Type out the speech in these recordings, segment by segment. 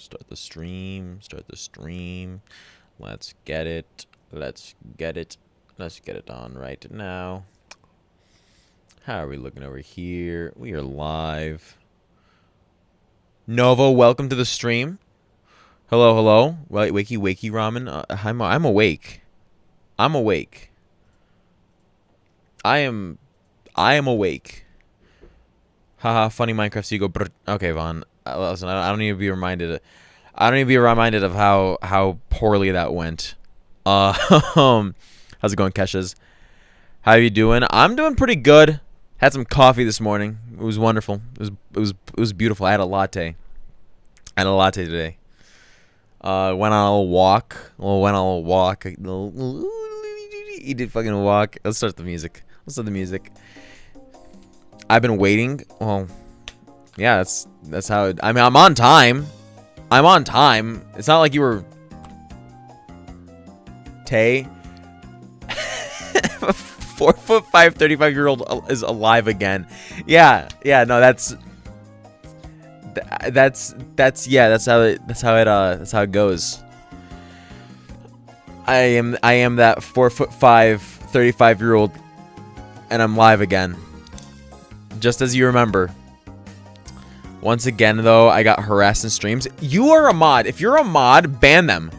Start the stream. Start the stream. Let's get it. Let's get it. Let's get it on right now. How are we looking over here? We are live. Nova, welcome to the stream. Hello, hello. Wakey, wakey, Ramen. I'm awake. I'm awake. I am awake. Haha, funny Minecraft Seagull. Okay, Vaughn. Listen, I don't need to be reminded. I don't need to be reminded of how poorly that went. How's it going, Kesha's? How you doing? I'm doing pretty good. Had some coffee this morning. It was wonderful. It was beautiful. I had a latte. I had a latte today. Went on a little walk. He did fucking walk. Let's start the music. I've been waiting. Well, yeah, that's how it, I mean, I'm on time. It's not like you were Tay. 4'5", 35-year-old is alive again. Yeah, no, that's how it goes. I am that 4'5", 35-year-old, and I'm live again. Just as you remember. Once again, though, I got harassed in streams. You are a mod. If you're a mod, ban them.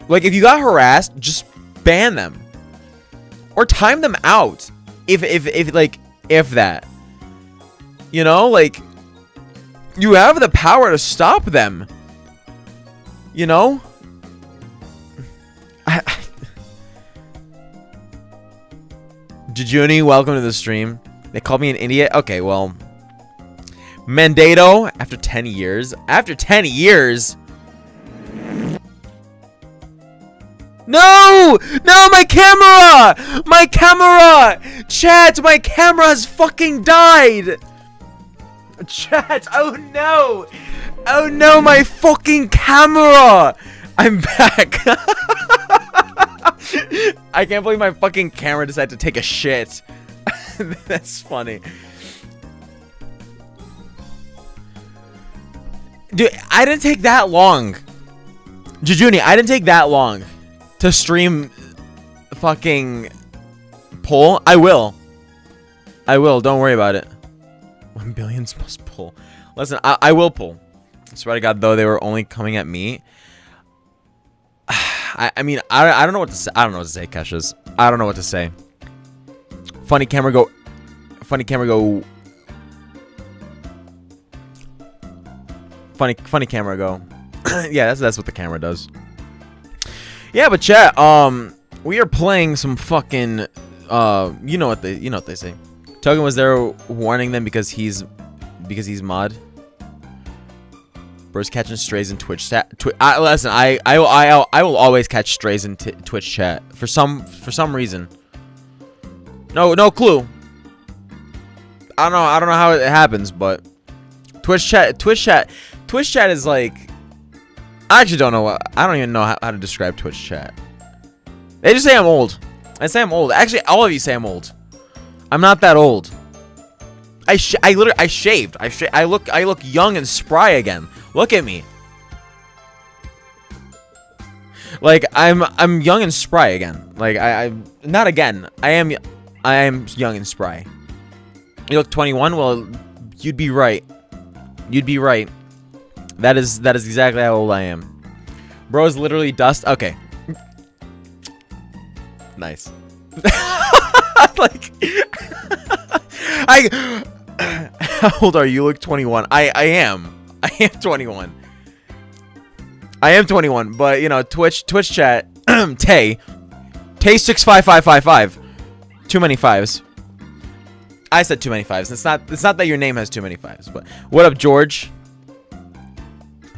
Like, if you got harassed, just ban them. Or time them out. If that. You know, like, you have the power to stop them. You know? Jujuni, welcome to the stream. They called me an idiot. Okay, well, Mandato, after 10 years. No, my camera, chat, my camera has fucking died. Chat, oh no, my fucking camera. I'm back. I can't believe my fucking camera decided to take a shit. That's funny. Dude, I didn't take that long. Jujuni, I didn't take that long to stream fucking pull. I will. Don't worry about it. 1 billion must pull. Listen, I will pull. I swear to God, though, they were only coming at me. I mean, I don't know what to say. I don't know what to say, Kesha's. I don't know what to say. Funny camera go. Funny camera go. Yeah, that's what the camera does. Yeah, but chat, we are playing some fucking you know what they say. Token was there warning them because he's mod. Bro's catching strays in Twitch chat. Listen, I will always catch strays in Twitch chat for some reason. No clue. I don't know how it happens, but Twitch chat is like, I actually don't know I don't even know how to describe Twitch chat. They just say I'm old. I say I'm old. Actually, all of you say I'm old. I'm not that old. I shaved. I look young and spry again. Look at me. Like I'm young and spry again. Like I not again. I am young and spry. You look 21? Well, you'd be right. That is exactly how old I am. Bro's literally dust. Okay. Nice. Like how old are you? You look 21. I am 21. I am 21, but you know, Twitch chat Tay 65555. Too many fives. I said too many fives. It's not that your name has too many fives, but what up, George?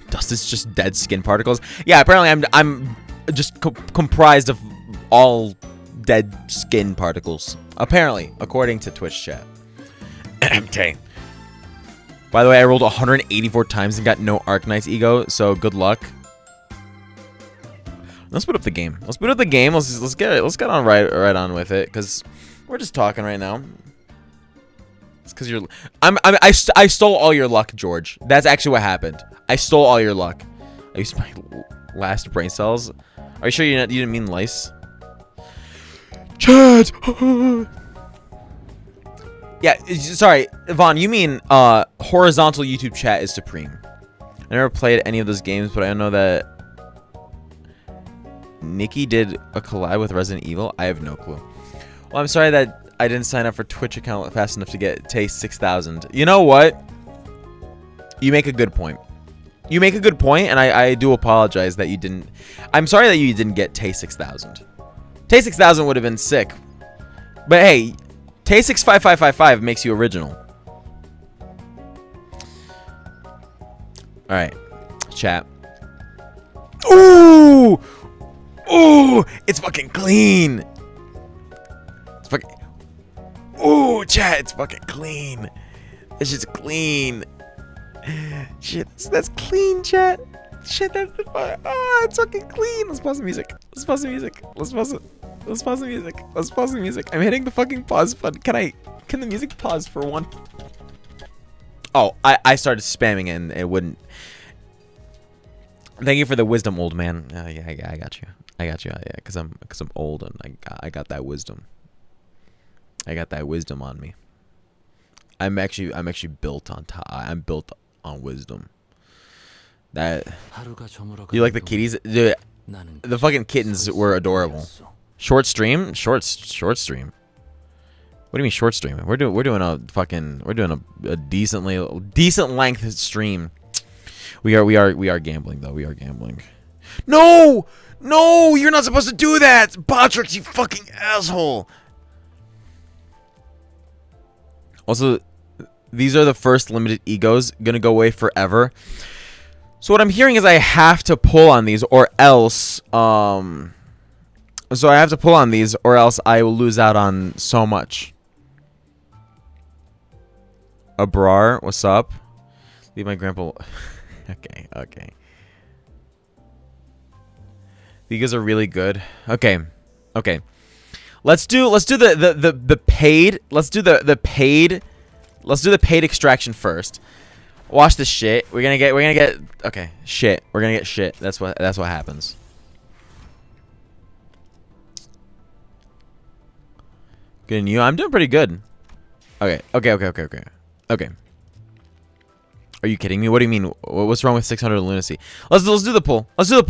Dust is just dead skin particles. Yeah, apparently I'm just comprised of all dead skin particles. Apparently, according to Twitch chat. Okay. By the way, I rolled 184 times and got no Arknights ego, so good luck. Let's boot up the game. Let's get on right on with it, cause we're just talking right now. It's cause you're. I stole all your luck, George. That's actually what happened. I stole all your luck. I used my last brain cells. Are you sure you didn't mean lice? Chat! Yeah, sorry, Vaughn, you mean horizontal YouTube chat is supreme. I never played any of those games, but I know that Nikki did a collab with Resident Evil. I have no clue. Well, I'm sorry that I didn't sign up for Twitch account fast enough to get Taste 6,000. You know what? You make a good point. You make a good point, and I do apologize that you didn't. I'm sorry that you didn't get Taste 6,000. Taste 6,000 would have been sick. But hey, Taste 65555 makes you original. Alright. Chat. Ooh! Ooh! It's fucking clean! It's fucking... Ooh, chat, it's fucking clean. This shit's clean. Shit, that's clean, chat. Shit, that's the fuck. Oh, it's fucking clean. Let's pause the music. Let's pause the music. Let's pause it. Let's pause the music. Let's pause the music. I'm hitting the fucking pause button. Can the music pause for one? Oh, I started spamming it and it wouldn't. Thank you for the wisdom, old man. Yeah, I got you. I got you. Yeah, because I'm old and I got that wisdom. I got that wisdom on me. I'm actually built on top. I'm built on wisdom. That you like the kitties? Dude, the fucking kittens were adorable. Short stream? Short stream. What do you mean short stream? We're doing a decent length stream. We are gambling though. We are gambling. No! No, you're not supposed to do that! Botrix, you fucking asshole! Also, these are the first limited egos, gonna go away forever. So what I'm hearing is I have to pull on these or else, so I have to pull on these or else I will lose out on so much. Abrar, what's up? Leave my grandpa. Okay. These are really good. Okay. Let's do the paid. Let's do the paid extraction first. Watch this shit. We're gonna get okay, shit. We're gonna get shit. That's what happens. Good and you? I'm doing pretty good. Okay. Are you kidding me? What do you mean? What's wrong with 600 lunacy? Let's do the pull. Let's do the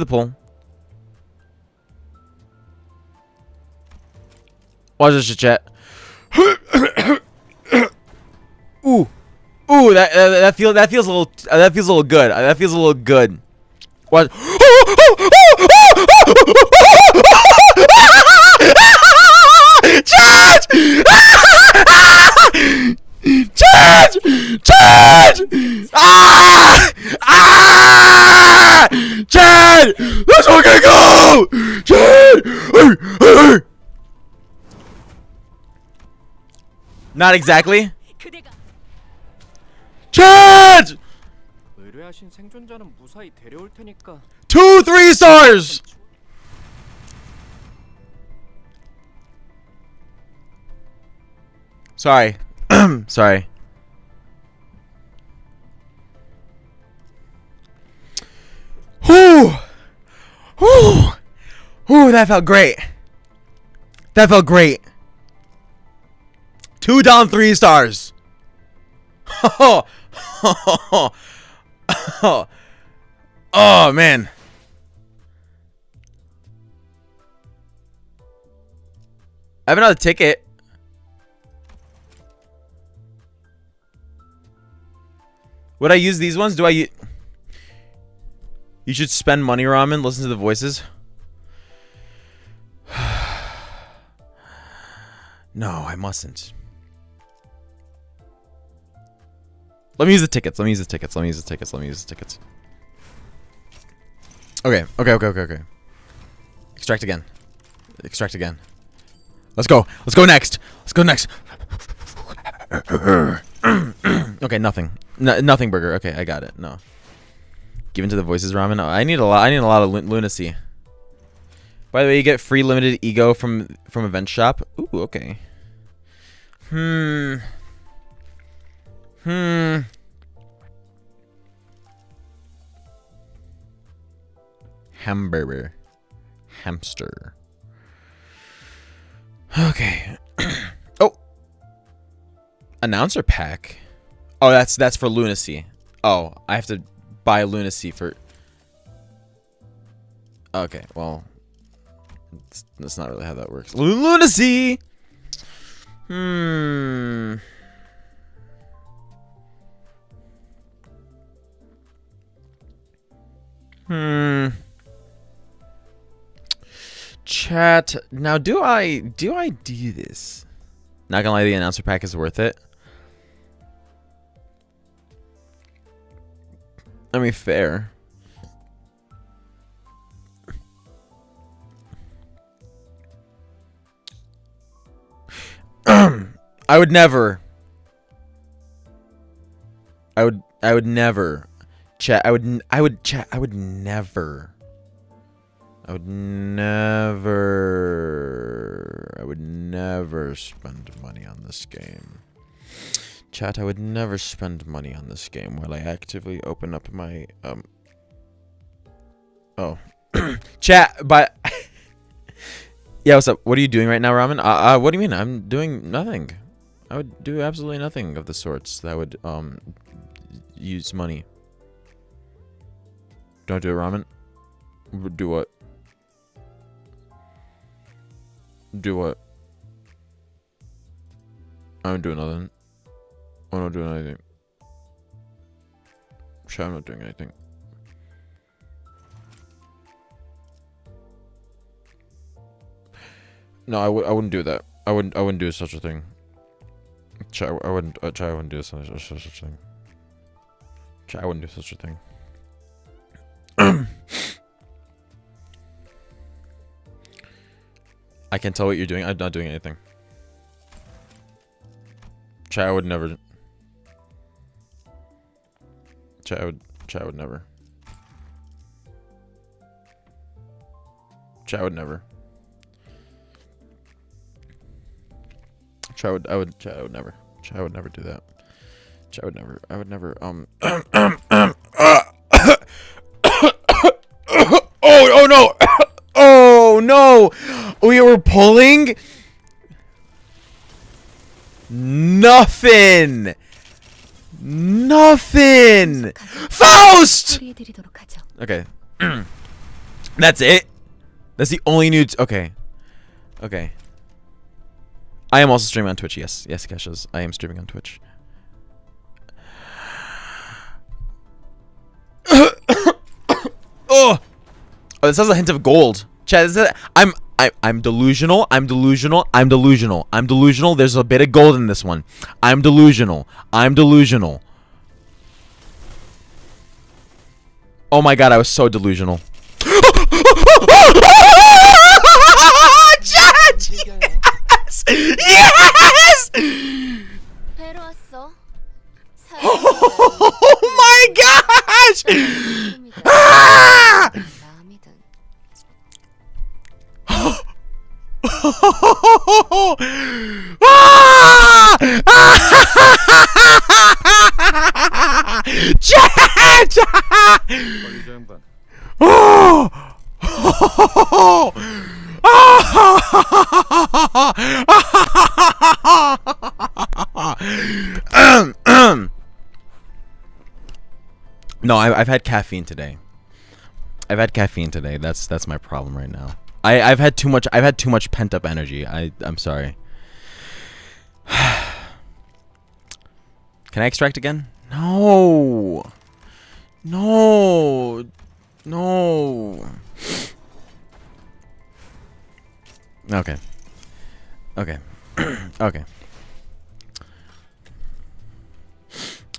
pull. Watch this shit, chat. Ooh, that feels a little good. That feels a little good. What? Charge! Charge! Chad! Let's fucking go! Chad! Not exactly. Chad! 2 3 stars! Sorry. Sorry. Whew. That felt great. 2 down 3 stars. Oh man. I have another ticket. Would I use these ones? Do I? You should spend money, Ramen. Listen to the voices. No, I mustn't. Let me use the tickets. Okay. Extract again. Let's go next. Okay, nothing. Nothing burger. Okay, I got it. No. Give into the voices, Ramen. No, I need a lot of lunacy. By the way, you get free limited ego from event shop. Ooh, okay. Hamburger. Hamster. Okay. Oh. Announcer pack. Oh, that's for lunacy. Oh, I have to buy lunacy for. Okay, well, that's not really how that works. Lunacy. Chat. Now, do I do this? Not gonna lie, the announcer pack is worth it. I mean, fair. I would never. I would never. Chat. I would never. I would never. I would never spend money on this game. Chat, I would never spend money on this game while I actively open up my Oh. Chat, but yeah, what's up? What are you doing right now, Ramen? What do you mean? I'm doing nothing. I would do absolutely nothing of the sorts that would use money. Don't do it, Ramen. Do what? Do what? I'm doing nothing. I'm not doing anything. Sure, I'm not doing anything. No, I wouldn't do that. I wouldn't do such a thing. I wouldn't do such a thing. I wouldn't do such a thing. I can tell what you're doing. I'm not doing anything. I would never. I would never. I would never. I would never. I would never do that. I would never. Oh no. Oh no. We were pulling nothing. Faust. Okay. That's it. That's the only new. Okay. I am also streaming on Twitch. Yes, Kesha's. I am streaming on Twitch. Oh, this has a hint of gold. Chat, I'm delusional. There's a bit of gold in this one. I'm delusional. Oh my god, I was so delusional. Yes! Oh my gosh! Ah! Chat! No, I've had caffeine today. That's my problem right now. I've had too much pent up energy. I'm sorry. Can I extract again? No. Okay.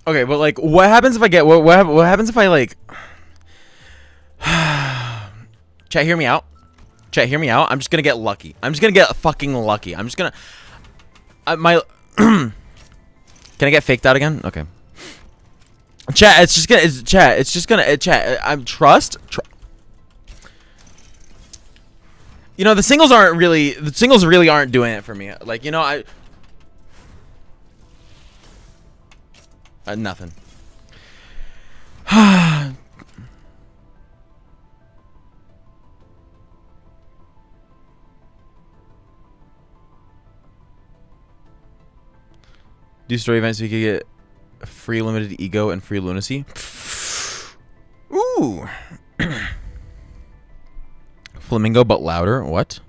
Okay, but like, what happens if I get what happens if I like? Chat, hear me out. I'm just gonna get lucky. I'm just gonna get fucking lucky. I'm just gonna. Can I get faked out again? Okay. Chat, it's just gonna. Chat, I'm trust. You know, the singles really aren't doing it for me. Like, you know, nothing. Do story events so you can get free limited ego and free lunacy. Ooh. Flamingo but louder. What?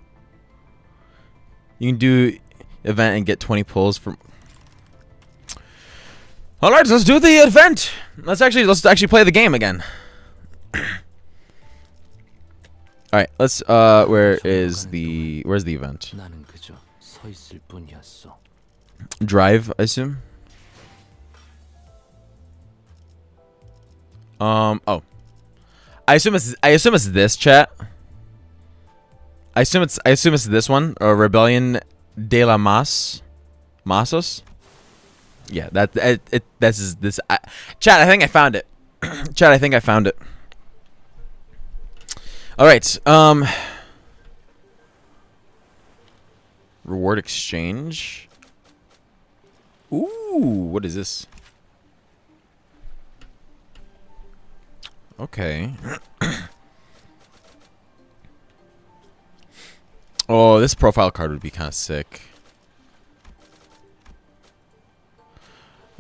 You can do event and get 20 pulls from. All right, let's do the event. Let's actually play the game again. All right, let's where's the event? Drive, I assume. Oh. I assume it's this, chat. I assume it's this one, or Rebellion de la Masos. Yeah, this. Chat, I think I found it. Chat, I think I found it. All right. Reward exchange. Ooh, what is this? Okay. Oh, this profile card would be kind of sick.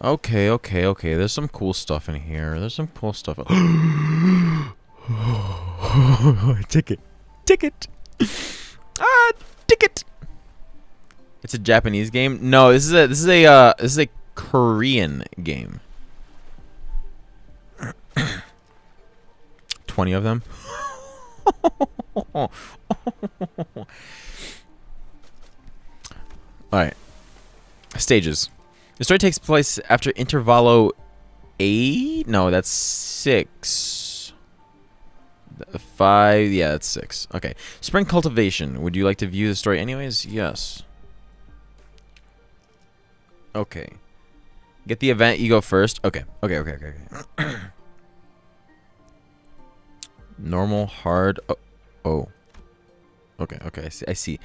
Okay. There's some cool stuff in here. Ticket. Ticket. It's a Japanese game. No, this is a Korean game. 20 of them. Alright. Stages. The story takes place after intervallo 8? No, that's 6. 5, yeah, that's 6. Okay. Spring cultivation. Would you like to view the story anyways? Yes. Okay. Get the event, you go first. Okay. Normal, hard. Oh. Okay. I see.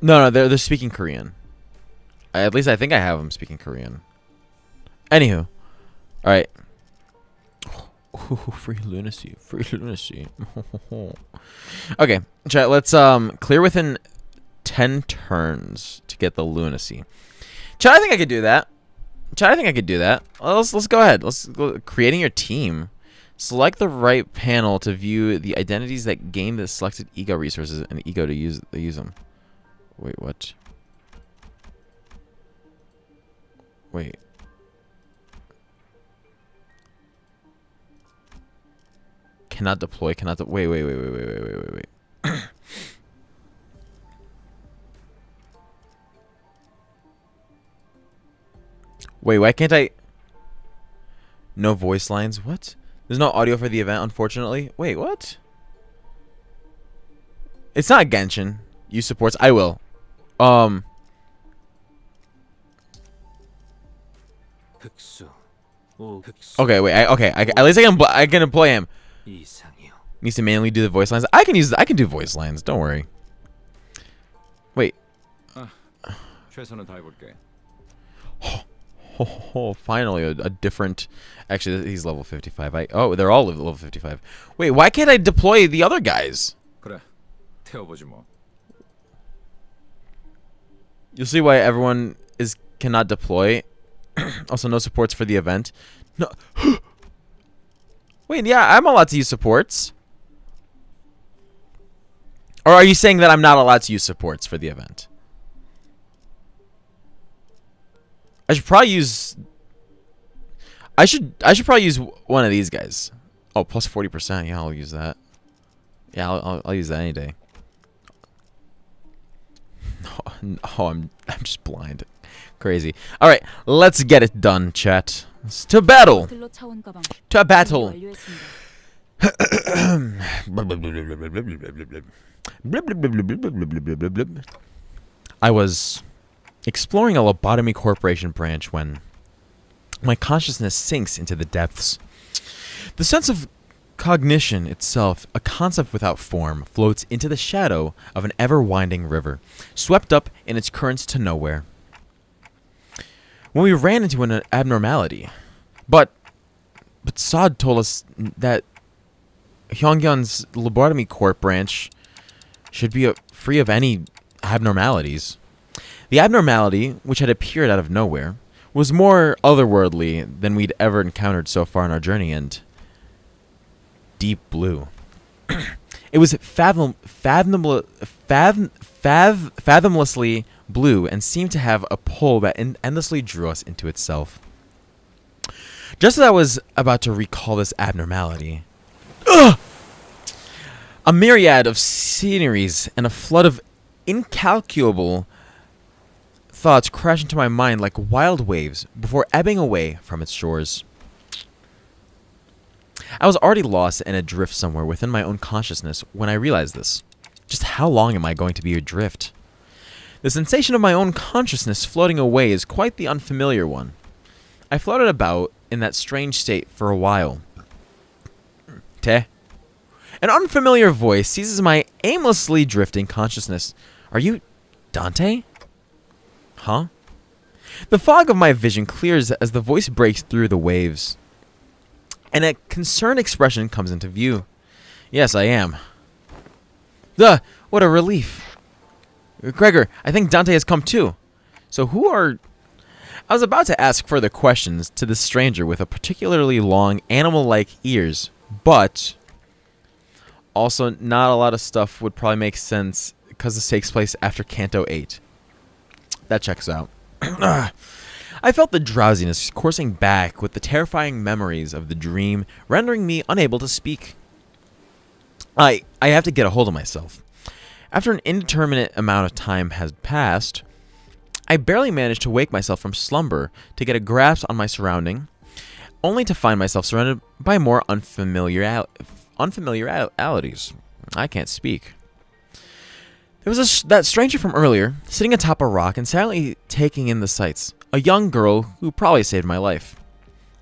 No, they're speaking Korean. At least I think I have them speaking Korean. Anywho. Alright. Ooh, free lunacy. Okay, chat, let's clear within 10 turns to get the lunacy. Chat, I think I could do that. Let's go ahead. Let's go. Creating your team. Select the right panel to view the identities that gain the selected ego resources and ego to use them. Wait, what? Wait. Cannot deploy. Wait. Wait, why can't I? No voice lines. What? There's no audio for the event, unfortunately. Wait, what? It's not Genshin. Use supports. I will. Okay, wait. At least I can employ him. Needs to manually do the voice lines. I can do voice lines. Don't worry. Wait. Oh, finally a different. Actually, he's level 55. They're all level 55. Wait, why can't I deploy the other guys? You'll see why everyone cannot deploy. Also, no supports for the event. No. Wait, yeah, I'm allowed to use supports. Or are you saying that I'm not allowed to use supports for the event? I should probably use. I should probably use one of these guys. Oh, plus 40%. Yeah, I'll use that. Yeah, I'll use that any day. Oh, I'm just blind. Crazy. All right, let's get it done, chat. To battle. To battle. I was exploring a lobotomy corporation branch when my consciousness sinks into the depths. The sense of cognition itself, a concept without form, floats into the shadow of an ever-winding river, swept up in its currents to nowhere. When we ran into an abnormality, but Sod told us that Hyungyun's lobotomy corp branch should be free of any abnormalities. The abnormality, which had appeared out of nowhere, was more otherworldly than we'd ever encountered so far in our journey, and deep blue. It was fathomlessly blue and seemed to have a pull that endlessly drew us into itself. Just as I was about to recall this abnormality, a myriad of sceneries and a flood of incalculable thoughts crashed into my mind like wild waves before ebbing away from its shores. I was already lost and adrift somewhere within my own consciousness when I realized this. Just how long am I going to be adrift? The sensation of my own consciousness floating away is quite the unfamiliar one. I floated about in that strange state for a while. An unfamiliar voice seizes my aimlessly drifting consciousness. Are you Dante? Huh? The fog of my vision clears as the voice breaks through the waves, and a concerned expression comes into view. Yes, I am. What a relief. Gregor, I think Dante has come too. So who are... I was about to ask further questions to this stranger with a particularly long, animal-like ears, but also not a lot of stuff would probably make sense because this takes place after Canto 8. That checks out. I felt the drowsiness coursing back with the terrifying memories of the dream, rendering me unable to speak. I have to get a hold of myself. After an indeterminate amount of time has passed, I barely managed to wake myself from slumber to get a grasp on my surrounding, only to find myself surrounded by more unfamiliarities. I can't speak. There was that stranger from earlier, sitting atop a rock and silently taking in the sights. A young girl who probably saved my life.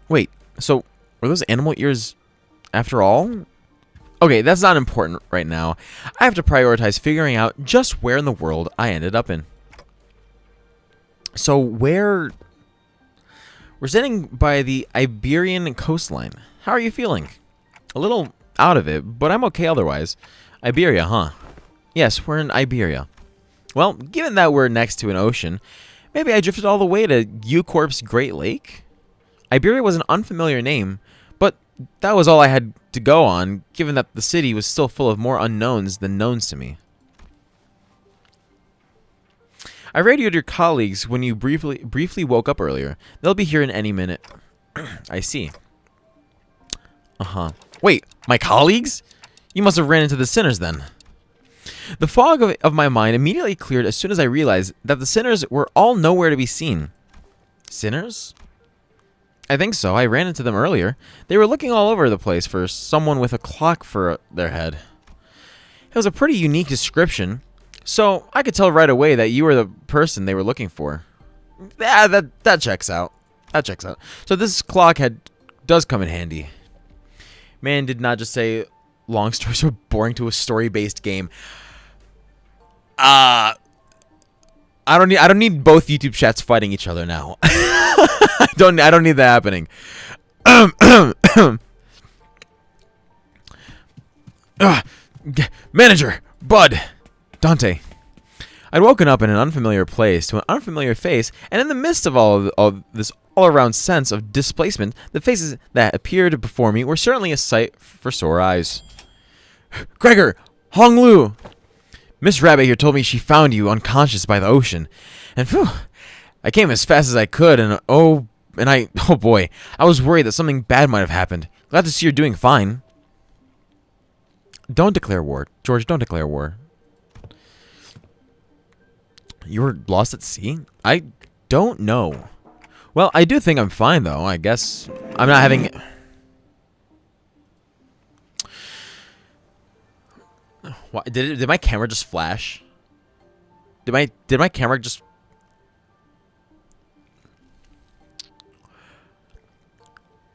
Wait, so were those animal ears after all? Okay, that's not important right now. I have to prioritize figuring out just where in the world I ended up in. So we're sitting by the Iberian coastline. How are you feeling? A little out of it, but I'm okay otherwise. Iberia, huh? Yes, we're in Iberia. Well, given that we're next to an ocean, maybe I drifted all the way to U-Corp's Great Lake? Iberia was an unfamiliar name, but that was all I had to go on, given that the city was still full of more unknowns than knowns to me. I radioed your colleagues when you briefly woke up earlier. They'll be here in any minute. I see. Uh-huh. Wait, my colleagues? You must have ran into the sinners then. The fog of my mind immediately cleared as soon as I realized that the sinners were all nowhere to be seen. Sinners? I think so. I ran into them earlier. They were looking all over the place for someone with a clock for their head. It was a pretty unique description, so I could tell right away that you were the person they were looking for. Yeah, that checks out. That checks out. So this clock does come in handy. Man did not just say long stories are boring to a story-based game. I don't need both YouTube chats fighting each other now. I don't need that happening. Manager, Bud, Dante. I'd woken up in an unfamiliar place to an unfamiliar face, and in the midst of all this all-around sense of displacement, the faces that appeared before me were certainly a sight for sore eyes. Gregor, Hong Lu. Miss Rabbit here told me she found you unconscious by the ocean, and phew, I came as fast as I could, and oh boy, I was worried that something bad might have happened. Glad to see you're doing fine. Don't declare war, George. Don't declare war. You were lost at sea? I don't know. Well, I do think I'm fine though. I guess I'm not having. What, did my camera just flash? Did my camera just?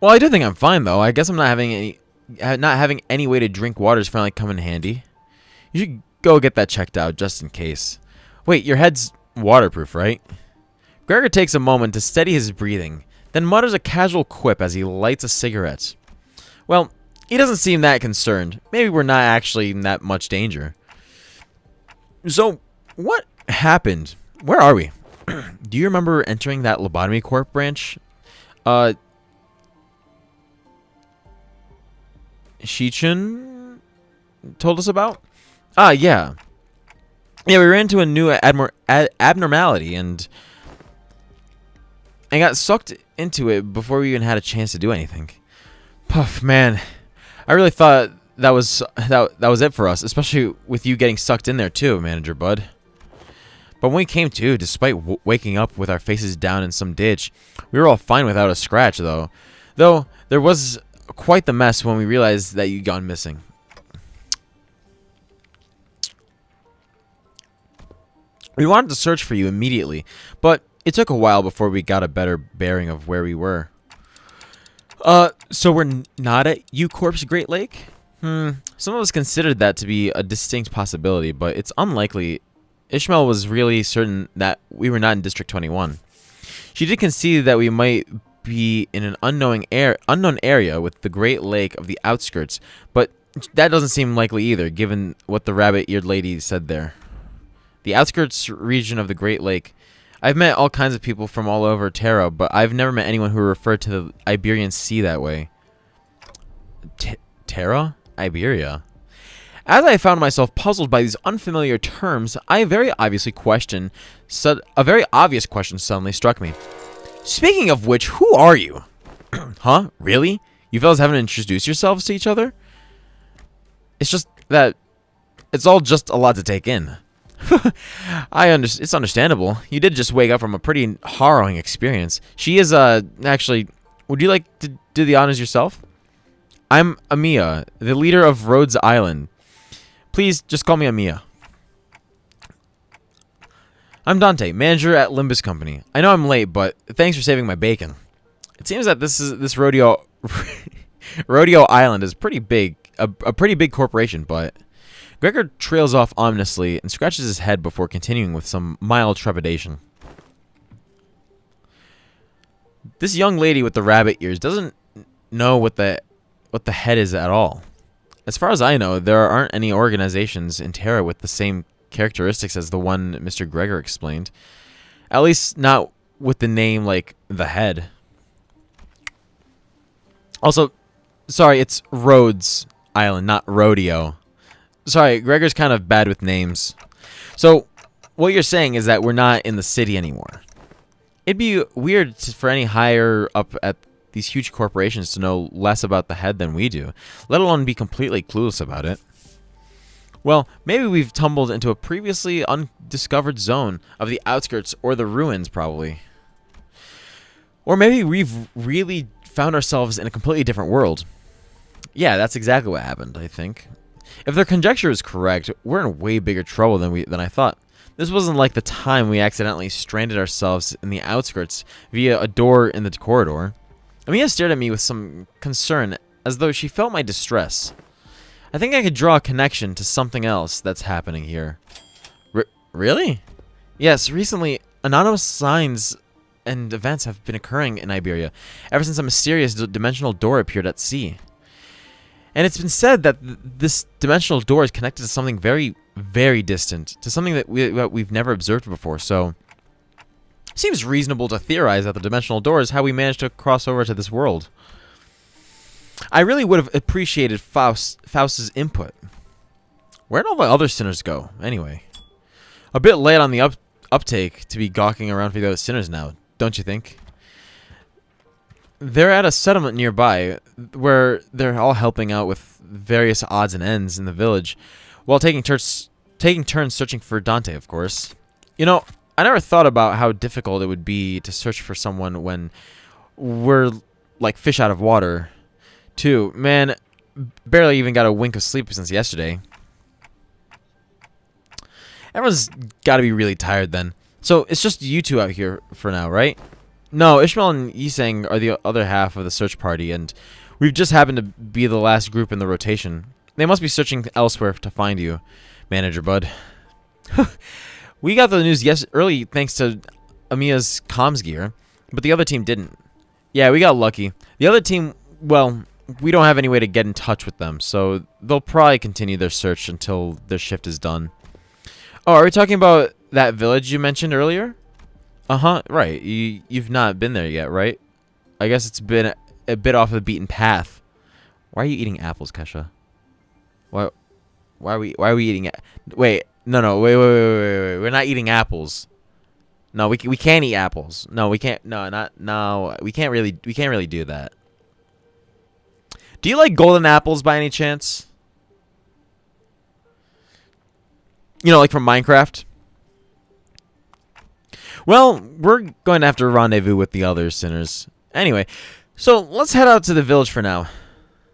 Well, I do think I'm fine though. I guess I'm not having any way to drink water is finally coming in handy. You should go get that checked out just in case. Wait, your head's waterproof, right? Gregor takes a moment to steady his breathing, then mutters a casual quip as he lights a cigarette. Well, he doesn't seem that concerned. Maybe we're not actually in that much danger. So, what happened? Where are we? Do you remember entering that lobotomy corp branch? Shichun told us about? Yeah. Yeah, we ran into a new abnormality and got sucked into it before we even had a chance to do anything. Puff, man. I really thought that was it for us, especially with you getting sucked in there too, Manager Bud. But when we came to, despite waking up with our faces down in some ditch, we were all fine without a scratch, though. Though there was quite the mess when we realized that you'd gone missing. We wanted to search for you immediately, but it took a while before we got a better bearing of where we were. So we're not at U-Corp's Great Lake? Some of us considered that to be a distinct possibility, but it's unlikely. Ishmael was really certain that we were not in District 21. She did concede that we might be in an unknown area with the Great Lake of the outskirts, but that doesn't seem likely either, given what the rabbit-eared lady said there. The outskirts region of the Great Lake. I've met all kinds of people from all over Terra, but I've never met anyone who referred to the Iberian Sea that way. Terra? Iberia? As I found myself puzzled by these unfamiliar terms, a very obvious question suddenly struck me. Speaking of which, who are you? Huh? Really? You fellas haven't introduced yourselves to each other? It's just that it's all just a lot to take in. It's understandable. You did just wake up from a pretty harrowing experience. She is, actually, would you like to do the honors yourself? I'm Amiya, the leader of Rhodes Island. Please, just call me Amiya. I'm Dante, manager at Limbus Company. I know I'm late, but thanks for saving my bacon. It seems that this rodeo Island is pretty big, a pretty big corporation, but Gregor trails off ominously and scratches his head before continuing with some mild trepidation. This young lady with the rabbit ears doesn't know what the head is at all. As far as I know, there aren't any organizations in Terra with the same characteristics as the one Mr. Gregor explained. At least not with the name like the head. Also, sorry, it's Rhodes Island, not Rodeo. Sorry, Gregor's kind of bad with names. So, what you're saying is that we're not in the city anymore. It'd be weird for any higher up at these huge corporations to know less about the head than we do, let alone be completely clueless about it. Well, maybe we've tumbled into a previously undiscovered zone of the outskirts or the ruins, probably. Or maybe we've really found ourselves in a completely different world. Yeah, that's exactly what happened, I think. If their conjecture is correct, we're in way bigger trouble than I thought. This wasn't like the time we accidentally stranded ourselves in the outskirts via a door in the corridor. Amiya stared at me with some concern, as though she felt my distress. I think I could draw a connection to something else that's happening here. Really? Yes, recently, anonymous signs and events have been occurring in Iberia, ever since a mysterious dimensional door appeared at sea. And it's been said that this dimensional door is connected to something very, very distant, to something that we've never observed before, so seems reasonable to theorize that the dimensional door is how we managed to cross over to this world. I really would have appreciated Faust's input. Where'd all the other sinners go, anyway? A bit late on the uptake to be gawking around for the other sinners now, don't you think? They're at a settlement nearby where they're all helping out with various odds and ends in the village, while taking turns searching for Dante, of course. You know, I never thought about how difficult it would be to search for someone when we're like fish out of water, too. Man, barely even got a wink of sleep since yesterday. Everyone's got to be really tired then. So it's just you two out here for now, right? No, Ishmael and Yiseng are the other half of the search party, and we've just happened to be the last group in the rotation. They must be searching elsewhere to find you, Manager Bud. We got the news early thanks to Amiya's comms gear, but the other team didn't. Yeah, we got lucky. The other team, well, we don't have any way to get in touch with them, so they'll probably continue their search until their shift is done. Oh, are we talking about That village you mentioned earlier? Uh-huh, right. You've not been there yet, right? I guess it's been a bit off the beaten path. Why are you eating apples, Kesha? Why are we eating wait, no, wait. We're not eating apples. No, we can't eat apples. No, we can't. No, we can't really do that. Do you like golden apples by any chance? You know, like from Minecraft? Well, we're going to have to rendezvous with the other sinners. Anyway, so let's head out to the village for now.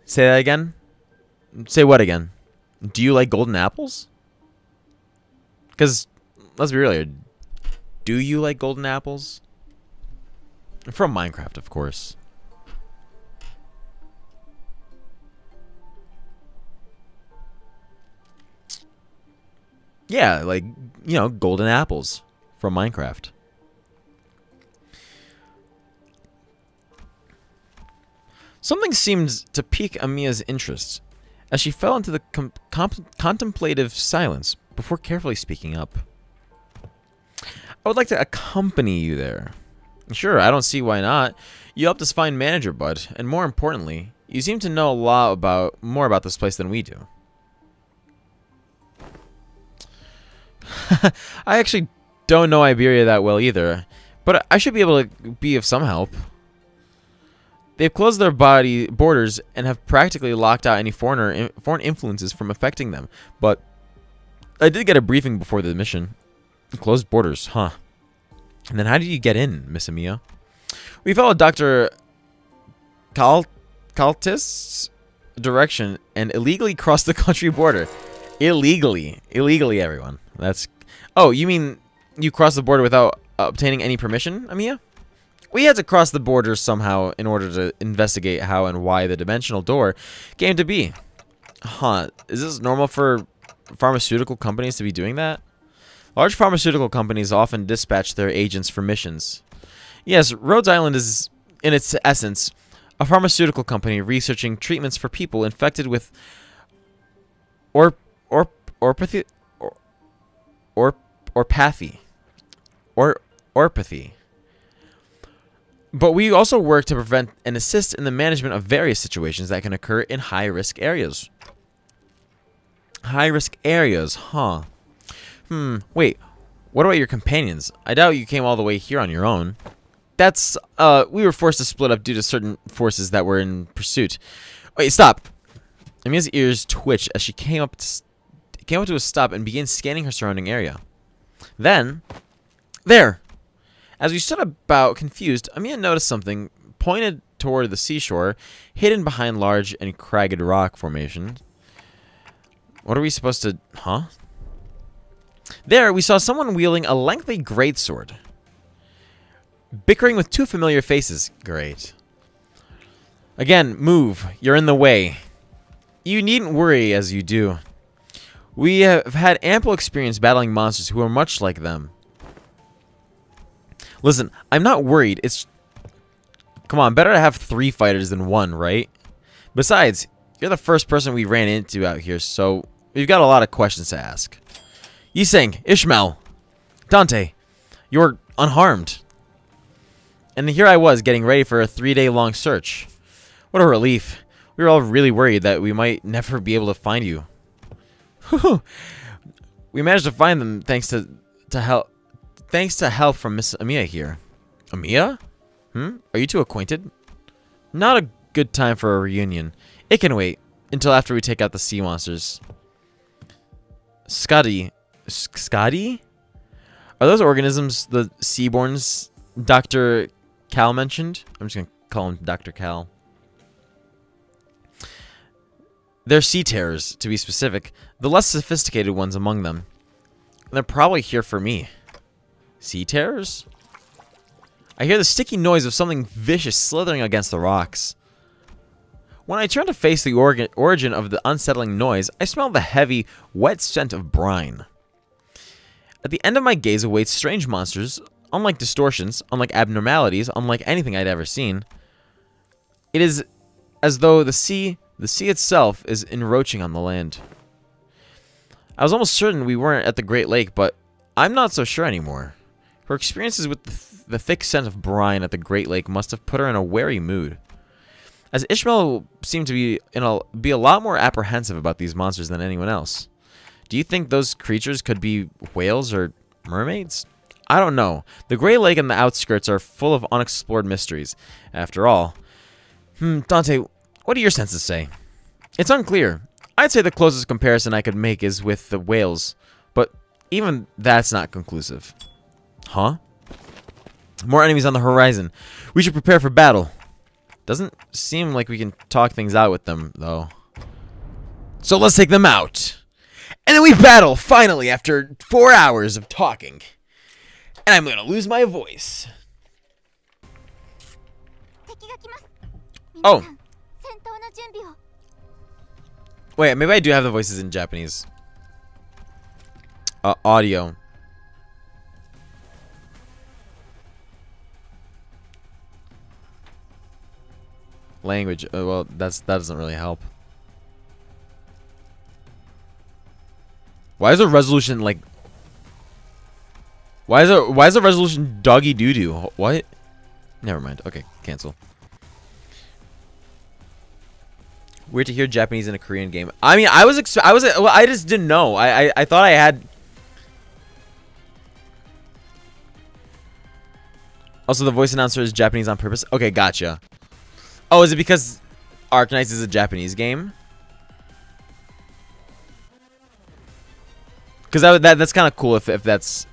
Say that again? Say what again? Do you like golden apples? Because, let's be real here. Do you like golden apples? From Minecraft, of course. Yeah, like, you know, golden apples from Minecraft. Something seemed to pique Amiya's interest as she fell into the contemplative silence before carefully speaking up. I would like to accompany you there. Sure, I don't see why not. You helped us find Manager Bud, and more importantly, you seem to know a lot more about this place than we do. I actually don't know Iberia that well either, but I should be able to be of some help. They've closed their borders and have practically locked out any foreign influences from affecting them. But I did get a briefing before the mission. Closed borders, huh? And then how did you get in, Miss Amiya? We followed Dr. Kaltist's direction and illegally crossed the country border. Illegally, everyone. That's. Oh, you mean you crossed the border without obtaining any permission, Amiya? We had to cross the border somehow in order to investigate how and why the dimensional door came to be. Huh. Is this normal for pharmaceutical companies to be doing that? Large pharmaceutical companies often dispatch their agents for missions. Yes, Rhodes Island is, in its essence, a pharmaceutical company researching treatments for people infected with orpathy. But we also work to prevent and assist in the management of various situations that can occur in high-risk areas. High-risk areas, huh? Wait. What about your companions? I doubt you came all the way here on your own. That's, we were forced to split up due to certain forces that were in pursuit. Wait, stop. Amiya's ears twitched as she came up to a stop and began scanning her surrounding area. Then, there! As we stood about confused, Amiya noticed something pointed toward the seashore, hidden behind large and cragged rock formations. What are we supposed to... Huh? There, we saw someone wielding a lengthy greatsword. Bickering with two familiar faces. Great. Again, move. You're in the way. You needn't worry as you do. We have had ample experience battling monsters who are much like them. Listen, I'm not worried. It's... Come on, better to have 3 fighters than 1, right? Besides, you're the first person we ran into out here, so we've got a lot of questions to ask. Yiseng, Ishmael, Dante, you're unharmed. And here I was getting ready for a 3-day-long search. What a relief. We were all really worried that we might never be able to find you. We managed to find them thanks to help. Thanks to help from Miss Amiya here. Amiya? Are you two acquainted? Not a good time for a reunion. It can wait until after we take out the sea monsters. Scotty? Are those organisms the Seaborns Dr. Cal mentioned? I'm just going to call him Dr. Cal. They're sea terrors, to be specific. The less sophisticated ones among them. They're probably here for me. Sea terrors? I hear the sticky noise of something vicious slithering against the rocks. When I turn to face the origin of the unsettling noise, I smell the heavy, wet scent of brine. At the end of my gaze awaits strange monsters, unlike distortions, unlike abnormalities, unlike anything I'd ever seen. It is as though the sea itself is encroaching on the land. I was almost certain we weren't at the Great Lake, but I'm not so sure anymore. Her experiences with the thick scent of brine at the Great Lake must have put her in a wary mood. As Ishmael seemed to be a lot more apprehensive about these monsters than anyone else. Do you think those creatures could be whales or mermaids? I don't know. The Great Lake and the outskirts are full of unexplored mysteries. After all, Dante, what do your senses say? It's unclear. I'd say the closest comparison I could make is with the whales, but even that's not conclusive. Huh? More enemies on the horizon. We should prepare for battle. Doesn't seem like we can talk things out with them, though. So let's take them out. And then we battle, finally, after 4 hours of talking. And I'm gonna lose my voice. Oh. Wait, maybe I do have the voices in Japanese. Audio. Language. Well, that doesn't really help. Why is the resolution like? Why is the resolution doggy doo doo? What? Never mind. Okay, cancel. Weird to hear Japanese in a Korean game. I mean, I just didn't know. I thought I had. Also, the voice announcer is Japanese on purpose. Okay, gotcha. Oh, is it because Arknights is a Japanese game? Because that's kind of cool if that's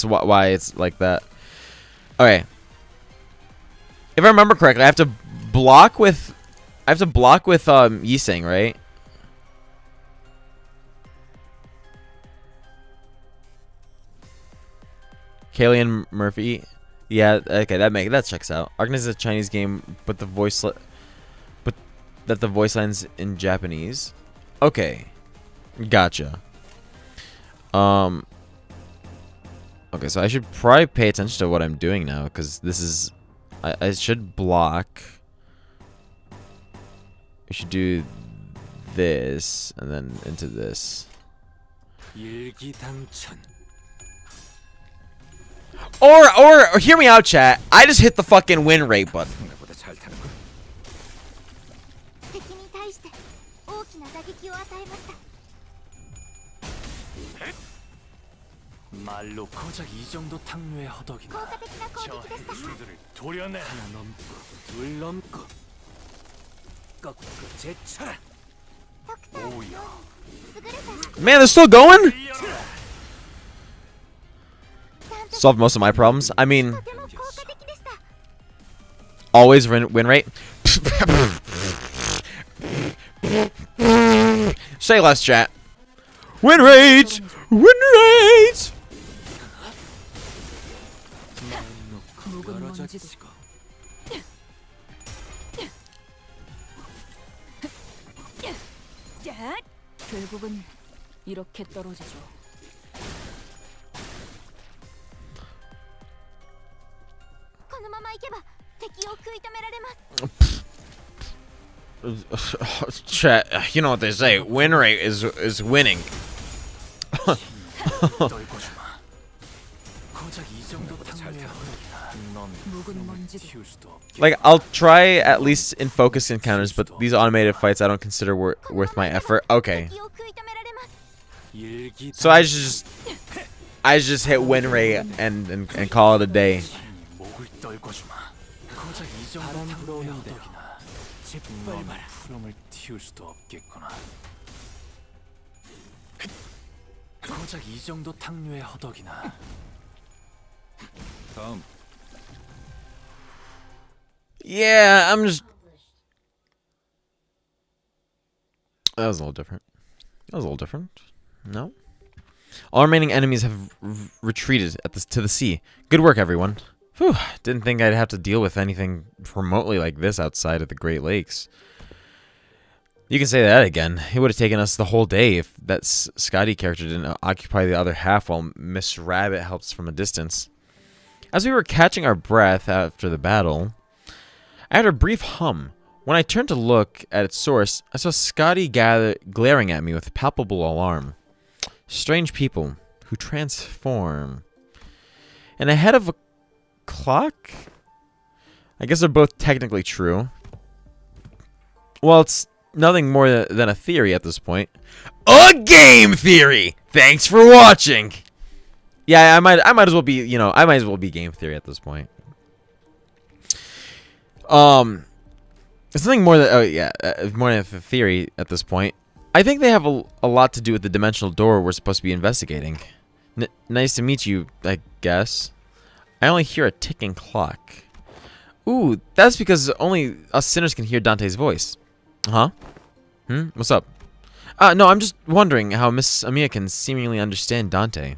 why it's like that. Okay. If I remember correctly, I have to block with Yiseng, right? Kalian Murphy. Yeah, okay, that checks out. Arknights is a Chinese game, but the voice line's in Japanese. Okay. Gotcha. Okay, so I should probably pay attention to what I'm doing now, because this is... I should block. We should do this, and then into this. Or hear me out, chat. I just hit the fucking win rate button. Man, they're still going? Solved most of my problems. I mean, always win rate. Say less, chat. Win rates! Win rates! 결국은 이렇게 떨어지죠. Chat, you know what they say, win rate is winning. Like, I'll try at least in focus encounters, but these automated fights I don't consider worth my effort. Okay. So I just hit win rate and call it a day. Yeah, I'm just... That was a little different. No? All remaining enemies have retreated to the sea. Good work, everyone. Whew, didn't think I'd have to deal with anything remotely like this outside of the Great Lakes. You can say that again. It would have taken us the whole day if that Scotty character didn't occupy the other half while Miss Rabbit helps from a distance. As we were catching our breath after the battle, I had a brief hum. When I turned to look at its source, I saw Scotty glaring at me with palpable alarm. Strange people. who transform. And ahead of a clock? I guess they're both technically true. Well, it's nothing more than a theory at this point. A game theory! Thanks for watching! Yeah, I might as well be, you know, I might as well be game theory at this point. It's nothing more than, oh yeah, more than a theory at this point. I think they have a lot to do with the dimensional door we're supposed to be investigating. Nice to meet you, I guess. I only hear a ticking clock. Ooh, that's because only us sinners can hear Dante's voice. Huh? What's up? No, I'm just wondering how Miss Amiya can seemingly understand Dante.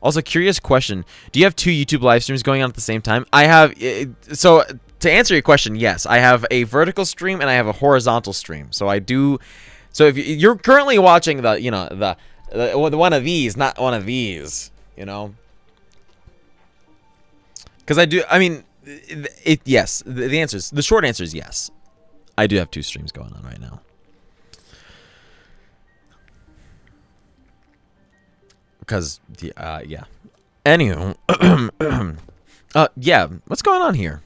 Also, curious question. Do you have 2 YouTube live streams going on at the same time? I have... So, to answer your question, yes. I have a vertical stream and I have a horizontal stream. So, I do... So, if you're currently watching the, you know, the one of these, not one of these, you know? Because I do... I mean, yes. The answer is... The short answer is yes. I do have 2 streams going on right now. Because, yeah. Anywho. Yeah. What's going on here?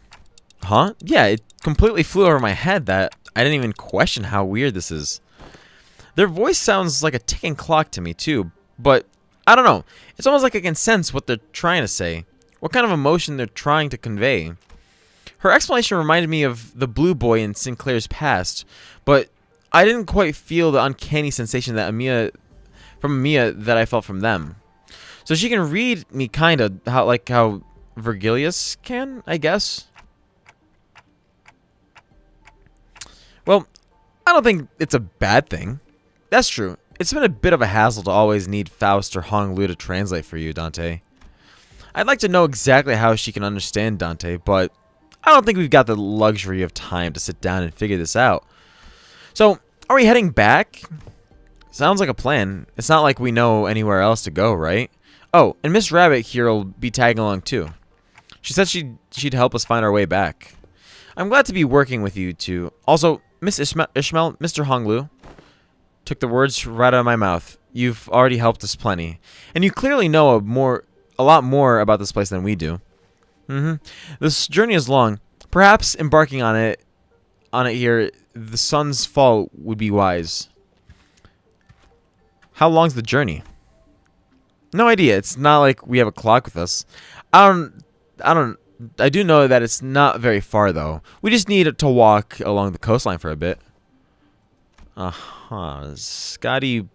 Huh? Yeah, it completely flew over my head that I didn't even question how weird this is. Their voice sounds like a ticking clock to me, too. But, I don't know. It's almost like I can sense what they're trying to say. What kind of emotion they're trying to convey. Her explanation reminded me of the blue boy in Sinclair's past. But I didn't quite feel the uncanny sensation that from Amiya that I felt from them. So she can read me kind of how Virgilius can, I guess. Well, I don't think it's a bad thing. That's true. It's been a bit of a hassle to always need Faust or Hong Lu to translate for you, Dante. I'd like to know exactly how she can understand Dante, but I don't think we've got the luxury of time to sit down and figure this out. So, are we heading back? Sounds like a plan. It's not like we know anywhere else to go, right? Oh, and Miss Rabbit here will be tagging along too. She said she'd help us find our way back. I'm glad to be working with you two. Also, Miss Ishmael, Mr. Honglu took the words right out of my mouth. You've already helped us plenty, and you clearly know a lot more about this place than we do. This journey is long. Perhaps embarking on it here, the sun's fall would be wise. How long's the journey? No idea. It's not like we have a clock with us. I do know that it's not very far though. We just need to walk along the coastline for a bit. Scotty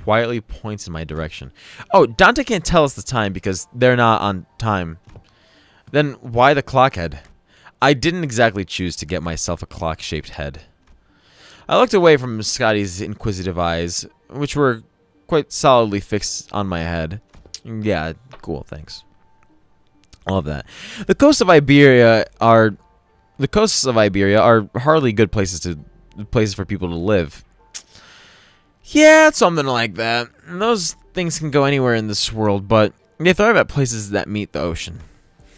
quietly points in my direction. Oh, Dante can't tell us the time because they're not on time. Then why the clock head? I didn't exactly choose to get myself a clock-shaped head. I looked away from Scotty's inquisitive eyes, which were quite solidly fixed on my head. Yeah, cool, thanks. I love that. The coasts of Iberia are hardly good places for people to live. Yeah, it's something like that. Those things can go anywhere in this world, but they thrive at places that meet the ocean.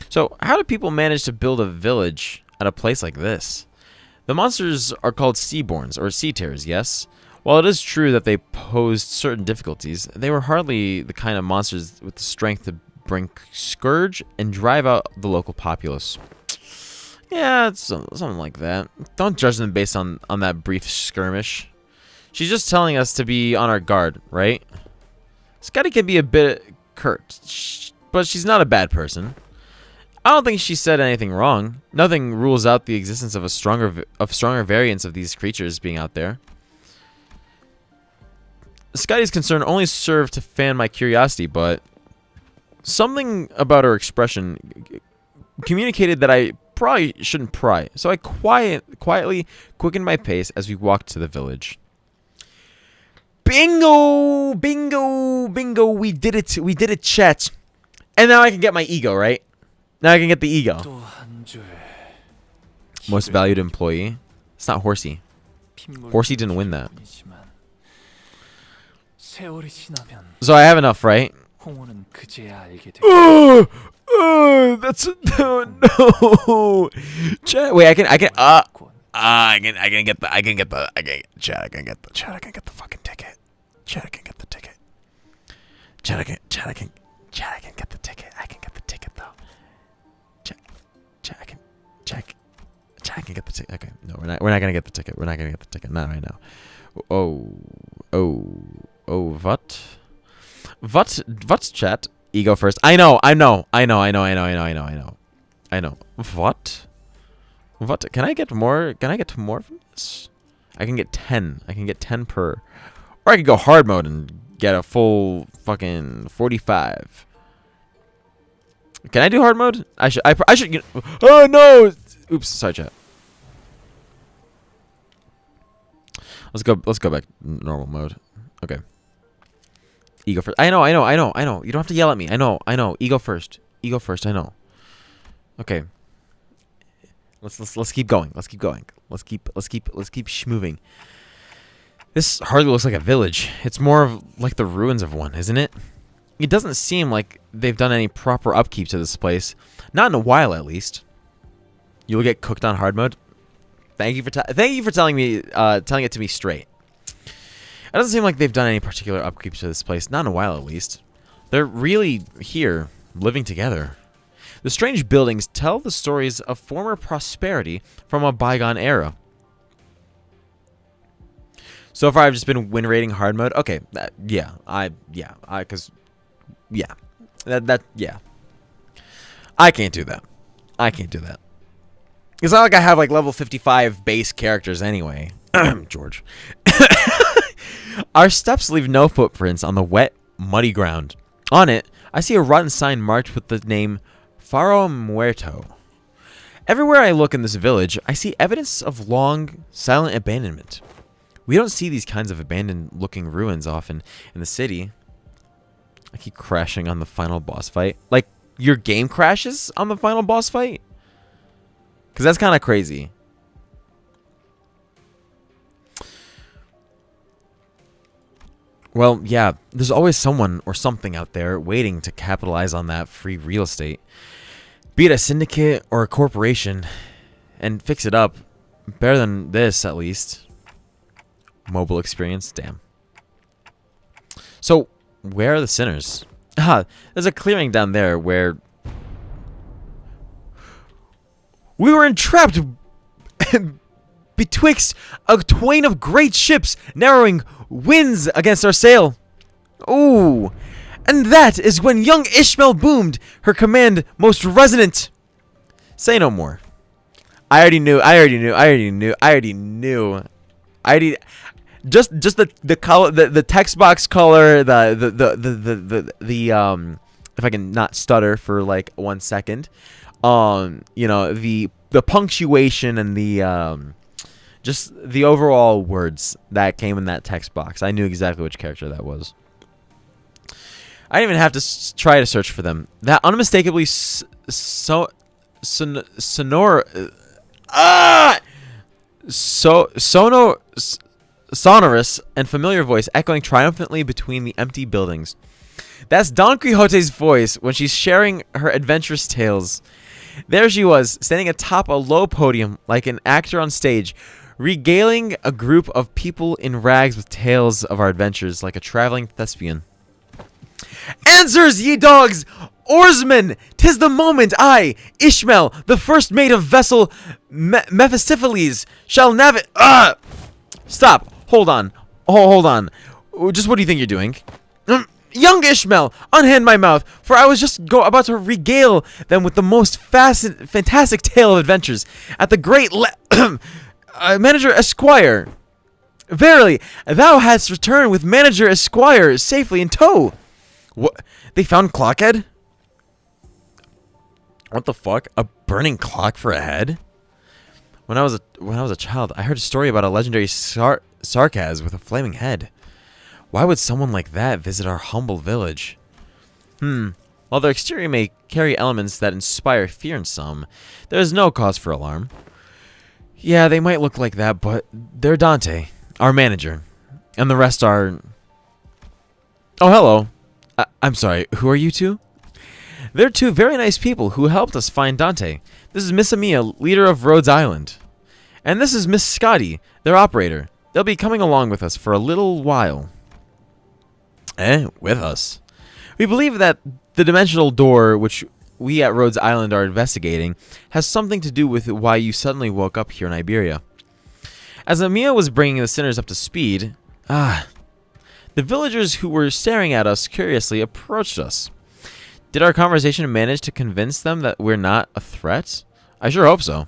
So, how do people manage to build a village at a place like this? The monsters are called Seaborns, or Sea Terrors, yes? While it is true that they posed certain difficulties, they were hardly the kind of monsters with the strength to bring scourge and drive out the local populace. Yeah, it's something like that. Don't judge them based on that brief skirmish. She's just telling us to be on our guard, right? Scotty can be a bit curt, but she's not a bad person. I don't think she said anything wrong. Nothing rules out the existence of stronger variants of these creatures being out there. Scotty's concern only served to fan my curiosity, but something about her expression communicated that I probably shouldn't pry. So I quietly quickened my pace as we walked to the village. Bingo! Bingo! Bingo! We did it! We did it, chat! And now I can get my ego, right? Now I can get the ego. Most valued employee. It's not Horsey. Horsey didn't win that. So I have enough, right? That's no. Chat, wait, I can get the fucking ticket. Chat, I can get the ticket. Chat, I can get the ticket. I can get the ticket though. Chat, I can get the ticket. Okay, no, we're not gonna get the ticket. We're not gonna get the ticket. Not right now. What's chat? Ego first. I know. What? Can I get more? Can I get more from this? I can get 10. I can get 10 per. Or I could go hard mode and get a full fucking 45. Can I do hard mode? I should get. Oh no! Oops, sorry, chat. Let's go back normal mode. Okay. Ego first. I know. You don't have to yell at me. I know. Ego first. I know. Okay. Let's keep going. Let's keep moving. This hardly looks like a village. It's more of like the ruins of one, isn't it? It doesn't seem like they've done any proper upkeep to this place. Not in a while, at least. You'll get cooked on hard mode. Thank you for telling it to me straight. It doesn't seem like they've done any particular upkeep to this place. Not in a while, at least. They're really here, living together. The strange buildings tell the stories of former prosperity from a bygone era. So far, I've just been win rating hard mode. Okay, yeah. I can't do that. It's not like I have like level 55 base characters anyway. George. Our steps leave no footprints on the wet, muddy ground. On it, I see a rotten sign marked with the name Faro Muerto. Everywhere I look in this village, I see evidence of long, silent abandonment. We don't see these kinds of abandoned-looking ruins often in the city. I keep crashing on the final boss fight. Like, your game crashes on the final boss fight? Because that's kind of crazy. Well, yeah, there's always someone or something out there waiting to capitalize on that free real estate. Be it a syndicate or a corporation, and fix it up. Better than this, at least. Mobile experience, damn. So, where are the sinners? There's a clearing down there where we were entrapped betwixt a twain of great ships, narrowing winds against our sail. Ooh, and that is when young Ishmael boomed, her command most resonant. Say no more. I already knew. Just the color, the text box color, the if I can not stutter for like 1 second, you know, the punctuation and the just the overall words that came in that text box. I knew exactly which character that was. I didn't even have to try to search for them. That unmistakably sonorous and familiar voice echoing triumphantly between the empty buildings. That's Don Quixote's voice when she's sharing her adventurous tales. There she was, standing atop a low podium like an actor on stage, regaling a group of people in rags with tales of our adventures like a traveling thespian. Answers, ye dogs! Oarsmen! 'Tis the moment I, Ishmael, the first mate of vessel Mephistopheles, shall navigate. Stop! Hold on. Hold on. Just what do you think you're doing? Young Ishmael, unhand my mouth, for I was just about to regale them with the most fantastic tale of adventures at the great Manager Esquire. Verily, thou hadst returned with Manager Esquire safely in tow. What? They found Clockhead? What the fuck? A burning clock for a head? When I was a child, I heard a story about a legendary Sarkaz with a flaming head. Why would someone like that visit our humble village? While their exterior may carry elements that inspire fear in some, there is no cause for alarm. Yeah, they might look like that, but they're Dante, our manager, and the rest are... Oh, hello. I'm sorry, who are you two? They're two very nice people who helped us find Dante. This is Miss Amia, leader of Rhodes Island. And this is Miss Scotty, their operator. They'll be coming along with us for a little while. With us? We believe that the dimensional door, which we at Rhodes Island are investigating, has something to do with why you suddenly woke up here in Iberia. As Amia was bringing the sinners up to speed, the villagers who were staring at us curiously approached us. Did our conversation manage to convince them that we're not a threat? I sure hope so.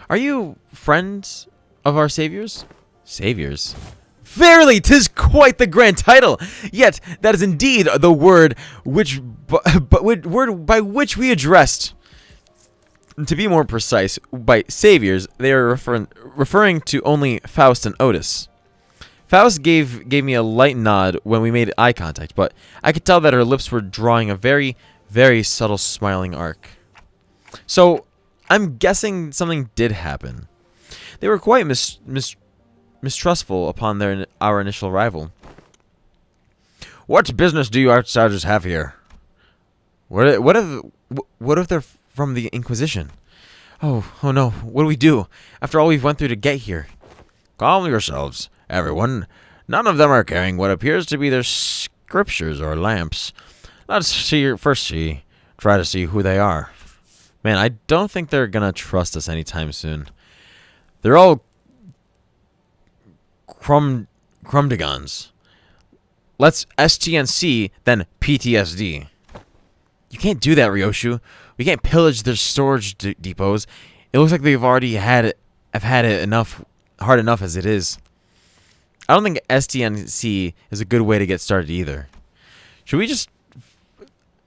Are you friends of our saviors? Saviors? Verily, 'tis quite the grand title. Yet that is indeed the word word by which we addressed. To be more precise, by saviors, they are referring to only Faust and Otis. Faust gave me a light nod when we made eye contact, but I could tell that her lips were drawing a very, very subtle smiling arc. So, I'm guessing something did happen. They were quite mistrustful upon our initial arrival. What business do you outsiders have here? What if they're from the Inquisition? Oh no, what do we do? After all we've went through to get here. Calm yourselves, everyone. None of them are carrying what appears to be their scriptures or lamps. Let's try to see who they are. Man, I don't think they're gonna trust us anytime soon. They're all crumdigons. Let's STNC, then PTSD. You can't do that, Ryoshu. We can't pillage their storage depots. It looks like they've already had it hard enough as it is. I don't think STNC is a good way to get started either. Should we just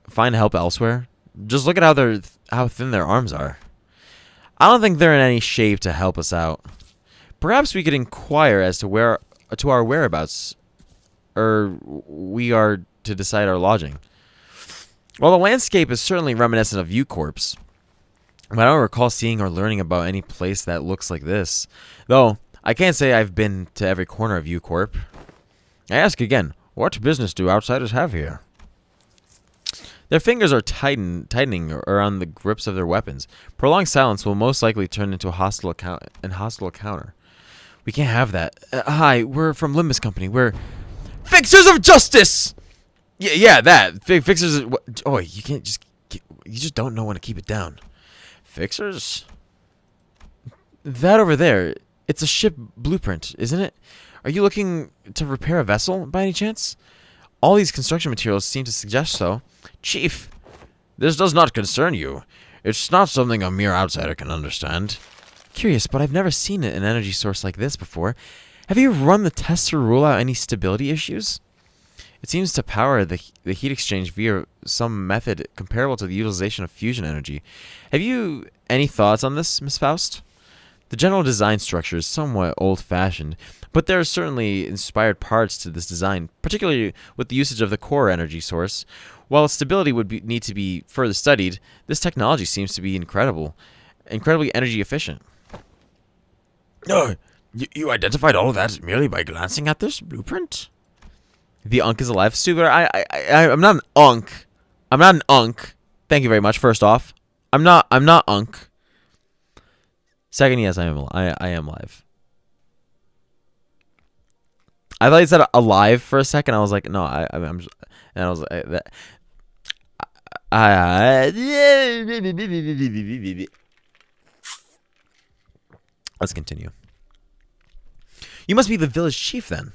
find help elsewhere? Just look at how thin their arms are. I don't think they're in any shape to help us out. Perhaps we could inquire as to our whereabouts, or we are to decide our lodging. Well, the landscape is certainly reminiscent of U-Corp's, but I don't recall seeing or learning about any place that looks like this. Though, I can't say I've been to every corner of U-Corp. I ask again, what business do outsiders have here? Their fingers are tightening around the grips of their weapons. Prolonged silence will most likely turn into a hostile encounter. We can't have that. Hi, we're from Limbus Company. We're Fixers of Justice! Yeah, that. Fixers... Oh, you can't just... You just don't know when to keep it down. Fixers? That over there, it's a ship blueprint, isn't it? Are you looking to repair a vessel, by any chance? All these construction materials seem to suggest so. Chief, this does not concern you. It's not something a mere outsider can understand. Curious, but I've never seen an energy source like this before. Have you run the tests to rule out any stability issues? It seems to power the heat exchange via some method comparable to the utilization of fusion energy. Have you any thoughts on this, Miss Faust? The general design structure is somewhat old-fashioned, but there are certainly inspired parts to this design, particularly with the usage of the core energy source. While its stability would need to be further studied, this technology seems to be incredibly energy efficient. You identified all of that merely by glancing at this blueprint? The Unk is alive. Stupid. I'm not an Unk. I'm not an Unk. Thank you very much. First off, I'm not Unk. Second, yes, I am live. I thought you said alive for a second. I was like, no, I'm just, and I was like, let's continue. You must be the village chief then.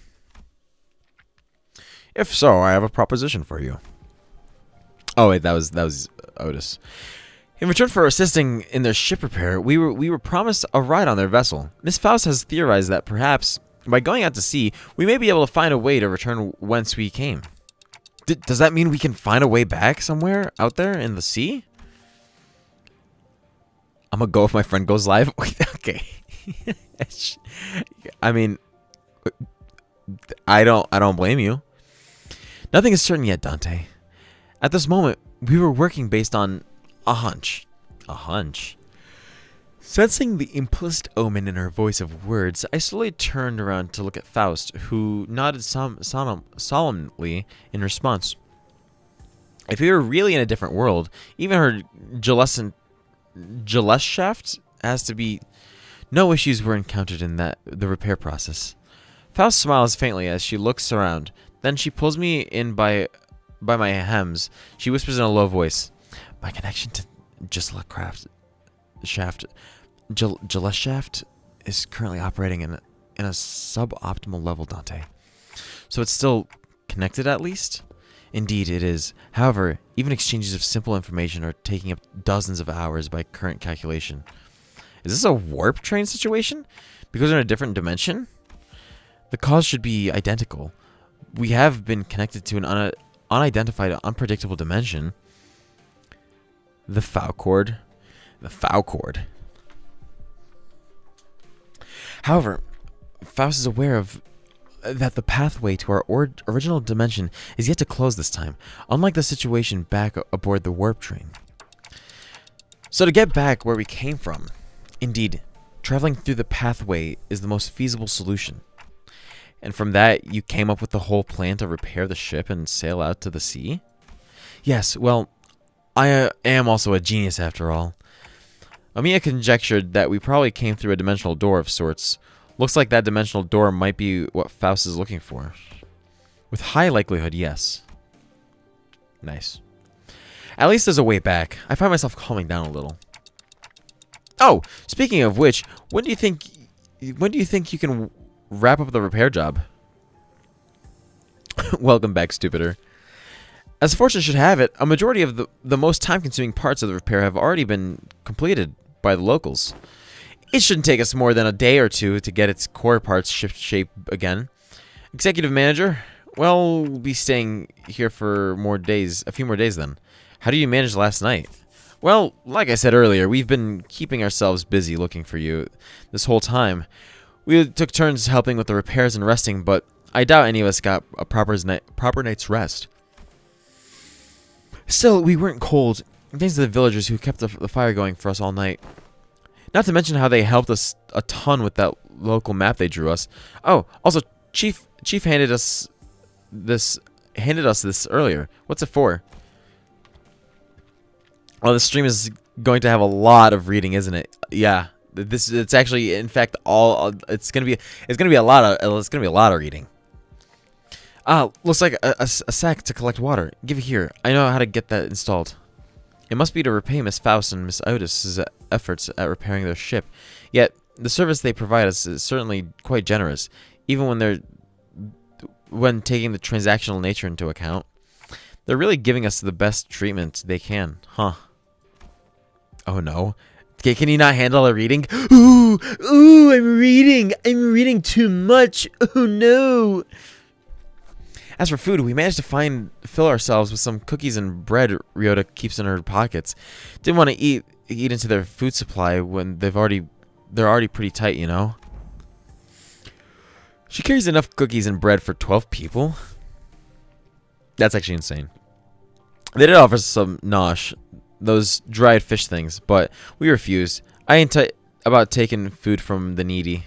If so, I have a proposition for you. Oh wait, that was Otis. In return for assisting in their ship repair, we were promised a ride on their vessel. Miss Faust has theorized that perhaps by going out to sea, we may be able to find a way to return whence we came. Does that mean we can find a way back somewhere out there in the sea? I'm gonna go if my friend goes live. Okay. I mean, I don't blame you. Nothing is certain yet, Dante. At this moment, we were working based on a hunch. A hunch? Sensing the implicit omen in her voice of words, I slowly turned around to look at Faust, who nodded solemnly in response. If we were really in a different world, even her Geleshaft has to be... No issues were encountered in the repair process. Faust smiles faintly as she looks around. Then she pulls me in by by my hems, she whispers in a low voice, "My connection to Gillette shaft is currently operating in a suboptimal level, Dante. So it's still connected at least?" "Indeed, it is. However, even exchanges of simple information are taking up dozens of hours by current calculation." Is this a warp train situation? Because we're in a different dimension? The cause should be identical. We have been connected to an unidentified, unpredictable dimension. The Foucord. The Foucord. However, Faust is aware of that the pathway to our original dimension is yet to close this time, unlike the situation back aboard the warp train. So to get back where we came from, indeed, traveling through the pathway is the most feasible solution. And from that, you came up with the whole plan to repair the ship and sail out to the sea? Yes, well, I am also a genius after all. Amiya conjectured that we probably came through a dimensional door of sorts. Looks like that dimensional door might be what Faust is looking for. With high likelihood, yes. Nice. At least there's a way back. I find myself calming down a little. Oh, speaking of which, when do you think you can wrap up the repair job? Welcome back, stupider. As fortune should have it, a majority of the most time-consuming parts of the repair have already been completed by the locals. It shouldn't take us more than a day or two to get its core parts shift shape again. Executive manager, well, we'll be staying here for a few more days then. How do you manage last night? Well, like I said earlier, we've been keeping ourselves busy looking for you this whole time. We took turns helping with the repairs and resting, but I doubt any of us got a proper night's rest. Still, we weren't cold, thanks to the villagers who kept the fire going for us all night. Not to mention how they helped us a ton with that local map they drew us. Oh, also, Chief handed us this earlier. What's it for? Well, this stream is going to have a lot of reading, isn't it? Yeah. It's actually, in fact, it's gonna be a lot of reading. Looks like a sack to collect water. Give it here. I know how to get that installed. It must be to repay Miss Faust and Miss Otis's efforts at repairing their ship. Yet the service they provide us is certainly quite generous, even when taking the transactional nature into account. They're really giving us the best treatment they can, huh? Oh no. Okay, can you not handle a reading? Ooh, I'm reading too much. Oh no. As for food, we managed to fill ourselves with some cookies and bread Ryota keeps in her pockets. Didn't want to eat into their food supply when they're already pretty tight, you know. She carries enough cookies and bread for 12 people. That's actually insane. They did offer some nosh, those dried fish things, but we refused. I ain't about taking food from the needy.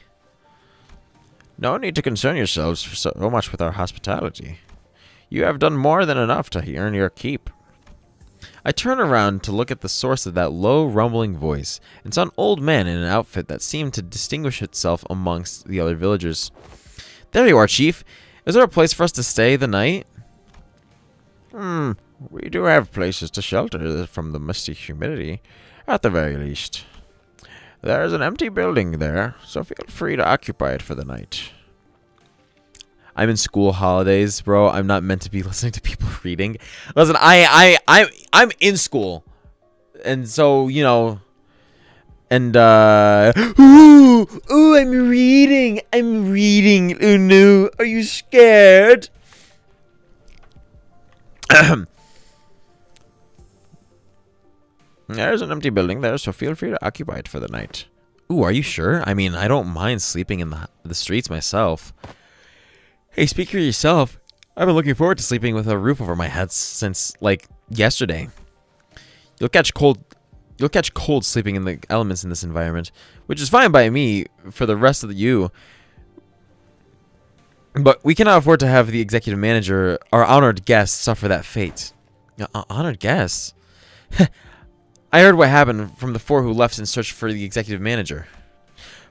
No need to concern yourselves so much with our hospitality. You have done more than enough to earn your keep. I turn around to look at the source of that low, rumbling voice, and saw an old man in an outfit that seemed to distinguish itself amongst the other villagers. There you are, Chief. Is there a place for us to stay the night? We do have places to shelter from the misty humidity, at the very least. There's an empty building there, so feel free to occupy it for the night. I'm in school holidays, bro. I'm not meant to be listening to people reading. Listen, I'm in school, and so you know, and I'm reading. Oh no, are you scared? There's an empty building there, so feel free to occupy it for the night. Ooh, are you sure? I mean, I don't mind sleeping in the streets myself. Hey, speak for yourself. I've been looking forward to sleeping with a roof over my head since, like, yesterday. You'll catch cold sleeping in the elements in this environment, which is fine by me for the rest of you. But we cannot afford to have the executive manager, our honored guests, suffer that fate. Honored guests? I heard what happened from the 4 who left in search for the executive manager.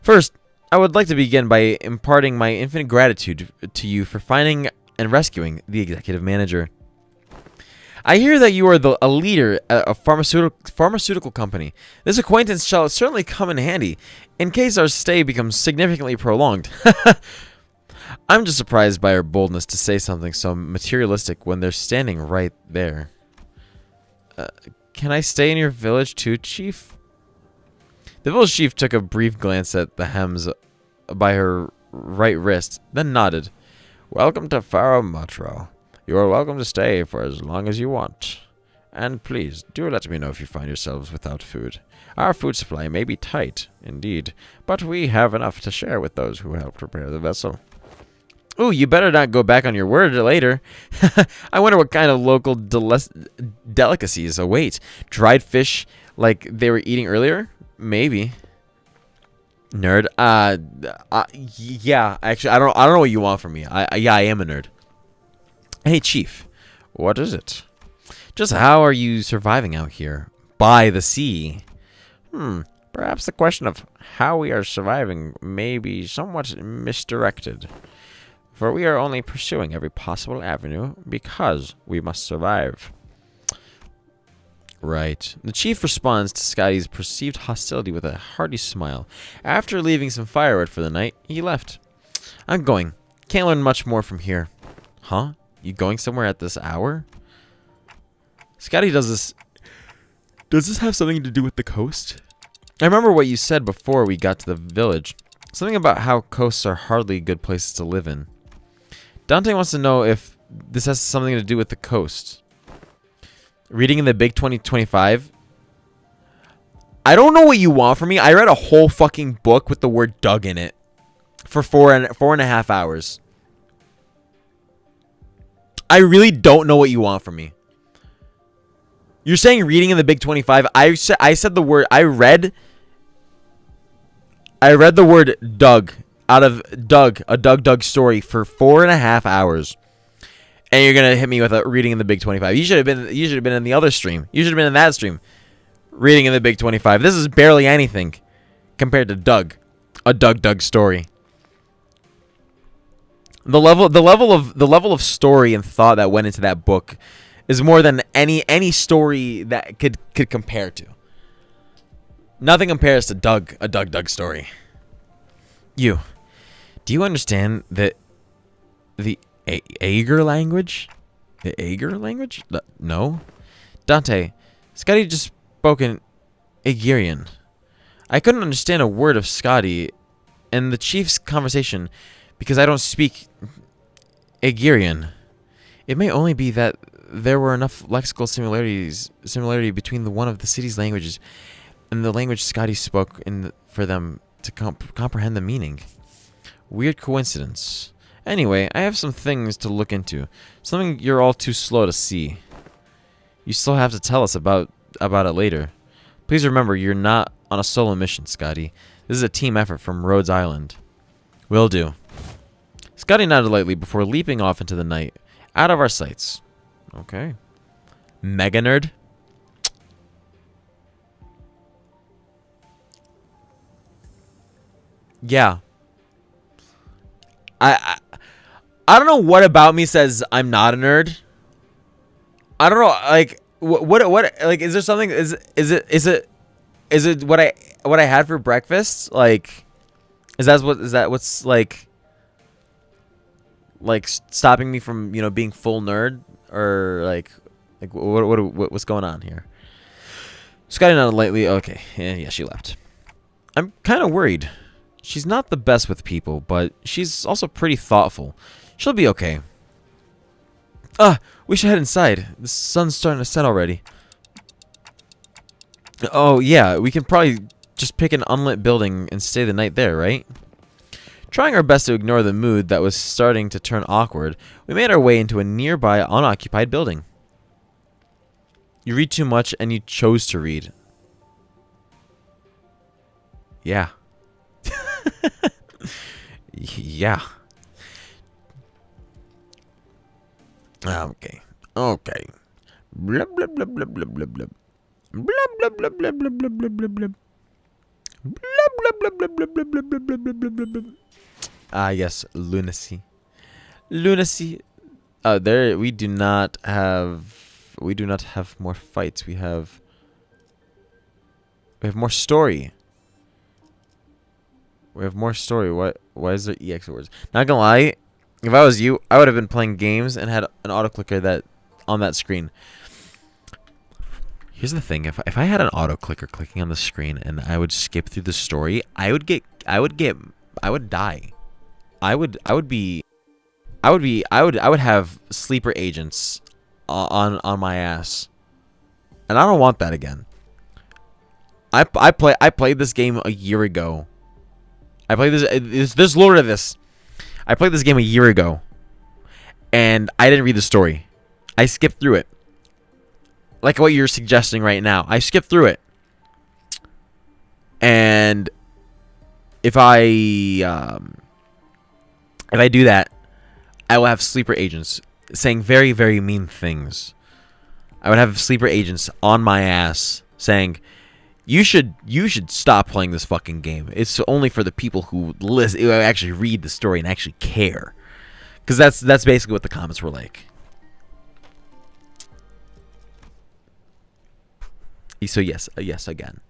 First, I would like to begin by imparting my infinite gratitude to you for finding and rescuing the executive manager. I hear that you are a leader at a pharmaceutical company. This acquaintance shall certainly come in handy in case our stay becomes significantly prolonged. I'm just surprised by her boldness to say something so materialistic when they're standing right there. Can I stay in your village too, Chief? The village chief took a brief glance at the hems by her right wrist, then nodded. Welcome to Faramatro. You are welcome to stay for as long as you want. And please, do let me know if you find yourselves without food. Our food supply may be tight, indeed, but we have enough to share with those who helped prepare the vessel. Ooh, you better not go back on your word later. I wonder what kind of local delicacies await. Dried fish like they were eating earlier? Maybe. Nerd. Yeah, actually, I don't know what you want from me. Yeah, I am a nerd. Hey, Chief. What is it? Just how are you surviving out here? By the sea. Perhaps the question of how we are surviving may be somewhat misdirected. For we are only pursuing every possible avenue because we must survive. Right. The chief responds to Scotty's perceived hostility with a hearty smile. After leaving some firewood for the night, he left. I'm going. Can't learn much more from here. Huh? You going somewhere at this hour? Scotty, does this have something to do with the coast? I remember what you said before we got to the village. Something about how coasts are hardly good places to live in. Dante wants to know if this has something to do with the coast. Reading in the Big 2025. I don't know what you want from me. I read a whole fucking book with the word Doug in it for four and a half hours. I really don't know what you want from me. You're saying reading in the Big 25. I said the word. I read the word Doug out of Doug, a Doug story for 4.5 hours. And you're gonna hit me with a reading in the Big 25. You should have been in the other stream. You should have been in that stream. Reading in the Big 25. This is barely anything compared to Doug, a Doug story. The level of story and thought that went into that book is more than any story that could compare to. Nothing compares to Doug, a Doug story. Do you understand that the Ager language? The Ager language? No. Dante, Scotty just spoke in Aegirian. I couldn't understand a word of Scotty and the chief's conversation because I don't speak Aegirian. It may only be that there were enough lexical similarity between one of the city's languages and the language Scotty spoke for them to comprehend the meaning. Weird coincidence. Anyway, I have some things to look into. Something you're all too slow to see. You still have to tell us about it later. Please remember, you're not on a solo mission, Scotty. This is a team effort from Rhodes Island. Will do. Scotty nodded lightly before leaping off into the night. Out of our sights. Okay. Mega nerd. Yeah. I don't know what about me says I'm not a nerd. I don't know, like what like is there something is it what I had for breakfast? Like is that what's like stopping me from, being full nerd, or like what's going on here? Scotty nodded lightly. Okay. Yeah, she left. I'm kind of worried. She's not the best with people, but she's also pretty thoughtful. She'll be okay. We should head inside. The sun's starting to set already. Oh, yeah, we can probably just pick an unlit building and stay the night there, right? Trying our best to ignore the mood that was starting to turn awkward, we made our way into a nearby unoccupied building. You read too much and you chose to read. Yeah. Yeah. Okay. Blah blah blah blah blah blah blah. Blah blah blah blah blah blah blah blah blah. Blah blah blah blah blah blah blah blah blah blah blah blah. Ah, yes, lunacy. Lunacy. There we do not have We do not have more fights. We have more story. We have more story. What? Why is there EX words? Not gonna lie, if I was you, I would have been playing games and had an auto clicker that on that screen. Here's the thing: if I had an auto clicker clicking on the screen and I would skip through the story, I would die. I would have sleeper agents on my ass, and I don't want that again. I played this game a year ago. There's lore to this. I played this game a year ago, and I didn't read the story. I skipped through it. Like what you're suggesting right now. I skipped through it. And if I do that, I will have sleeper agents saying very, very mean things. I would have sleeper agents on my ass saying, You should stop playing this fucking game. It's only for the people who actually read the story and actually care. Because that's basically what the comments were like. So yes again.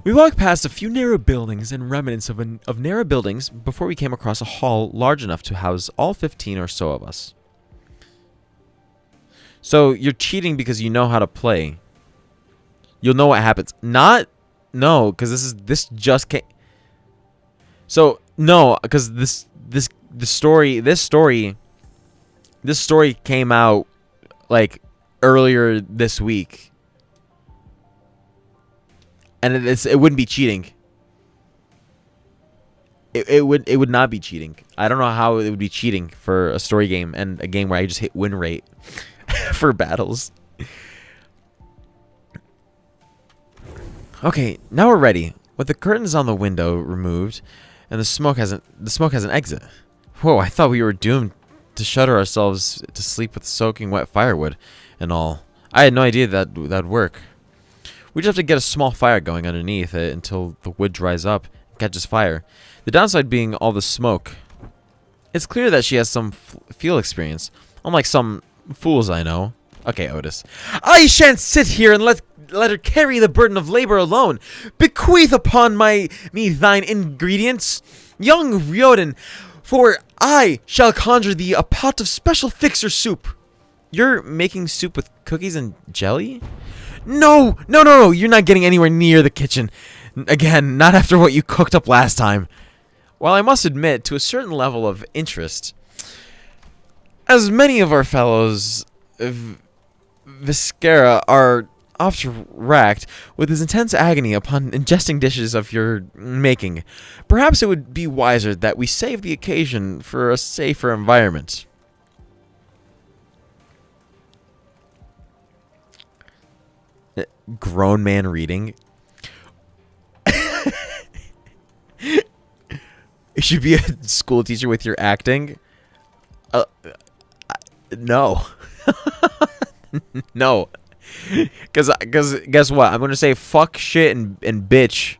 We walked past a few narrow buildings and remnants of narrow buildings before we came across a hall large enough to house all 15 or so of us. So you're cheating because you know how to play. You'll know what happens. No, because this just came. So no, because this story came out like earlier this week, and it wouldn't be cheating. It would not be cheating. I don't know how it would be cheating for a story game and a game where I just hit win rate for battles. Okay, now we're ready. With the curtains on the window removed, and the smoke has an exit. Whoa! I thought we were doomed to shudder ourselves to sleep with soaking wet firewood and all. I had no idea that'd work. We just have to get a small fire going underneath it until the wood dries up and catches fire. The downside being all the smoke. It's clear that she has some field experience, unlike some fools I know. Okay, Otis. I shan't sit here and let her carry the burden of labor alone. Bequeath upon me thine ingredients, young Ryoden, for I shall conjure thee a pot of special fixer soup. You're making soup with cookies and jelly? No, you're not getting anywhere near the kitchen. Again, not after what you cooked up last time. While I must admit to a certain level of interest, as many of our fellows Viscera are oft racked with this intense agony upon ingesting dishes of your making, perhaps it would be wiser that we save the occasion for a safer environment. Grown man reading. You should be a school teacher with your acting. No. No. Because guess what? I'm going to say fuck, shit, and bitch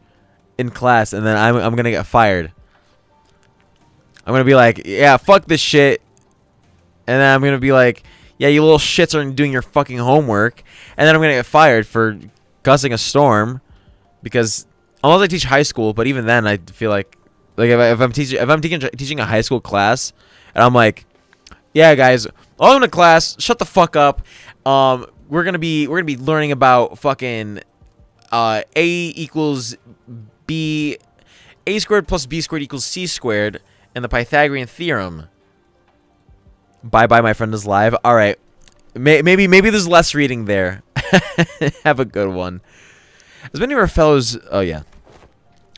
in class, and then I'm going to get fired. I'm going to be like, yeah, fuck this shit. And then I'm going to be like, yeah, you little shits aren't doing your fucking homework. And then I'm going to get fired for cussing a storm. Because, unless I teach high school, but even then I feel like if I'm teaching a high school class, and I'm like, yeah, guys, welcome to class. Shut the fuck up. We're gonna be learning about fucking A equals B, A squared plus B squared equals C squared, and the Pythagorean theorem. Bye, my friend is live. All right, maybe there's less reading there. Have a good one. As many of our fellows, oh yeah,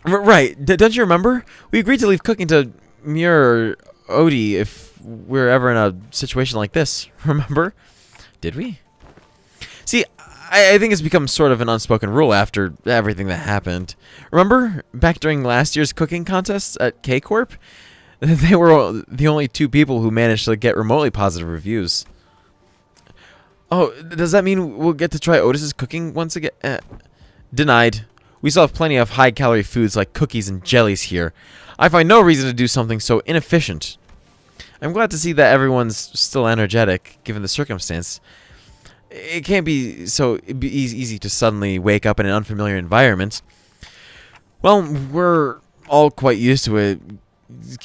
right. Don't you remember? We agreed to leave cooking to Muir or Odie if we're ever in a situation like this. Remember? Did we? See, I think it's become sort of an unspoken rule after everything that happened. Remember back during last year's cooking contests at K-Corp? They were the only two people who managed to get remotely positive reviews. Oh, does that mean we'll get to try Otis's cooking once again? Denied. We still have plenty of high-calorie foods like cookies and jellies here. I find no reason to do something so inefficient. I'm glad to see that everyone's still energetic, given the circumstance. It can't be so easy to suddenly wake up in an unfamiliar environment. Well, we're all quite used to it,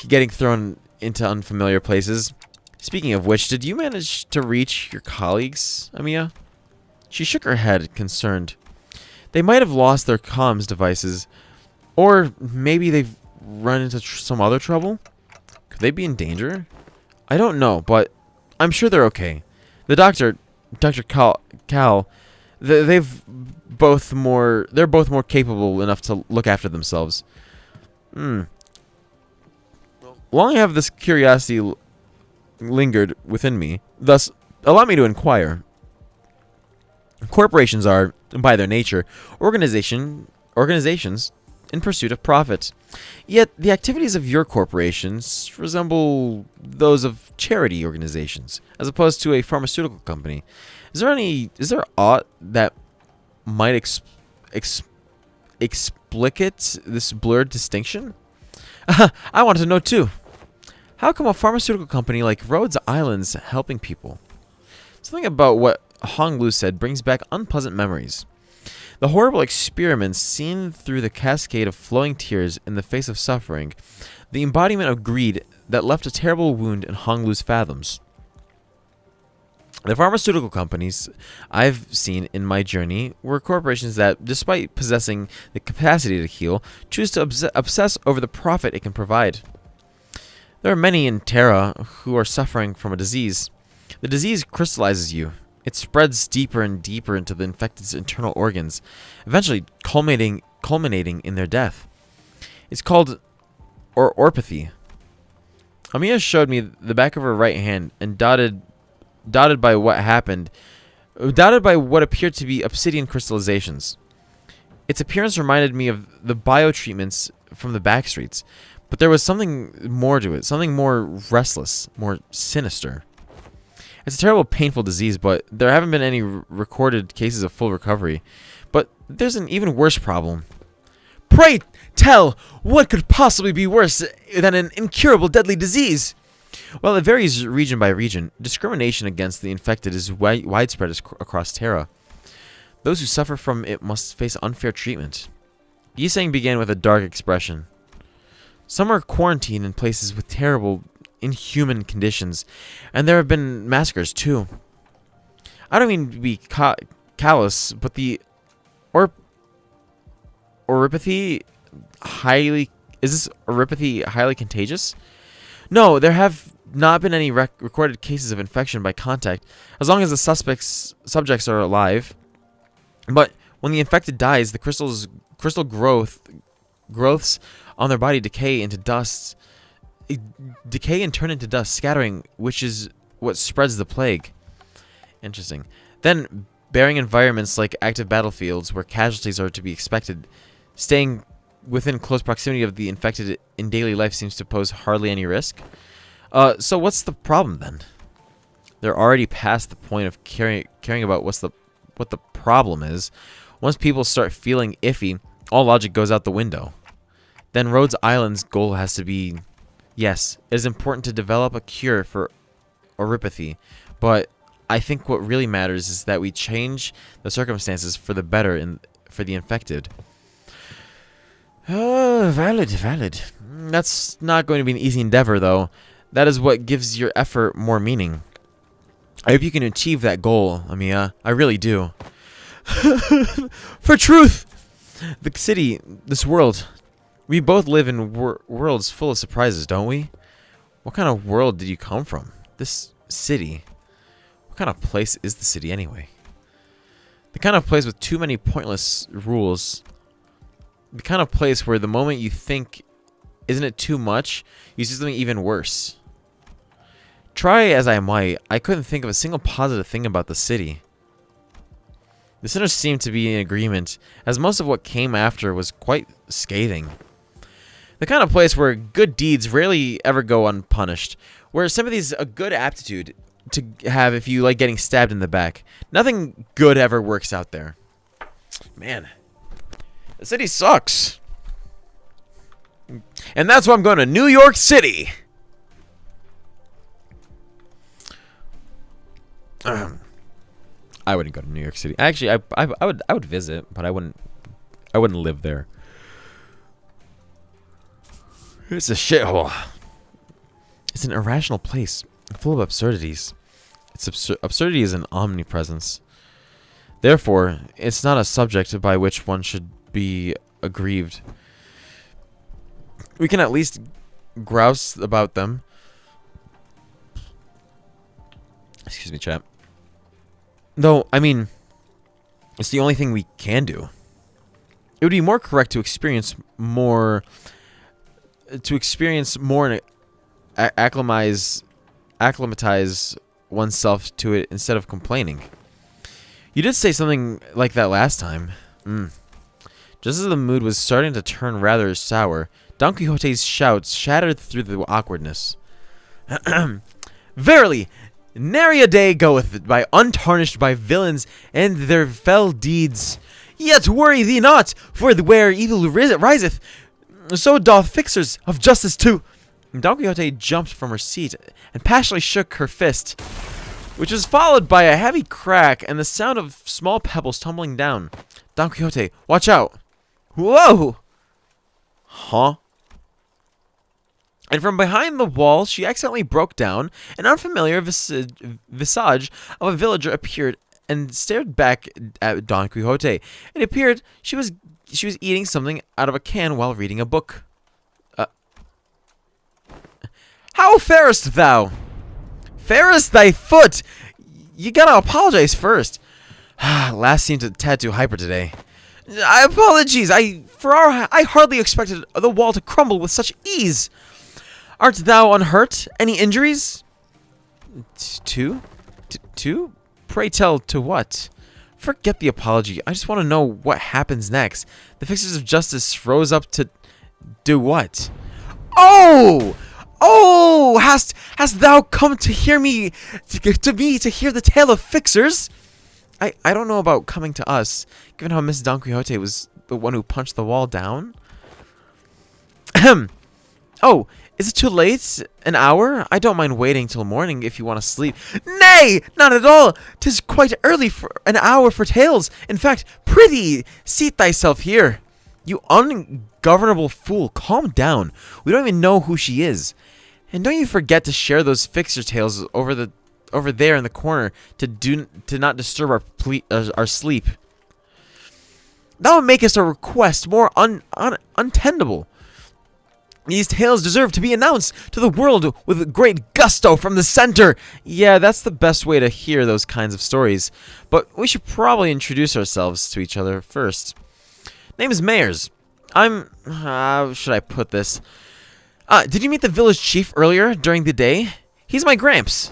getting thrown into unfamiliar places. Speaking of which, did you manage to reach your colleagues, Amiya? She shook her head, concerned. They might have lost their comms devices, or maybe they've run into some other trouble? Could they be in danger? I don't know, but I'm sure they're okay. The doctor, Dr. Cal, they're both more capable enough to look after themselves. Long have this curiosity lingered within me, thus allow me to inquire. Corporations are, by their nature, organizations in pursuit of profit. Yet the activities of your corporations resemble those of charity organizations, as opposed to a pharmaceutical company. Is there aught that might explicate this blurred distinction? I want to know too. How come a pharmaceutical company like Rhodes Island's helping people? Something about what Honglu said brings back unpleasant memories. The horrible experiments seen through the cascade of flowing tears in the face of suffering, the embodiment of greed that left a terrible wound in Honglu's fathoms. The pharmaceutical companies I've seen in my journey were corporations that, despite possessing the capacity to heal, choose to obsess over the profit it can provide. There are many in Terra who are suffering from a disease. The disease crystallizes you. It spreads deeper and deeper into the infected's internal organs, eventually culminating in their death. It's called orpathy. Amiya showed me the back of her right hand and dotted by what appeared to be obsidian crystallizations. Its appearance reminded me of the biotreatments from the backstreets, but there was something more to it, something more restless, more sinister. It's a terrible, painful disease, but there haven't been any recorded cases of full recovery. But there's an even worse problem. Pray tell, what could possibly be worse than an incurable deadly disease? Well, it varies region by region. Discrimination against the infected is widespread across Terra. Those who suffer from it must face unfair treatment. Yiseng began with a dark expression. Some are quarantined in places with terrible, inhuman conditions, and there have been massacres too. I don't mean to be callous, but the oripathy highly contagious? No, there have not been any recorded cases of infection by contact, as long as the subjects are alive. But when the infected dies, the crystal growths on their body decay and turn into dust, scattering, which is what spreads the plague. Interesting. Then, bearing environments like active battlefields where casualties are to be expected, staying within close proximity of the infected in daily life seems to pose hardly any risk. So what's the problem then? They're already past the point of caring about what the problem is. Once people start feeling iffy, all logic goes out the window. Then Rhodes Island's goal has to be, yes, it is important to develop a cure for oripathy, but I think what really matters is that we change the circumstances for the better for the infected. Valid. That's not going to be an easy endeavor, though. That is what gives your effort more meaning. I hope you can achieve that goal, Amiya. I really do. For truth! The city, this world. We both live in worlds full of surprises, don't we? What kind of world did you come from? This city. What kind of place is the city, anyway? The kind of place with too many pointless rules. The kind of place where the moment you think, isn't it too much, you see something even worse. Try as I might, I couldn't think of a single positive thing about the city. The sinners seemed to be in agreement, as most of what came after was quite scathing. The kind of place where good deeds rarely ever go unpunished, where sympathy's a good aptitude to have if you like getting stabbed in the back. Nothing good ever works out there. Man, the city sucks. And that's why I'm going to New York City. I wouldn't go to New York City. Actually, I would visit, but I wouldn't live there. It's a shithole. It's an irrational place, full of absurdities. Absurdity is an omnipresence. Therefore, it's not a subject by which one should be aggrieved. We can at least grouse about them. Excuse me, chap. Though, I mean, it's the only thing we can do. It would be more correct to experience more and acclimatize oneself to it instead of complaining. You did say something like that last time. Just as the mood was starting to turn rather sour, Don Quixote's shouts shattered through the awkwardness. Verily, nary a day goeth by untarnished by villains and their fell deeds. Yet worry thee not, for where evil riseth, so doth fixers of justice too. Don Quixote jumped from her seat and passionately shook her fist, which was followed by a heavy crack and the sound of small pebbles tumbling down. Don Quixote, watch out! Whoa! Huh? And from behind the wall, she accidentally broke down. An unfamiliar visage of a villager appeared and stared back at Don Quixote. It appeared she was eating something out of a can while reading a book. How farest thou? Farest thy foot? You gotta apologize first. Last seemed a tad too hyper today. Apologies. I hardly expected the wall to crumble with such ease. Art thou unhurt? Any injuries? Two? Pray tell, to what? Forget the apology. I just want to know what happens next. The fixers of justice rose up to do what? Oh! Oh! Hast thou come to hear me, to hear the tale of fixers? I don't know about coming to us, given how Miss Don Quixote was the one who punched the wall down. Ahem. Oh, is it too late? An hour? I don't mind waiting till morning if you want to sleep. Nay, not at all. 'Tis quite early for an hour for tales. In fact, prithee, seat thyself here. You ungovernable fool, calm down. We don't even know who she is. And don't you forget to share those fixer tales over there in the corner to not disturb our sleep. That would make us a request more untenable. These tales deserve to be announced to the world with great gusto from the center. Yeah, that's the best way to hear those kinds of stories. But we should probably introduce ourselves to each other first. Name is Mayers. I'm... how should I put this? Did you meet the village chief earlier during the day? He's my Gramps.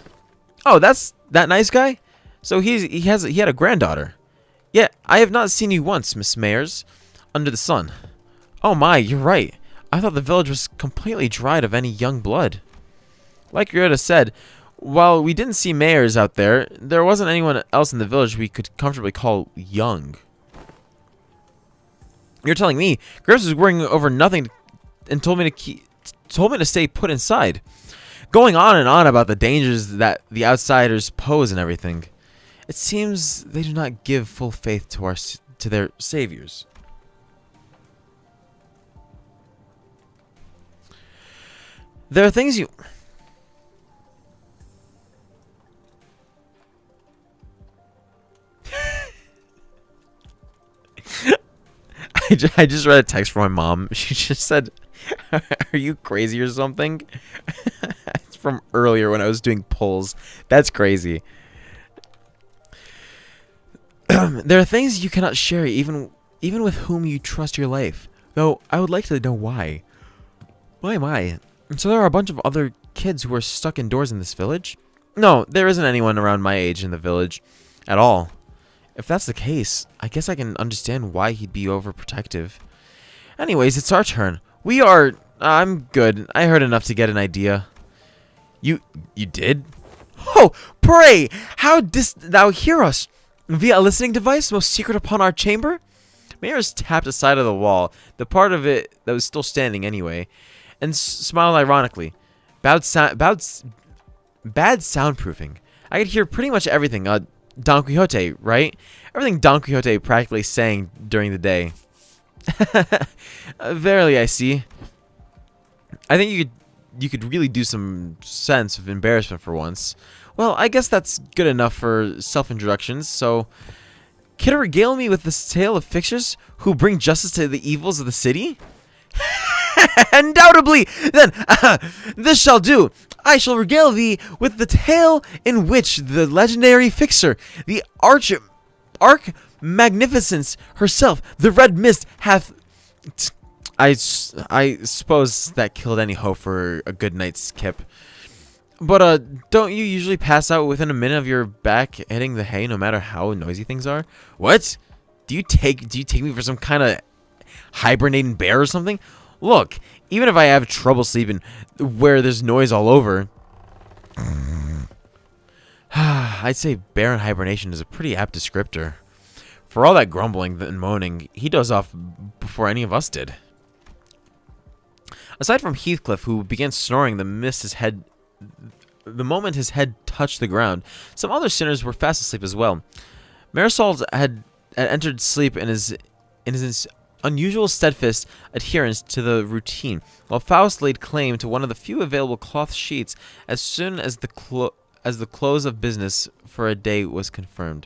Oh, that's that nice guy? So he had a granddaughter. Yeah, I have not seen you once, Miss Mayers. Under the sun. Oh my, you're right. I thought the village was completely dried of any young blood. Like Rhoda said, while we didn't see Mayers out there, there wasn't anyone else in the village we could comfortably call young. You're telling me Gramps was worrying over nothing and told me to stay put inside, going on and on about the dangers that the outsiders pose and everything. It seems they do not give full faith to their saviors. There are things you... I just read a text from my mom. She just said, "Are you crazy or something?" It's from earlier when I was doing polls. That's crazy. There are things you cannot share even with whom you trust your life. Though I would like to know why. Why am I? So there are a bunch of other kids who are stuck indoors in this village? No, there isn't anyone around my age in the village at all. If that's the case, I guess I can understand why he'd be overprotective. Anyways, it's our turn. We are... I'm good. I heard enough to get an idea. You did? Oh, pray! How didst thou hear us? Via a listening device, most secret upon our chamber? Mayers tapped the side of the wall, the part of it that was still standing anyway, and smiled ironically. Bad soundproofing. I could hear pretty much everything. Don Quixote, right? Everything Don Quixote practically sang during the day. Verily, I see. I think you could really do some sense of embarrassment for once. Well, I guess that's good enough for self-introductions, so... Can you regale me with this tale of fixtures who bring justice to the evils of the city? Undoubtedly! Then, this shall do. I shall regale thee with the tale in which the legendary fixer, the Arch Magnificence herself, the Red Mist, hath... I suppose that killed any hope for a good night's skip. But, don't you usually pass out within a minute of your back hitting the hay no matter how noisy things are? What? Do you take me for some kind of hibernating bear or something? Look, even if I have trouble sleeping where there's noise all over, I'd say bear in hibernation is a pretty apt descriptor. For all that grumbling and moaning, he dozed off before any of us did. Aside from Heathcliff, who began snoring the moment his head touched the ground, some other sinners were fast asleep as well. Marisol had entered sleep in his unusual steadfast adherence to the routine, while Faust laid claim to one of the few available cloth sheets as soon as the close of business for a day was confirmed.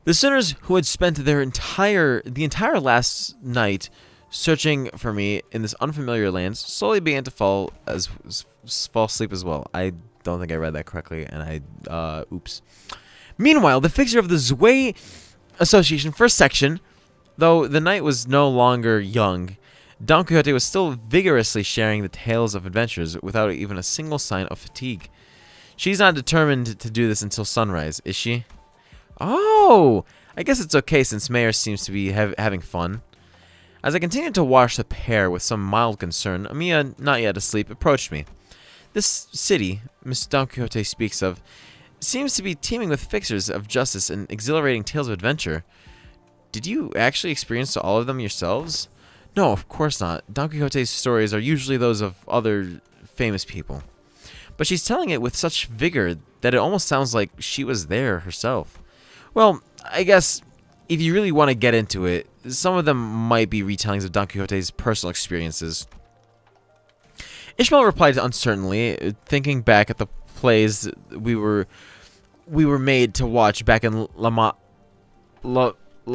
The sinners who had spent the entire last night searching for me in this unfamiliar land slowly began to fall asleep as well. I don't think I read that correctly, and oops. Meanwhile, the fixer of the Zwei Association First Section, though the night was no longer young, Don Quixote was still vigorously sharing the tales of adventures without even a single sign of fatigue. She's not determined to do this until sunrise, is she? Oh, I guess it's okay since Mayer seems to be having fun. As I continued to watch the pair with some mild concern, Amiya, not yet asleep, approached me. This city Miss Don Quixote speaks of seems to be teeming with fixers of justice and exhilarating tales of adventure. Did you actually experience all of them yourselves? No, of course not. Don Quixote's stories are usually those of other famous people. But she's telling it with such vigor that it almost sounds like she was there herself. Well, I guess if you really want to get into it, some of them might be retellings of Don Quixote's personal experiences. Ishmael replied uncertainly, thinking back at the plays we were made to watch back in La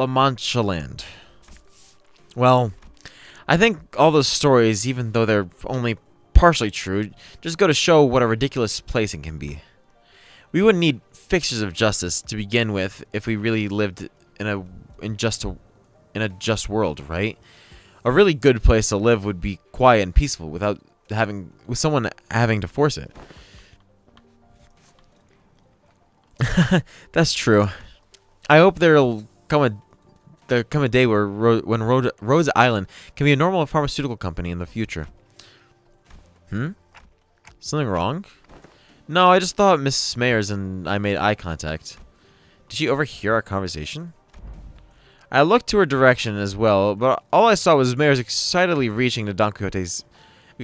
Mancha Land. Well, I think all those stories, even though they're only partially true, just go to show what a ridiculous place it can be. We wouldn't need fixtures of justice to begin with if we really lived in a just world, right? A really good place to live would be quiet and peaceful with someone having to force it. That's true. I hope there'll come a day where Rose Island can be a normal pharmaceutical company in the future. Something wrong? No, I just thought Miss Mayers and I made eye contact. Did she overhear our conversation? I looked to her direction as well, but all I saw was Mayers excitedly reacting to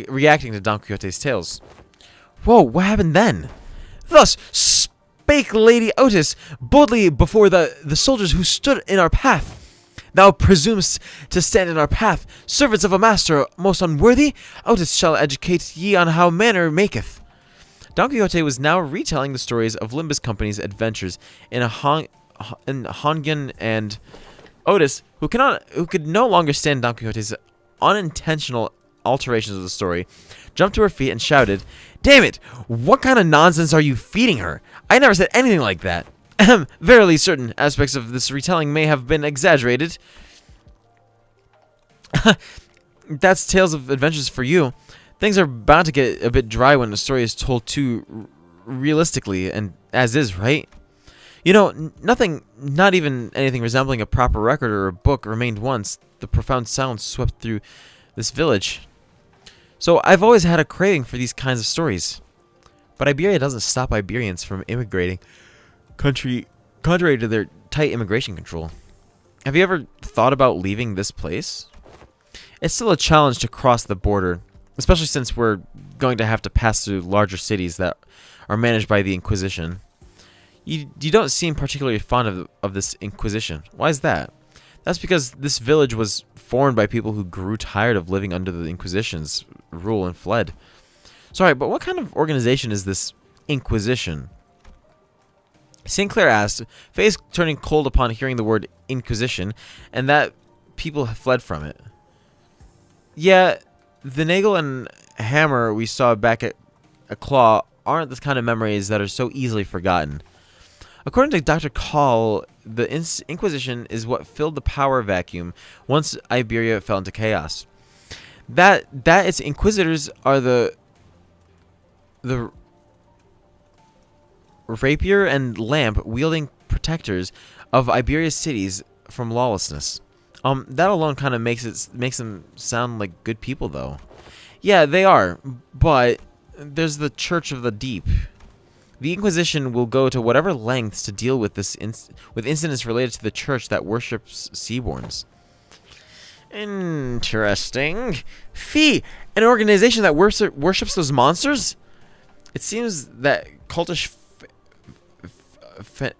reacting to Don Quixote's tales. Whoa, what happened then? Thus spake Lady Otis boldly before the soldiers who stood in our path. Thou presumest to stand in our path, servants of a master most unworthy? Otis shall educate ye on how manner maketh. Don Quixote was now retelling the stories of Limbus Company's adventures in Hongan, and Otis, who could no longer stand Don Quixote's unintentional alterations of the story, jumped to her feet and shouted, "Damn it! What kind of nonsense are you feeding her? I never said anything like that. Verily, certain aspects of this retelling may have been exaggerated." That's tales of adventures for you. Things are bound to get a bit dry when the story is told too realistically, and as is, right? You know, nothing, not even anything resembling a proper record or a book remained once the profound silence swept through this village. So I've always had a craving for these kinds of stories. But Iberia doesn't stop Iberians from immigrating contrary to their tight immigration control. Have you ever thought about leaving this place? It's still a challenge to cross the border, especially since we're going to have to pass through larger cities that are managed by the Inquisition. You don't seem particularly fond of this Inquisition. Why is that? That's because this village was formed by people who grew tired of living under the Inquisition's rule and fled. Sorry, but what kind of organization is this Inquisition? Sinclair asked, face turning cold upon hearing the word Inquisition, and that people have fled from it. Yeah, the nail and hammer we saw back at a claw aren't the kind of memories that are so easily forgotten. According to Dr. Call, the Inquisition is what filled the power vacuum once Iberia fell into chaos. That its inquisitors are the rapier and lamp wielding protectors of Iberia's cities from lawlessness. That alone kind of makes them sound like good people, though. Yeah, they are, but there's the Church of the Deep. The Inquisition will go to whatever lengths to deal with with incidents related to the church that worships Seaborns. Interesting. Fee, an organization that worships those monsters? It seems that cultish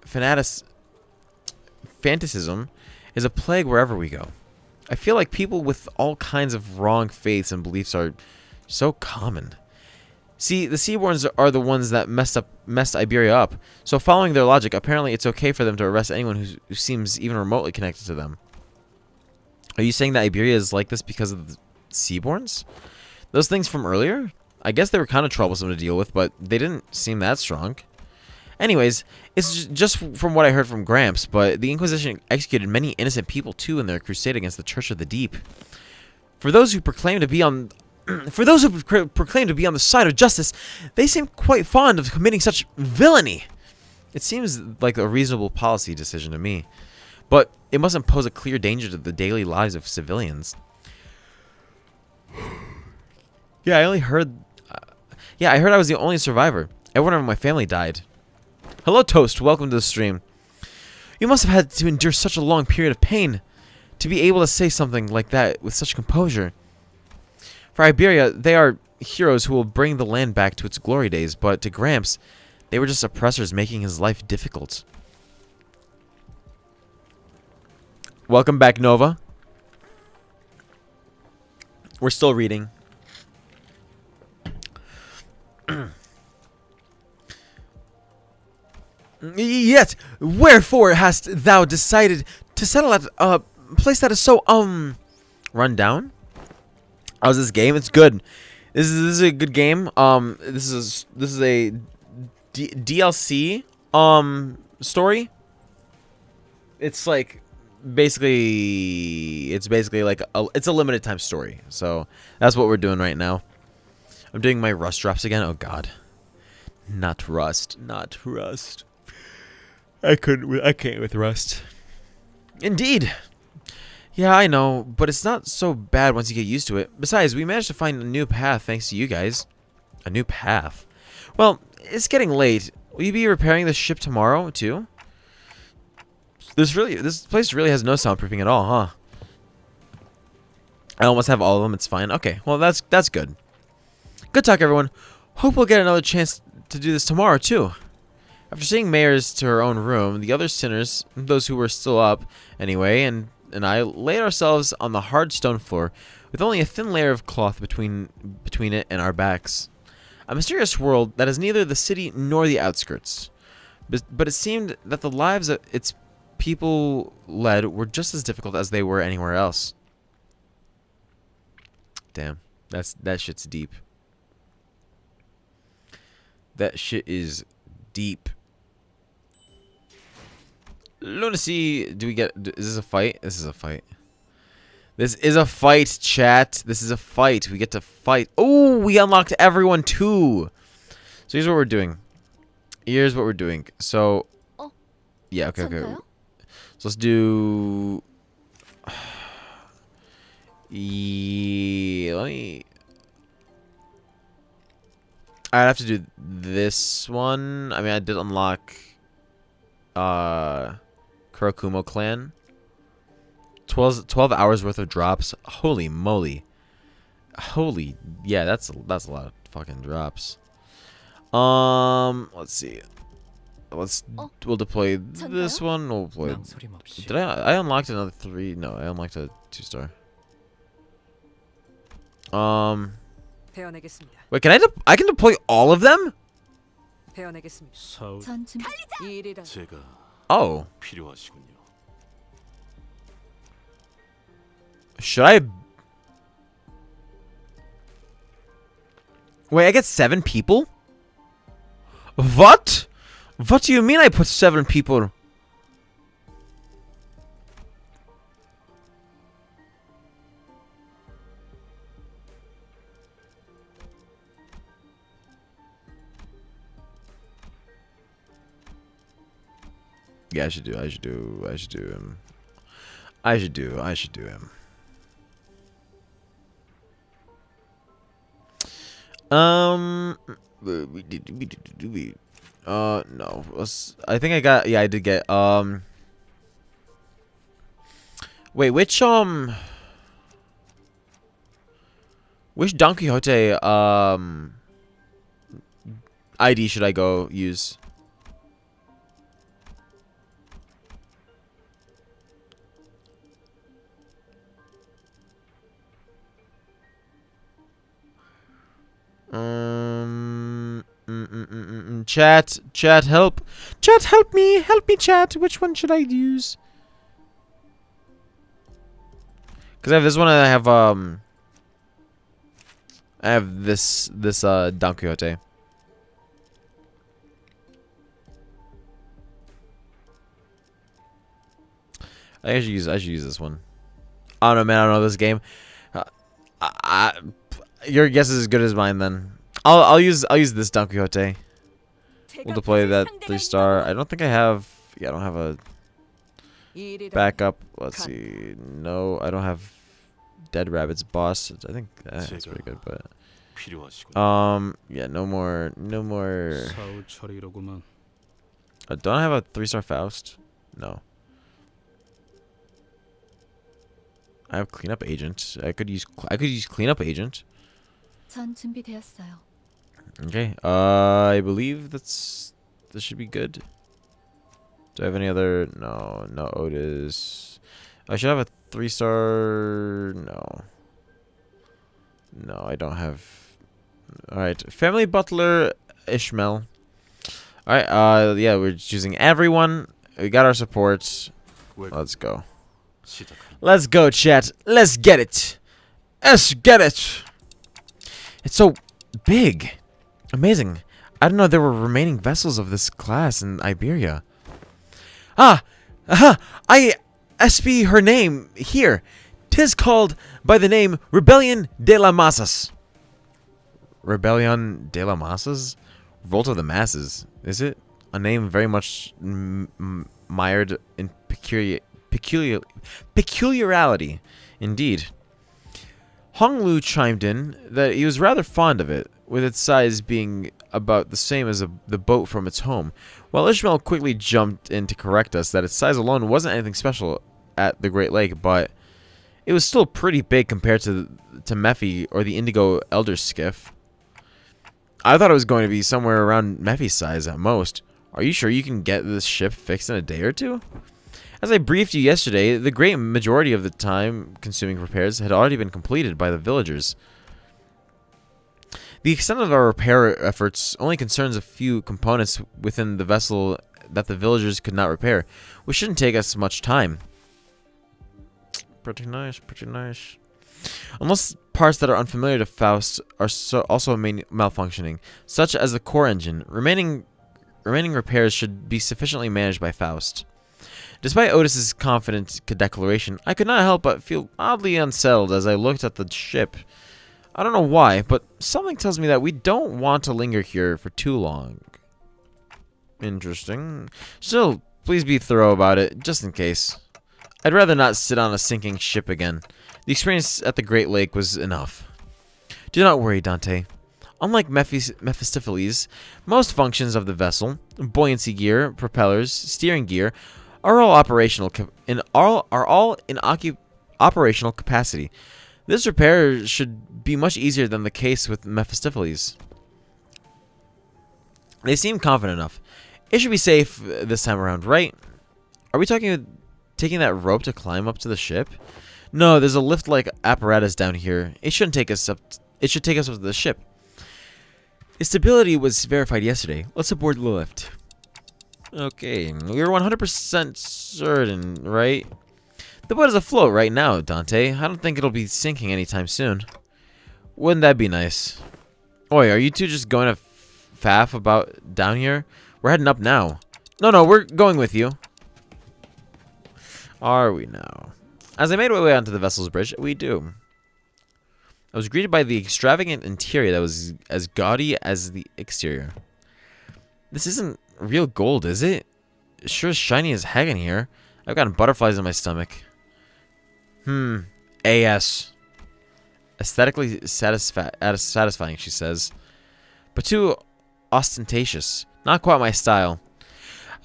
fanaticism is a plague wherever we go. I feel like people with all kinds of wrong faiths and beliefs are so common. See, the Seaborns are the ones that messed Iberia up. So following their logic, apparently it's okay for them to arrest anyone who seems even remotely connected to them. Are you saying that Iberia is like this because of the Seaborns? Those things from earlier? I guess they were kind of troublesome to deal with, but they didn't seem that strong. Anyways, it's just from what I heard from Gramps, but the Inquisition executed many innocent people too in their crusade against the Church of the Deep. For those who proclaim to be on the side of justice, they seem quite fond of committing such villainy. It seems like a reasonable policy decision to me, but it mustn't pose a clear danger to the daily lives of civilians. Yeah, I heard I was the only survivor. Everyone in my family died. Hello, Toast. Welcome to the stream. You must have had to endure such a long period of pain to be able to say something like that with such composure. For Iberia, they are heroes who will bring the land back to its glory days, but to Gramps, they were just oppressors making his life difficult. Welcome back, Nova. We're still reading. Yet, wherefore hast thou decided to settle at a place that is so, run down? How's this game? It's good. This is a good game. This is a DLC, story. It's like, it's basically like, it's a limited time story. So, that's what we're doing right now. I'm doing my Rust drops again. Oh, God. Not Rust. Not Rust. I can't with Rust. Indeed. Yeah, I know, but it's not so bad once you get used to it. Besides, we managed to find a new path thanks to you guys. A new path? Well, it's getting late. Will you be repairing the ship tomorrow, too? This place really has no soundproofing at all, huh? I almost have all of them. It's fine. Okay, well, that's good. Good talk, everyone. Hope we'll get another chance to do this tomorrow, too. After seeing Mayors to her own room, the other sinners, those who were still up anyway, and I laid ourselves on the hard stone floor with only a thin layer of cloth between it and our backs. A mysterious world that is neither the city nor the outskirts. But it seemed that the lives that its people led were just as difficult as they were anywhere else. Damn, that shit's deep. That shit is deep. Lunacy, is this a fight? This is a fight. This is a fight, chat. This is a fight. We get to fight. Oh, we unlocked everyone too. So here's what we're doing. So, yeah, okay. So let's do. Yeah, I'd have to do this one. I mean, I did unlock Kurakumo clan. 12 hours worth of drops. Holy moly. Yeah, that's a lot of fucking drops. Let's see. We'll deploy this one. We'll deploy. Did I unlocked another 3? No, I unlocked a 2-star. Wait, can I can deploy all of them? Oh. Should I? Wait, I get 7 people? What? What do you mean I put 7 people? Yeah, I should do him. I should do him. No. I think I got. Yeah, I did get. Wait, which Don Quixote ID should I go use? Chat, help me, chat. Which one should I use? Because I have this one, and I have this Don Quixote. I should use this one. I don't know, man. I don't know this game. Your guess is as good as mine. Then I'll use this Don Quixote. We'll deploy that 3-star. I don't think I have. Yeah, I don't have a backup. Let's see. No, I don't have Dead Rabbit's boss. I think that's pretty good, but yeah, no more. Don't I have a 3-star Faust? No. I have cleanup agent. I could use cleanup agent. Okay. I believe this should be good. Do I have any other? No, Otis. I should have a 3-star. No, I don't have. All right, family butler Ishmael. All right. Yeah, we're choosing everyone. We got our supports. Let's go. Let's go, chat. Let's get it. Let's get it. It's so big. Amazing. I didn't know there were remaining vessels of this class in Iberia. I SP her name here. 'Tis called by the name Rebellion de la Masas. Rebellion de la Masas? Revolt of the Masses. Is it? A name very much mired in peculiarity. Indeed. Hong Lu chimed in that he was rather fond of it, with its size being about the same as the boat from its home, while Ishmael quickly jumped in to correct us that its size alone wasn't anything special at the Great Lake, but it was still pretty big compared to Mephi or the Indigo Elder skiff. I thought it was going to be somewhere around Mephi's size at most. Are you sure you can get this ship fixed in a day or two? As I briefed you yesterday, the great majority of the time-consuming repairs had already been completed by the villagers. The extent of our repair efforts only concerns a few components within the vessel that the villagers could not repair, which shouldn't take us much time. Pretty nice. Unless parts that are unfamiliar to Faust are also malfunctioning, such as the core engine, remaining repairs should be sufficiently managed by Faust. Despite Otis's confident declaration, I could not help but feel oddly unsettled as I looked at the ship. I don't know why, but something tells me that we don't want to linger here for too long. Interesting. Still, please be thorough about it, just in case. I'd rather not sit on a sinking ship again. The experience at the Great Lake was enough. Do not worry, Dante. Unlike Mephistopheles, most functions of the vessel, buoyancy gear, propellers, steering gear, are all in operational capacity. This repair should be much easier than the case with Mephistopheles. They seem confident enough. It should be safe this time around, right? Are we taking that rope to climb up to the ship? No, there's a lift-like apparatus down here. It shouldn't take us up. It should take us up to the ship. Its stability was verified yesterday. Let's aboard the lift. Okay, we're 100% certain, right? The boat is afloat right now, Dante. I don't think it'll be sinking anytime soon. Wouldn't that be nice? Oi, are you two just going to faff about down here? We're heading up now. No, we're going with you. Are we now? As I made my way onto the vessel's bridge, we do. I was greeted by the extravagant interior that was as gaudy as the exterior. This isn't real gold, is it? It's sure shiny as heck in here. I've gotten butterflies in my stomach. AS. Aesthetically satisfying, she says. But too ostentatious. Not quite my style.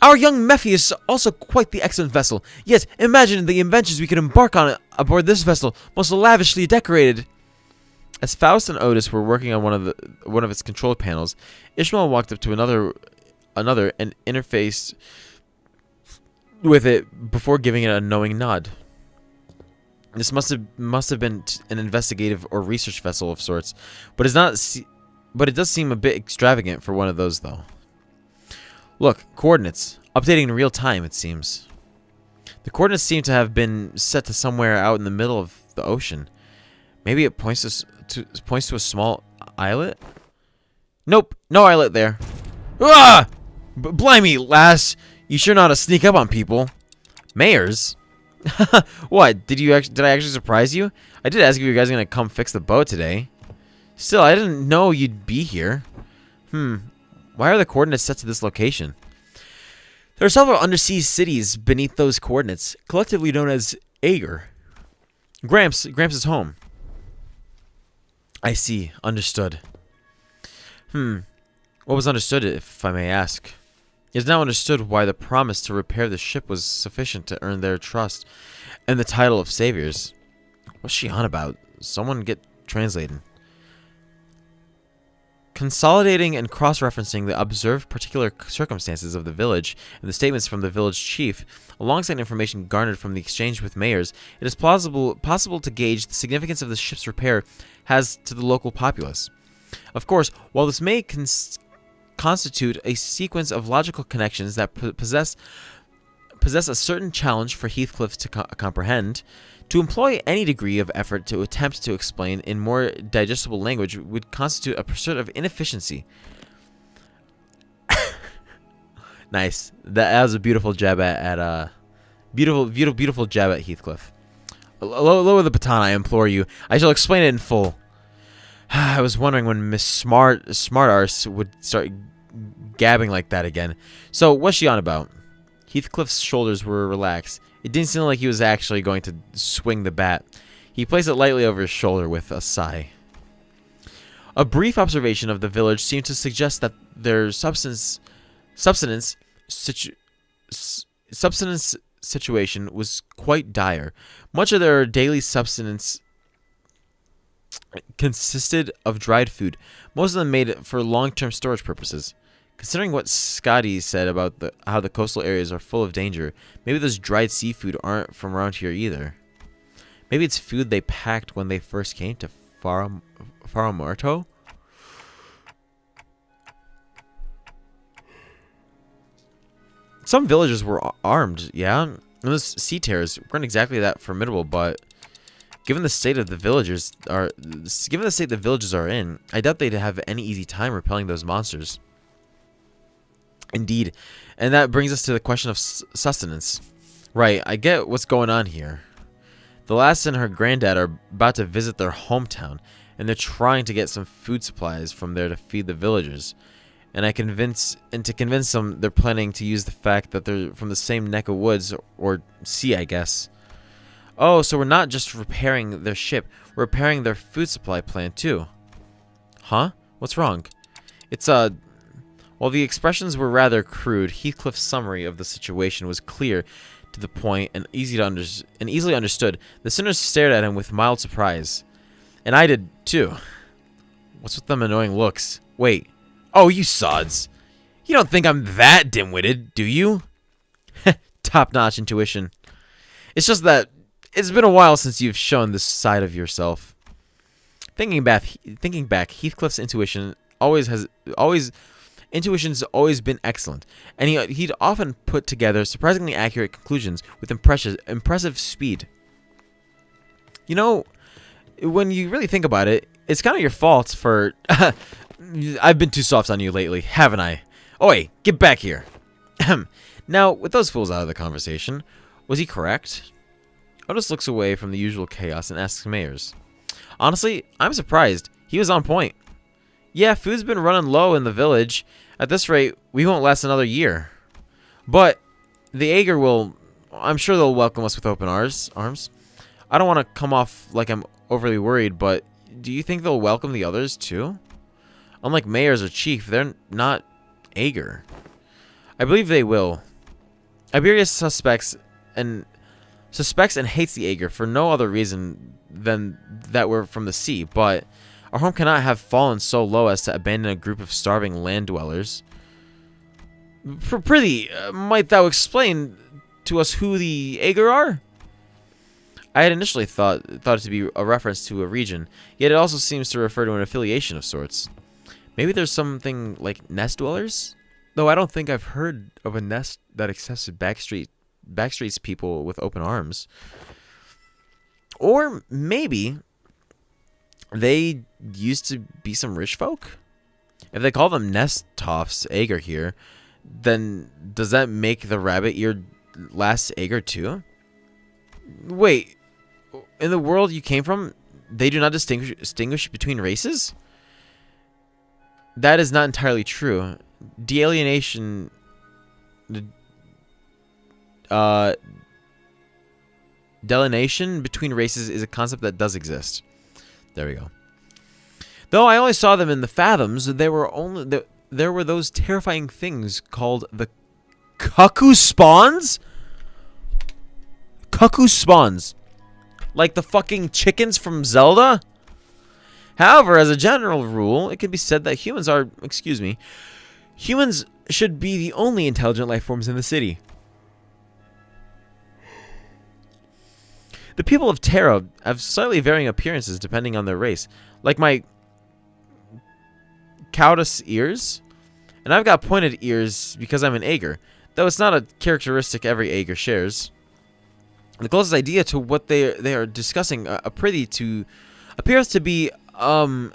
Our young Mephi is also quite the excellent vessel. Yet, imagine the inventions we could embark on aboard this vessel, most lavishly decorated. As Faust and Otis were working on one of its control panels, Ishmael walked up to another and interfaced with it before giving it a knowing nod. This must have been an investigative or research vessel of sorts, but it does seem a bit extravagant for one of those, though. Look, coordinates. Updating in real time, it seems. The coordinates seem to have been set to somewhere out in the middle of the ocean. Maybe it points to a small islet? Nope, no islet there. Ah! Blimey, lass. You sure know how to sneak up on people. Mayors? What? Did I actually surprise you? I did ask if you guys were going to come fix the boat today. Still, I didn't know you'd be here. Why are the coordinates set to this location? There are several undersea cities beneath those coordinates, collectively known as Ager. Gramps is home. I see. Understood. What was understood, if I may ask? It is now understood why the promise to repair the ship was sufficient to earn their trust and the title of saviors. What's she on about? Someone get translating. Consolidating and cross-referencing the observed particular circumstances of the village and the statements from the village chief, alongside information garnered from the exchange with mayors, it is possible to gauge the significance of the ship's repair has to the local populace. Of course, while this may constitute a sequence of logical connections that possess a certain challenge for Heathcliff to comprehend, to employ any degree of effort to attempt to explain in more digestible language would constitute a pursuit of inefficiency. Nice. That was a beautiful jab at beautiful jab at Heathcliff. Lower the baton, I implore you. I shall explain it in full. I was wondering when Miss Smartarse would start gabbing like that again. So, what's she on about? Heathcliff's shoulders were relaxed. It didn't seem like he was actually going to swing the bat. He placed it lightly over his shoulder with a sigh. A brief observation of the village seemed to suggest that their subsistence situation was quite dire. Much of their daily subsistence consisted of dried food, most of them made for long-term storage purposes. Considering what Scotty said about how the coastal areas are full of danger, maybe those dried seafood aren't from around here either. Maybe it's food they packed when they first came to Faramorto? Some villagers were armed, yeah. And those sea terrors weren't exactly that formidable, but given the state the villages are in, I doubt they'd have any easy time repelling those monsters. Indeed, and that brings us to the question of sustenance. Right, I get what's going on here. The lass and her granddad are about to visit their hometown, and they're trying to get some food supplies from there to feed the villagers. And to convince them, they're planning to use the fact that they're from the same neck of woods, or sea, I guess. Oh, so we're not just repairing their ship, we're repairing their food supply plant too. Huh? What's wrong? While the expressions were rather crude, Heathcliff's summary of the situation was clear, to the point, and easily understood. The sinners stared at him with mild surprise. And I did, too. What's with them annoying looks? Wait. Oh, you sods. You don't think I'm that dim-witted, do you? Top-notch intuition. It's just that it's been a while since you've shown this side of yourself. Thinking back, Heathcliff's intuition's always been excellent, and he'd often put together surprisingly accurate conclusions with impressive speed. You know, when you really think about it, it's kind of your fault for... I've been too soft on you lately, haven't I? Oi, get back here. Now, with those fools out of the conversation, was he correct? Otis looks away from the usual chaos and asks Mayers. Honestly, I'm surprised. He was on point. Yeah, food's been running low in the village. At this rate, we won't last another year. But the Aegir will... I'm sure they'll welcome us with open arms. I don't want to come off like I'm overly worried, but do you think they'll welcome the others too? Unlike Mayors or Chief, they're not Aegir. I believe they will. Iberius suspects and hates the Aegir for no other reason than that we're from the sea, but our home cannot have fallen so low as to abandon a group of starving land dwellers. Prithee, might thou explain to us who the Aegir are? I had initially thought it to be a reference to a region, yet it also seems to refer to an affiliation of sorts. Maybe there's something like nest dwellers? Though I don't think I've heard of a nest that accepts backstreets people with open arms. Or maybe they used to be some rich folk? If they call them nest toffs Aegir here, then does that make the rabbit-eared last Aegir too? Wait, in the world you came from, they do not distinguish between races? That is not entirely true. Delineation between races is a concept that does exist. There we go. Though I only saw them in the fathoms, there were those terrifying things called the cuckoo spawns? Cuckoo spawns. Like the fucking chickens from Zelda? However, as a general rule, it can be said that humans should be the only intelligent life forms in the city. The people of Terra have slightly varying appearances depending on their race. Like my caudus ears. And I've got pointed ears because I'm an Aegir, though it's not a characteristic every Aegir shares. The closest idea to what they are discussing appears to be Don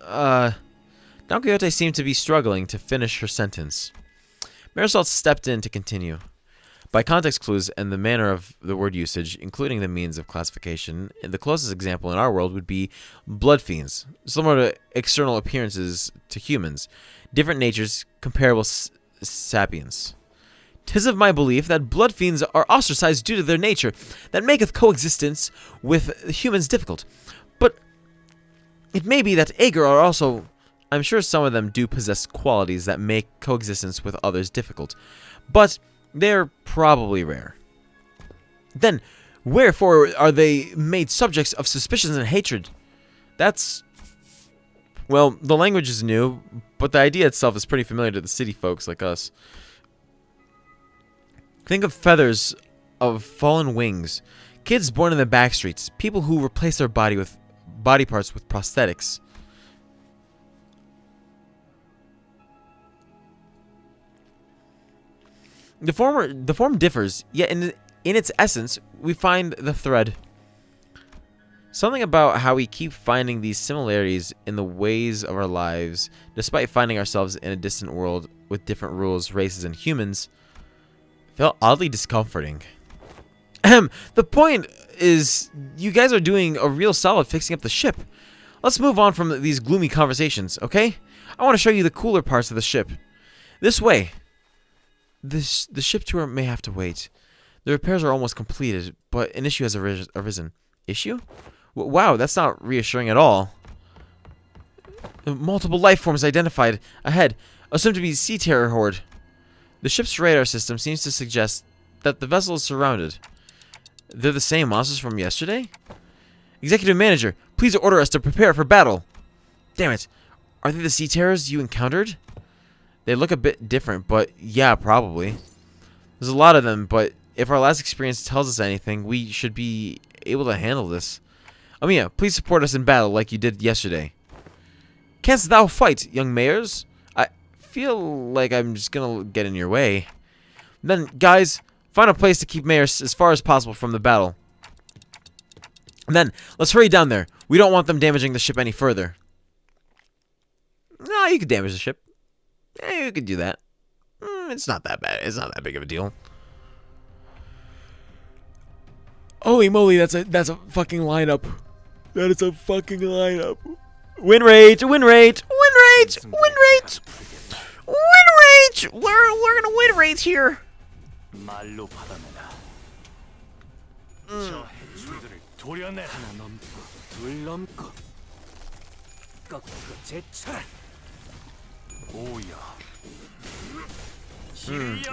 Quixote seemed to be struggling to finish her sentence. Marisol stepped in to continue. By context clues and the manner of the word usage, including the means of classification, the closest example in our world would be blood fiends, similar to external appearances to humans, different natures, comparable sapiens. 'Tis of my belief that blood fiends are ostracized due to their nature, that maketh coexistence with humans difficult. But it may be that Aegir are also... I'm sure some of them do possess qualities that make coexistence with others difficult, but they're probably rare. Then, wherefore are they made subjects of suspicions and hatred? That's... Well, the language is new, but the idea itself is pretty familiar to the city folks like us. Think of feathers of fallen wings, kids born in the backstreets, people who replace their body parts with prosthetics. The form differs, yet in its essence, we find the thread. Something about how we keep finding these similarities in the ways of our lives, despite finding ourselves in a distant world with different rules, races, and humans, felt oddly discomforting. The point is, you guys are doing a real solid fixing up the ship. Let's move on from these gloomy conversations, okay? I want to show you the cooler parts of the ship. This way. The ship tour may have to wait. The repairs are almost completed, but an issue has arisen. Issue? Wow, that's not reassuring at all. Multiple life forms identified ahead, assumed to be sea terror horde. The ship's radar system seems to suggest that the vessel is surrounded. They're the same monsters from yesterday? Executive Manager, please order us to prepare for battle. Damn it. Are they the sea terrors you encountered? They look a bit different, but yeah, probably. There's a lot of them, but if our last experience tells us anything, we should be able to handle this. Amiya, please support us in battle like you did yesterday. Canst thou fight, young mayors? I feel like I'm just gonna get in your way. Then, guys, find a place to keep mayors as far as possible from the battle. And then, let's hurry down there. We don't want them damaging the ship any further. No, you could damage the ship. Yeah, you could do that. It's not that bad. It's not that big of a deal. Holy moly, that's a fucking lineup. That is a fucking lineup. Win rate, win rate, win rate, win rate, win rate. We're gonna win rate here.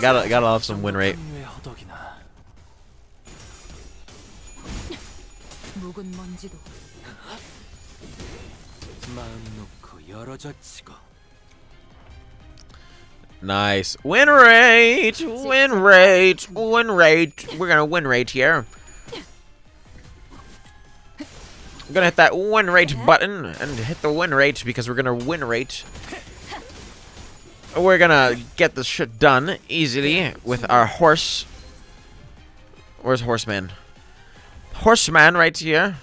Gotta love some win rate. Nice. Win rate! Win rate! Win rate! We're gonna win rate here. I'm gonna hit that win rate button and hit the win rate because we're gonna win rate. We're gonna get this shit done easily with our horse. Where's Horseman? Horseman right here.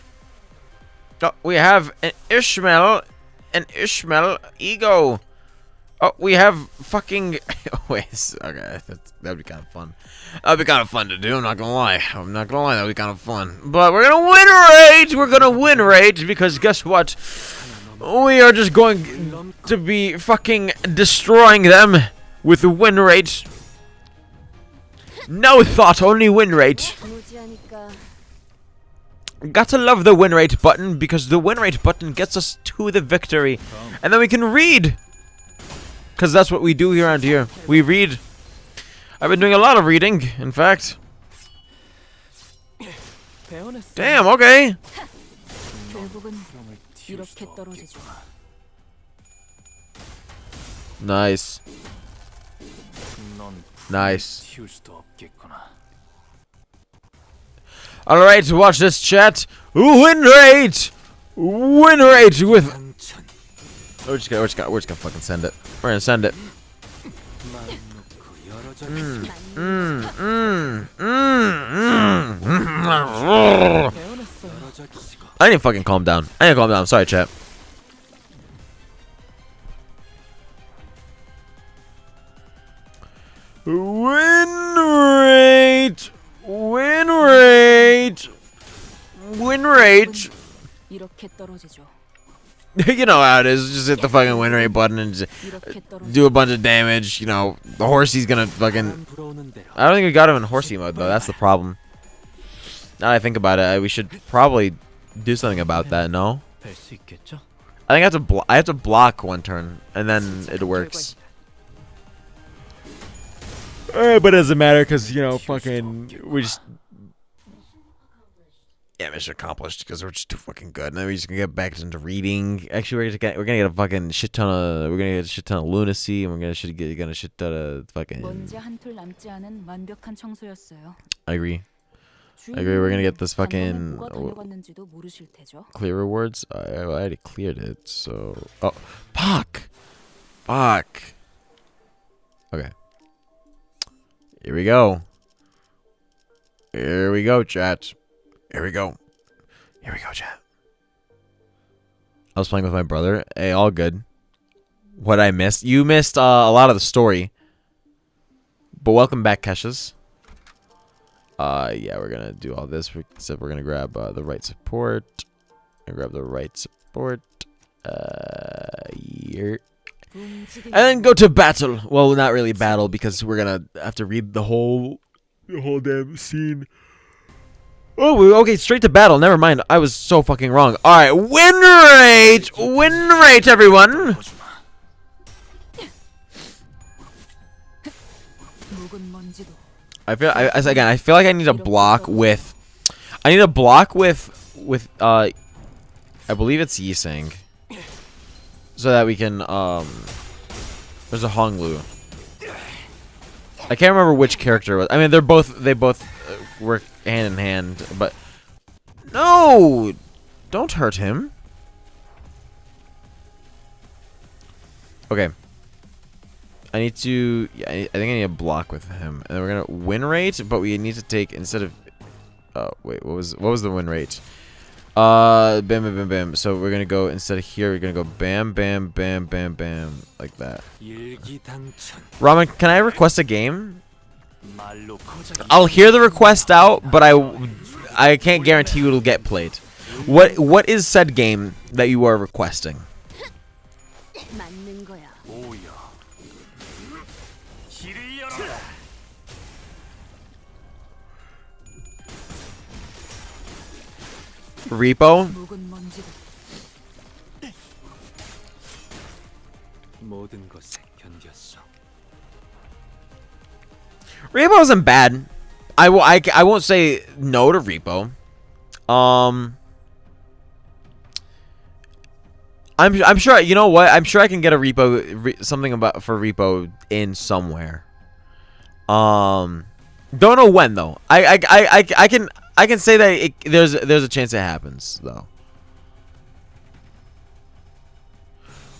Oh, we have an Ishmael ego. Oh, we have fucking. Wait, okay, that'd be kind of fun. That'd be kind of fun to do. I'm not gonna lie. That'd be kind of fun. But we're gonna win rate. We're gonna win rate because guess what? We are just going to be fucking destroying them with the win rate. No thought, only win rate. Gotta love the win rate button because the win rate button gets us to the victory. And then we can read. Because that's what we do around here. We read. I've been doing a lot of reading, in fact. Damn, okay. Nice. Nice. Alright, watch this chat. Win rate! Win rate with... We're just gonna fucking send it. We're gonna send it. I need to fucking calm down. I'm sorry, chat. Win rate! Win rate! Win rate! You know how it is. Just hit the fucking win rate button and just do a bunch of damage. You know, the horsey's gonna fucking... I don't think we got him in horsey mode, though. That's the problem. Now that I think about it, we should probably do something about that, no? I think I have to block one turn, and then it works. But it doesn't matter, because, you know, fucking... We just... Yeah, mission accomplished because we're just too fucking good. And then we're just gonna get back into reading. Actually, we're gonna get a fucking shit ton of lunacy, and we're gonna get a shit ton of fucking. I agree. We're gonna get this fucking clear rewards. I already cleared it, so fuck. Okay. Here we go, chat. Here we go, chat. I was playing with my brother. Hey, all good. What I missed? You missed a lot of the story. But welcome back, Keshas. Yeah, we're gonna do all this. Except we're gonna grab the right support. Here. And then go to battle. Well, not really battle because we're gonna have to read the whole damn scene. Oh, okay, straight to battle. Never mind. I was so fucking wrong. All right, win rate, everyone. I feel like I need a block with. I believe it's Yiseng, so that we can There's a Honglu. I can't remember which character it was. I mean, they both work hand in hand, but no, don't hurt him. Okay. I need to. Yeah, I think I need a block with him, and then we're gonna win rate. But we need to take instead of. Oh wait, what was the win rate? Bam, bam, bam, bam. So we're gonna go instead of here. We're gonna go bam, bam, bam, bam, bam, like that. Ramen, can I request a game? I'll hear the request out, but I can't guarantee it'll get played. What is said game that you are requesting? Repo? Repo isn't bad. I won't say no to Repo. I'm sure, you know what? I'm sure I can get a Repo something about for Repo in somewhere. Don't know when though. I can say that there's a chance it happens though.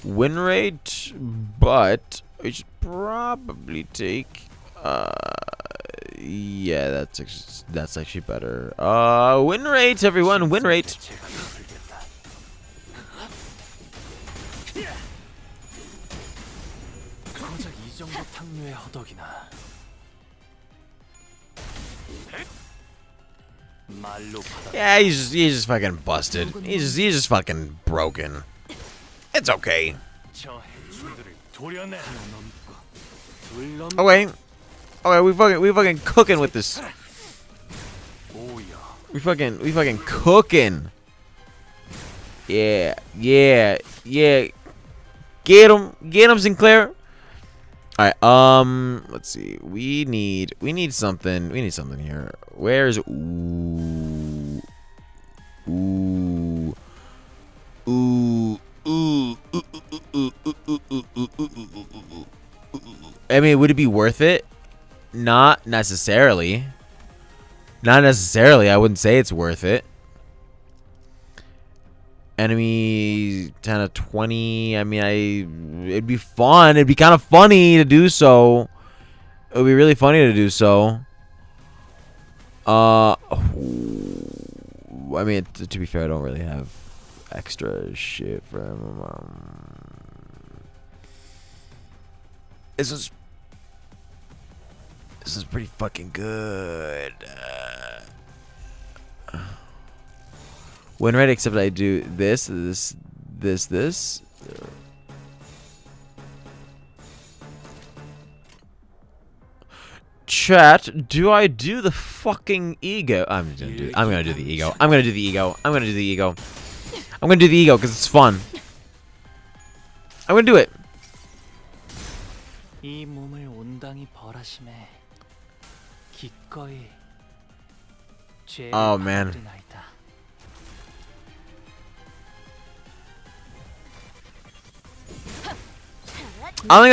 Win rate, but we should probably take. Yeah, that's actually better. Win rate, everyone, win rate. Yeah, he's just fucking busted. He's just fucking broken. It's okay. Okay. Okay, we fucking cooking with this. We fucking cooking. Yeah. Get him, Sinclair. All right. Let's see. We need something. We need something here. Where's ooh. I mean, would it be worth it? Not necessarily. Not necessarily. I wouldn't say it's worth it. Enemy 10 of 20. I mean, it'd be fun. It'd be kind of funny to do so. It would be really funny to do so. I mean, to be fair, I don't really have extra shit for him. This is pretty fucking good. Win rate, except I do this. Chat, do I do the fucking ego? I'm gonna do the ego. I'm gonna do the ego because it's fun. I'm gonna do it. Oh man. I don't think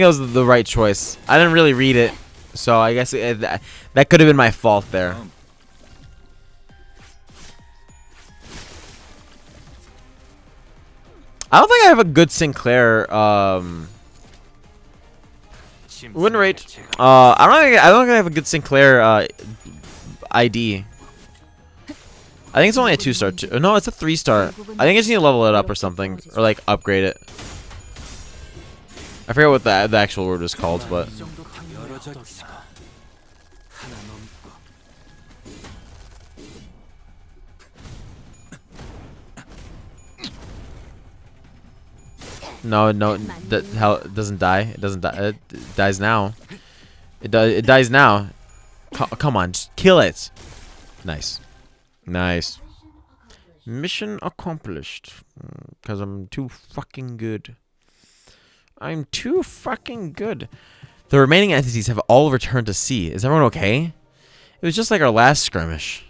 that was the right choice. I didn't really read it, so I guess that could have been my fault there. I don't think I have a good Sinclair win rate. I don't think I have a good Sinclair ID. I think it's only a 2-star. No, it's a 3-star. I think I just need to level it up or something, or like upgrade it. I forget what the actual word was called, but no, that hell it doesn't die. It doesn't die. It dies now. It dies now. Come on, just kill it. Nice. Mission accomplished. Because I'm too fucking good. I'm too fucking good. The remaining entities have all returned to sea. Is everyone okay? It was just like our last skirmish.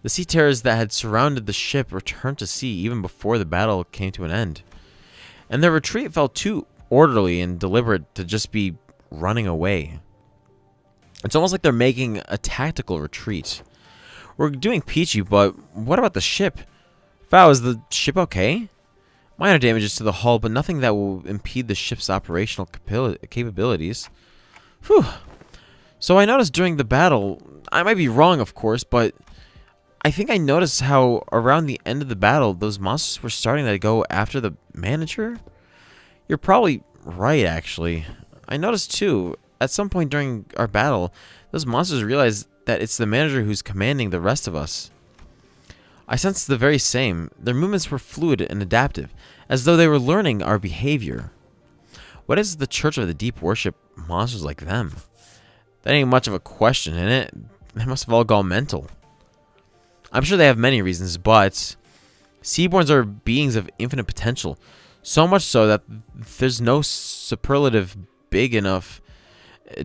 The sea terrors that had surrounded the ship returned to sea even before the battle came to an end. And their retreat fell too. orderly and deliberate to just be running away. It's almost like they're making a tactical retreat. We're doing peachy, but what about the ship? Fao, is the ship okay? Minor damages to the hull, but nothing that will impede the ship's operational capabilities. Whew. So I noticed during the battle, I might be wrong, of course, but I think I noticed how around the end of the battle, those monsters were starting to go after the manager? You're probably right, actually. I noticed, too, at some point during our battle, those monsters realized that it's the manager who's commanding the rest of us. I sensed the very same. Their movements were fluid and adaptive, as though they were learning our behavior. What is the Church of the Deep worship monsters like them? That ain't much of a question, innit? They must have all gone mental. I'm sure they have many reasons, but Seaborns are beings of infinite potential, so much so that there's no superlative big enough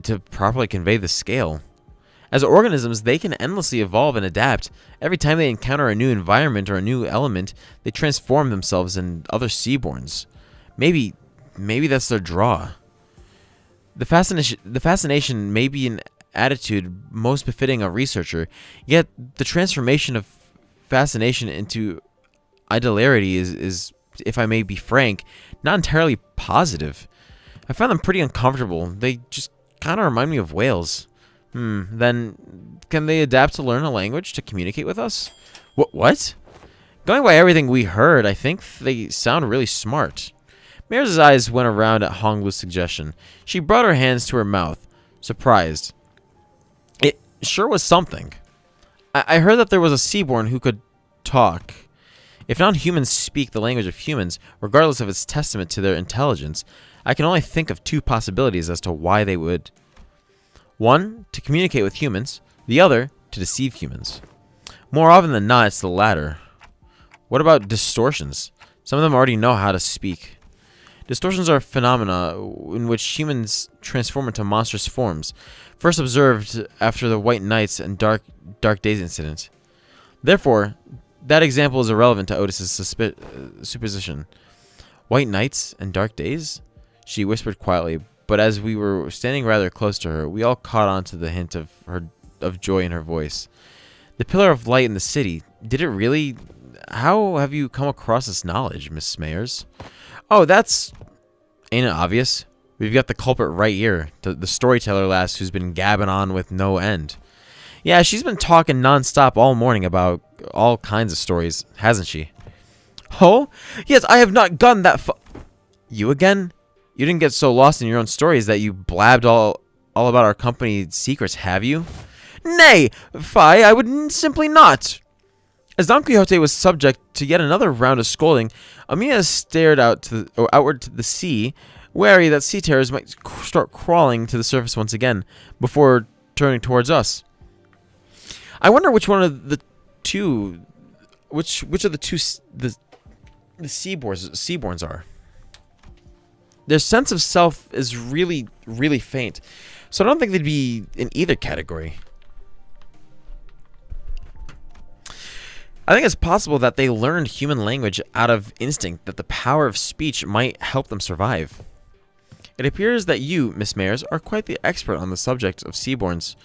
to properly convey the scale. As organisms, they can endlessly evolve and adapt. Every time they encounter a new environment or a new element, they transform themselves into other Seaborns. Maybe that's their draw. The fascination may be an attitude most befitting a researcher, yet the transformation of fascination into idolarity is, if I may be frank, not entirely positive. I find them pretty uncomfortable. They just kind of remind me of whales. Then can they adapt to learn a language to communicate with us? What? Going by everything we heard, I think they sound really smart. Mayor's eyes went around at Honglu's suggestion. She brought her hands to her mouth, surprised. It sure was something. I heard that there was a Seaborn who could talk. If non-humans speak the language of humans, regardless of its testament to their intelligence, I can only think of two possibilities as to why they would. One, to communicate with humans. The other, to deceive humans. More often than not, it's the latter. What about distortions? Some of them already know how to speak. Distortions are phenomena in which humans transform into monstrous forms, first observed after the White Knights and Dark Days incident. Therefore, that example is irrelevant to Otis's supposition. White Knights and Dark Days? She whispered quietly, but as we were standing rather close to her, we all caught on to the hint of joy in her voice. The Pillar of Light in the city, did it really? How have you come across this knowledge, Miss Mayers? Oh, ain't it obvious? We've got the culprit right here, the storyteller lass who's been gabbing on with no end. Yeah, she's been talking non-stop all morning about all kinds of stories, hasn't she? Oh? Yes, I have not gone that far. You again? You didn't get so lost in your own stories that you blabbed all about our company's secrets, have you? Nay, Fi, I would simply not. As Don Quixote was subject to yet another round of scolding, Amina stared outward to the sea, wary that sea terrors might start crawling to the surface once again, before turning towards us. I wonder which one of the two, which of the two the Seaborns are. Their sense of self is really, really faint, so I don't think they'd be in either category. I think it's possible that they learned human language out of instinct, that the power of speech might help them survive. It appears that you, Miss Mayers, are quite the expert on the subject of Seaborns.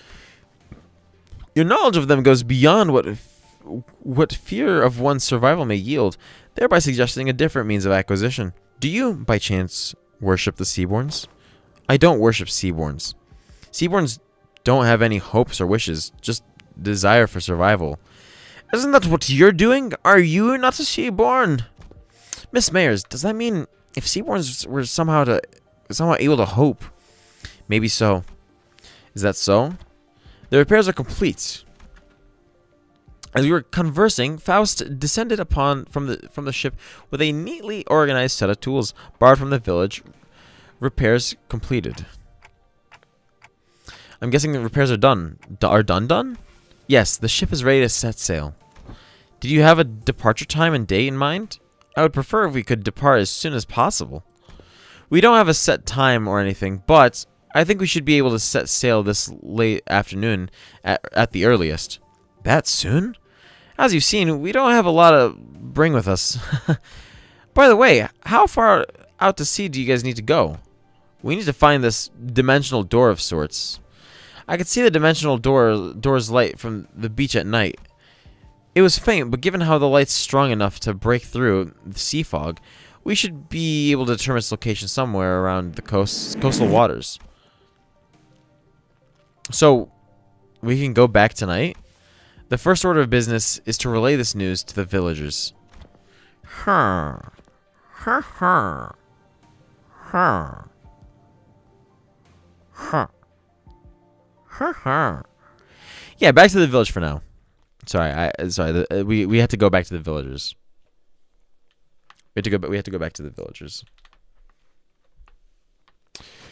Your knowledge of them goes beyond what fear of one's survival may yield, thereby suggesting a different means of acquisition. Do you, by chance, worship the Seaborns? I don't worship Seaborns. Seaborns don't have any hopes or wishes, just desire for survival. Isn't that what you're doing? Are you not a Seaborn? Miss Mayers, does that mean if Seaborns were somehow able to hope? Maybe so. Is that so? The repairs are complete. As we were conversing, Faust descended from the ship with a neatly organized set of tools borrowed from the village. Repairs completed. I'm guessing the repairs are done. Done? Yes, the ship is ready to set sail. Did you have a departure time and date in mind? I would prefer if we could depart as soon as possible. We don't have a set time or anything, but I think we should be able to set sail this late afternoon at the earliest. That soon? As you've seen, we don't have a lot to bring with us. By the way, how far out to sea do you guys need to go? We need to find this dimensional door of sorts. I could see the dimensional door's light from the beach at night. It was faint, but given how the light's strong enough to break through the sea fog, we should be able to determine its location somewhere around the coastal waters. So, we can go back tonight? The first order of business is to relay this news to the villagers. Huh. Huh. Huh. Huh. Huh. Huh. Huh. Yeah, back to the village for now. Sorry, we have to go back to the villagers. We have to go back to the villagers.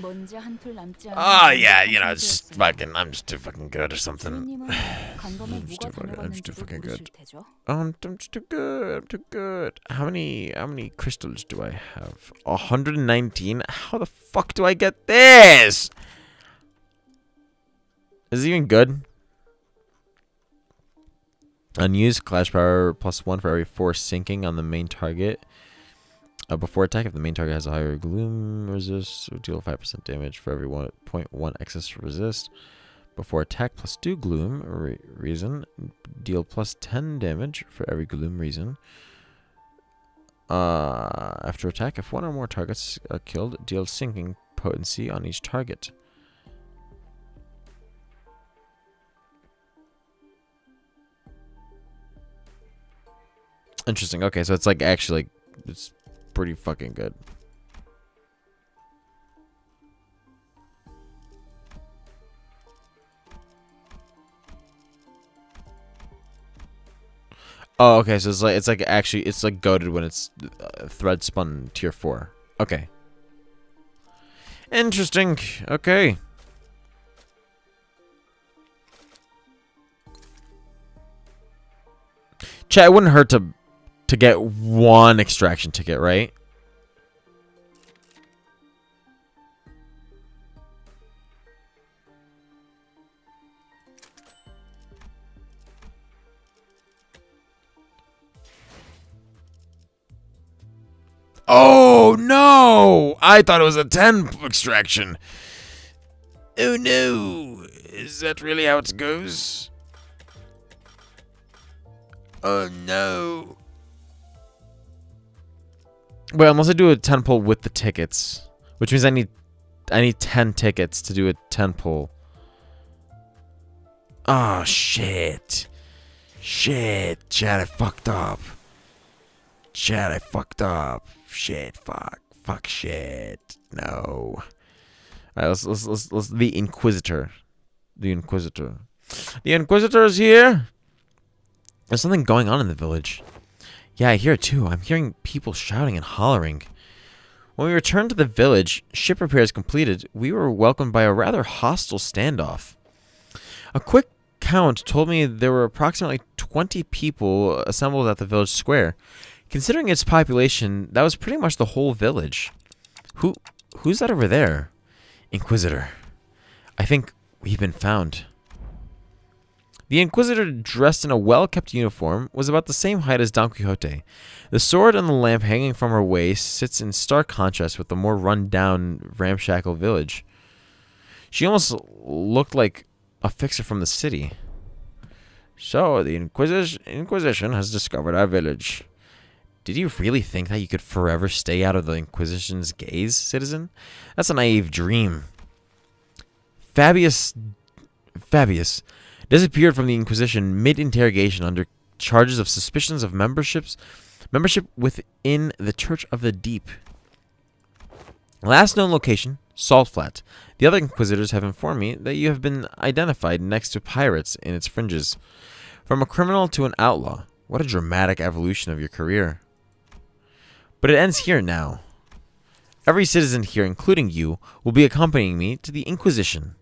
Oh yeah, you know, I'm just too fucking good or something. I'm just too fucking good. I'm too good. I'm too good. How many crystals do I have? 119. How the fuck do I get this? Is it even good? Unused clash power +1 for every 4 sinking on the main target. Before attack, if the main target has a higher gloom resist, deal 5% damage for every 1.1 excess resist. Before attack, +2 gloom reason, deal +10 damage for every gloom reason. After attack, if 1 or more targets are killed, deal sinking potency on each target. Interesting. Okay, so it's like actually, it's pretty fucking good. Oh, okay. So it's like actually it's like goated when it's thread spun tier 4. Okay. Interesting. Okay. Chat, it wouldn't hurt to get 1 extraction ticket, right? Oh no! I thought it was a 10 extraction. Oh no! Is that really how it goes? Oh no! Wait, unless I do a 10 pull with the tickets, which means I need 10 tickets to do a 10 pull. Oh shit. Shit, chat, I fucked up. Chat, I fucked up. Shit, fuck shit. No. Alright, let's the Inquisitor. The Inquisitor. The Inquisitor is here. There's something going on in the village. Yeah, I hear it too. I'm hearing people shouting and hollering. When we returned to the village, ship repairs completed, we were welcomed by a rather hostile standoff. A quick count told me there were approximately 20 people assembled at the village square. Considering its population, that was pretty much the whole village. Who's that over there? Inquisitor. I think we've been found. The Inquisitor, dressed in a well-kept uniform, was about the same height as Don Quixote. The sword and the lamp hanging from her waist sits in stark contrast with the more run-down, ramshackle village. She almost looked like a fixer from the city. So, the Inquisition has discovered our village. Did you really think that you could forever stay out of the Inquisition's gaze, citizen? That's a naive dream. Fabius disappeared from the Inquisition mid-interrogation under charges of suspicions of membership within the Church of the Deep. Last known location, Salt Flat. The other Inquisitors have informed me that you have been identified next to pirates in its fringes. From a criminal to an outlaw. What a dramatic evolution of your career. But it ends here now. Every citizen here, including you, will be accompanying me to the Inquisition.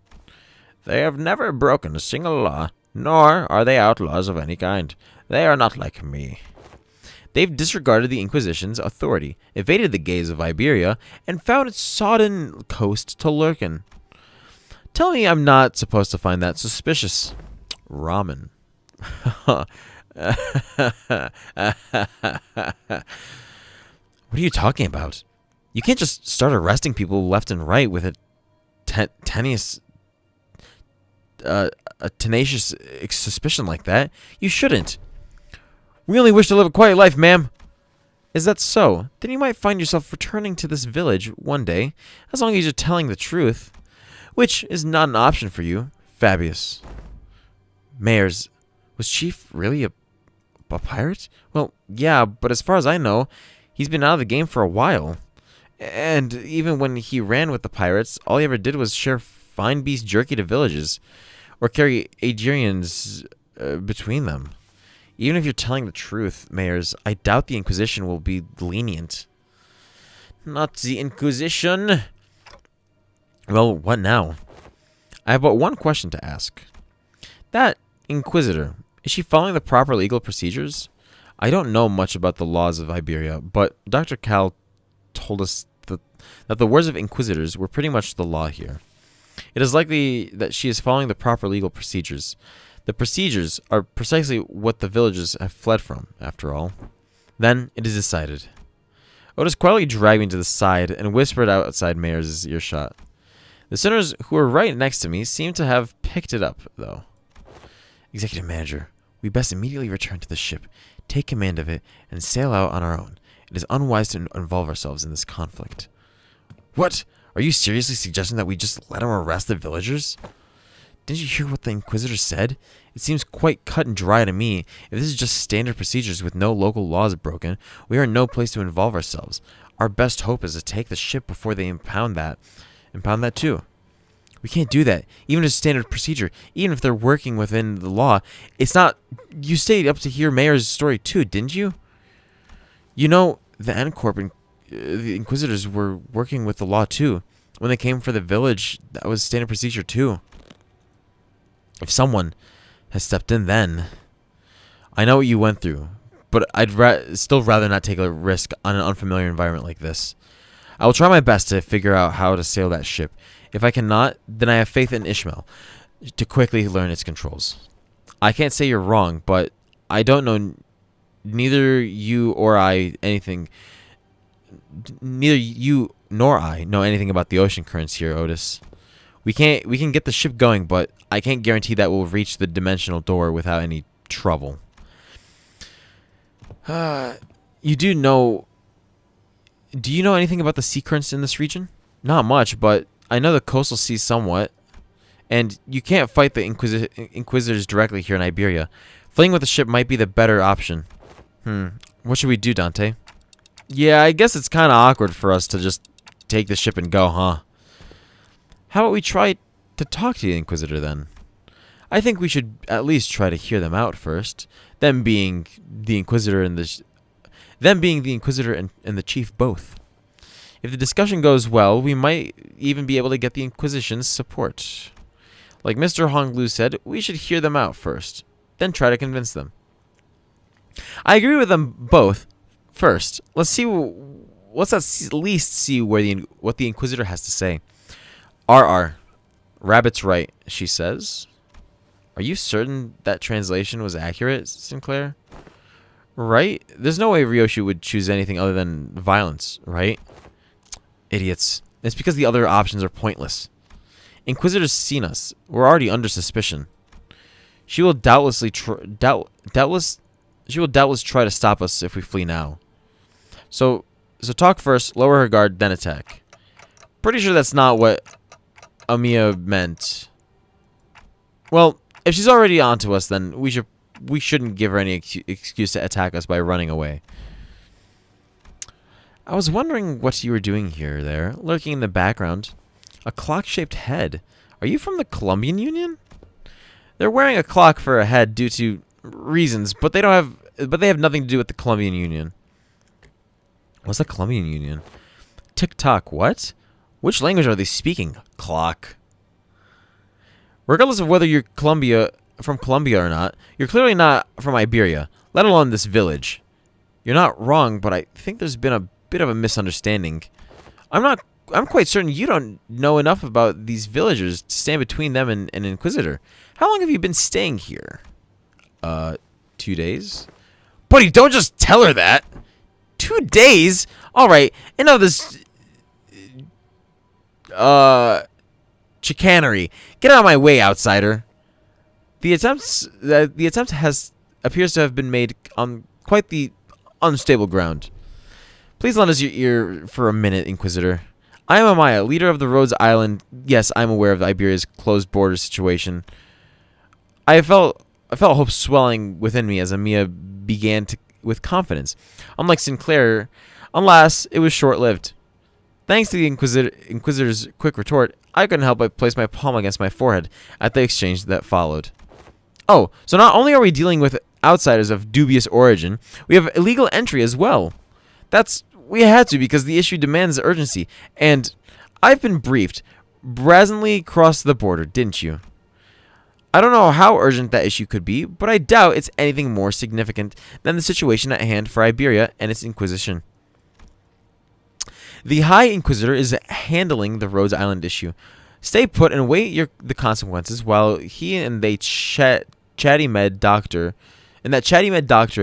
They have never broken a single law, nor are they outlaws of any kind. They are not like me. They've disregarded the Inquisition's authority, evaded the gaze of Iberia, and found its sodden coast to lurk in. Tell me I'm not supposed to find that suspicious. Ramen. What are you talking about? You can't just start arresting people left and right with a tenacious suspicion like that. You shouldn't. We only wish to live a quiet life, ma'am. Is that so? Then you might find yourself returning to this village one day, as long as you're telling the truth, which is not an option for you, Fabius. Mayors, was Chief really a pirate? Well, yeah, but as far as I know, he's been out of the game for a while. And even when he ran with the pirates, all he ever did was share fine beast jerky to villages, or carry Adrians between them. Even if you're telling the truth, Mayors, I doubt the Inquisition will be lenient. Not the Inquisition. Well, what now? I have but one question to ask. That Inquisitor, is she following the proper legal procedures? I don't know much about the laws of Iberia, but Dr. Cal told us that the words of Inquisitors were pretty much the law here. It is likely that she is following the proper legal procedures. The procedures are precisely what the villagers have fled from, after all. Then it is decided. Otis quietly dragged me to the side and whispered outside Mayors' earshot. The sinners who were right next to me seemed to have picked it up, though. Executive Manager, we best immediately return to the ship, take command of it, and sail out on our own. It is unwise to involve ourselves in this conflict. What? Are you seriously suggesting that we just let him arrest the villagers? Didn't you hear what the Inquisitor said? It seems quite cut and dry to me. If this is just standard procedures with no local laws broken, we are in no place to involve ourselves. Our best hope is to take the ship before they impound that too. We can't do that. Even as standard procedure, even if they're working within the law, it's not. You stayed up to hear Mayor's story too, didn't you? You know, the N-Corp and the Inquisitors were working with the law too. When they came for the village, that was standard procedure too. If someone has stepped in then... I know what you went through, but I'd still rather not take a risk on an unfamiliar environment like this. I will try my best to figure out how to sail that ship. If I cannot, then I have faith in Ishmael to quickly learn its controls. I can't say you're wrong, but I don't know... Neither you nor I know anything about the ocean currents here, Otis. We can get the ship going, but I can't guarantee that we'll reach the dimensional door without any trouble. You do know... Do you know anything about the sea currents in this region? Not much, but I know the coastal seas somewhat. And you can't fight the Inquisitors directly here in Iberia. Fleeing with the ship might be the better option. What should we do, Dante? Yeah, I guess it's kind of awkward for us to just take the ship and go, huh? How about we try to talk to the Inquisitor then? I think we should at least try to hear them out first. Them being the Inquisitor and the Chief both. If the discussion goes well, we might even be able to get the Inquisition's support. Like Mr. Honglu said, we should hear them out first, then try to convince them. I agree with them both. First, let's at least see what the Inquisitor has to say. RR. Rabbit's right, she says. Are you certain that translation was accurate, Sinclair? Right? There's no way Ryoshi would choose anything other than violence, right? Idiots. It's because the other options are pointless. Inquisitor's seen us. We're already under suspicion. She will doubtless try to stop us if we flee now. So talk first, lower her guard, then attack. Pretty sure that's not what Amiya meant. Well, if she's already onto us, then we shouldn't give her any excuse to attack us by running away. I was wondering what you were doing there, lurking in the background. A clock-shaped head. Are you from the Colombian Union? They're wearing a clock for a head due to reasons, but they have nothing to do with the Colombian Union. What's the Colombian Union? TikTok, what? Which language are they speaking? Clock. Regardless of whether you're from Colombia or not, you're clearly not from Iberia, let alone this village. You're not wrong, but I think there's been a bit of a misunderstanding. I'm quite certain you don't know enough about these villagers to stand between them and an Inquisitor. How long have you been staying here? 2 days? Buddy, don't just tell her that! 2 days? Alright, enough of this chicanery. Get out of my way, outsider. The attempt appears to have been made on quite the unstable ground. Please lend us your ear for a minute, Inquisitor. I am Amaya, leader of the Rhodes Island. Yes, I am aware of Iberia's closed border situation. I felt hope swelling within me as Amaya began with confidence. Unlike Sinclair, alas, it was short-lived. Thanks to the Inquisitor's quick retort, I couldn't help but place my palm against my forehead at the exchange that followed. Oh, so not only are we dealing with outsiders of dubious origin, we have illegal entry as well. We had to because the issue demands urgency, and I've been briefed. Brazenly crossed the border, didn't you? I don't know how urgent that issue could be, but I doubt it's anything more significant than the situation at hand for Iberia and its Inquisition. The High Inquisitor is handling the Rhodes Island issue. Stay put and await the consequences while he and that chatty med doctor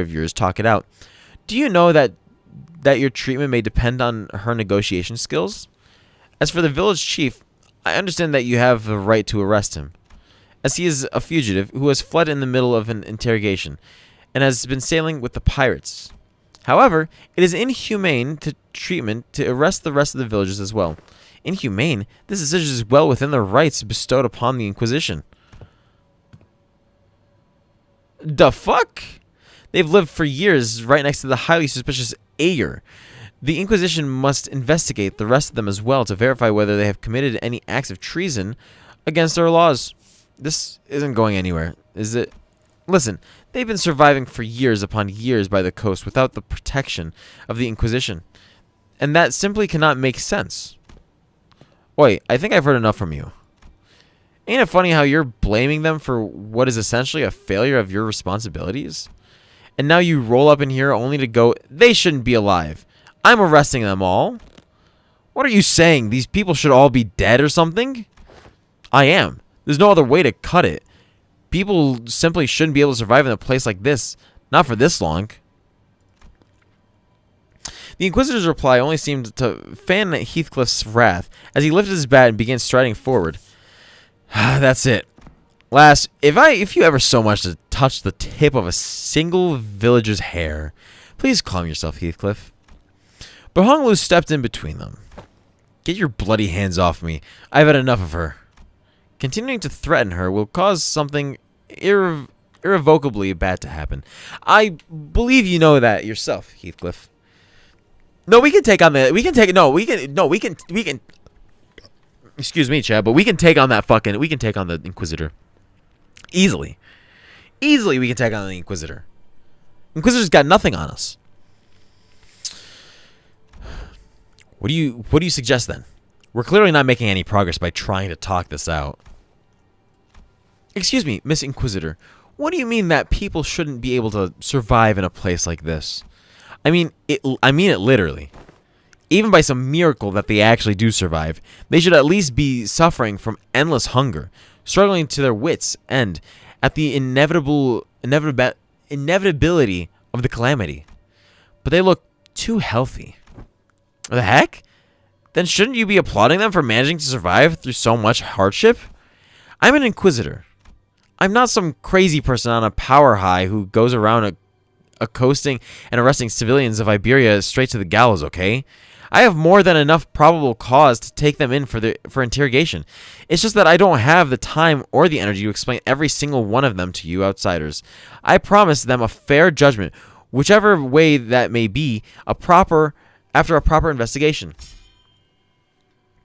of yours talk it out. Do you know that your treatment may depend on her negotiation skills? As for the village chief, I understand that you have the right to arrest him, as he is a fugitive who has fled in the middle of an interrogation and has been sailing with the pirates. However, it is inhumane treatment to arrest the rest of the villagers as well. Inhumane? This decision is well within the rights bestowed upon the Inquisition. The fuck? They've lived for years right next to the highly suspicious Ager. The Inquisition must investigate the rest of them as well to verify whether they have committed any acts of treason against our laws. This isn't going anywhere, is it? Listen, they've been surviving for years upon years by the coast without the protection of the Inquisition, and that simply cannot make sense. Wait, I think I've heard enough from you. Ain't it funny how you're blaming them for what is essentially a failure of your responsibilities? And now you roll up in here only to go, they shouldn't be alive. I'm arresting them all. What are you saying? These people should all be dead or something? I am. There's no other way to cut it. People simply shouldn't be able to survive in a place like this. Not for this long. The Inquisitor's reply only seemed to fan Heathcliff's wrath as he lifted his bat and began striding forward. That's it. Lass, if you ever so much as touch the tip of a single villager's hair, please calm yourself, Heathcliff. But Honglu stepped in between them. Get your bloody hands off me. I've had enough of her. Continuing to threaten her will cause something irrevocably bad to happen. I believe you know that yourself, Heathcliff. No, we can take on the. We can. Excuse me, Chad, but we can take on that fucking. We can take on the Inquisitor. Easily, we can take on the Inquisitor. Inquisitor's got nothing on us. What do you suggest then? We're clearly not making any progress by trying to talk this out. Excuse me, Miss Inquisitor. What do you mean that people shouldn't be able to survive in a place like this? I mean it literally. Even by some miracle that they actually do survive, they should at least be suffering from endless hunger, struggling to their wits' end at the inevitability of the calamity. But they look too healthy. What the heck? Then shouldn't you be applauding them for managing to survive through so much hardship? I'm an Inquisitor. I'm not some crazy person on a power high who goes around accosting and arresting civilians of Iberia straight to the gallows, okay? I have more than enough probable cause to take them in for interrogation. It's just that I don't have the time or the energy to explain every single one of them to you outsiders. I promise them a fair judgment, whichever way that may be, after a proper investigation.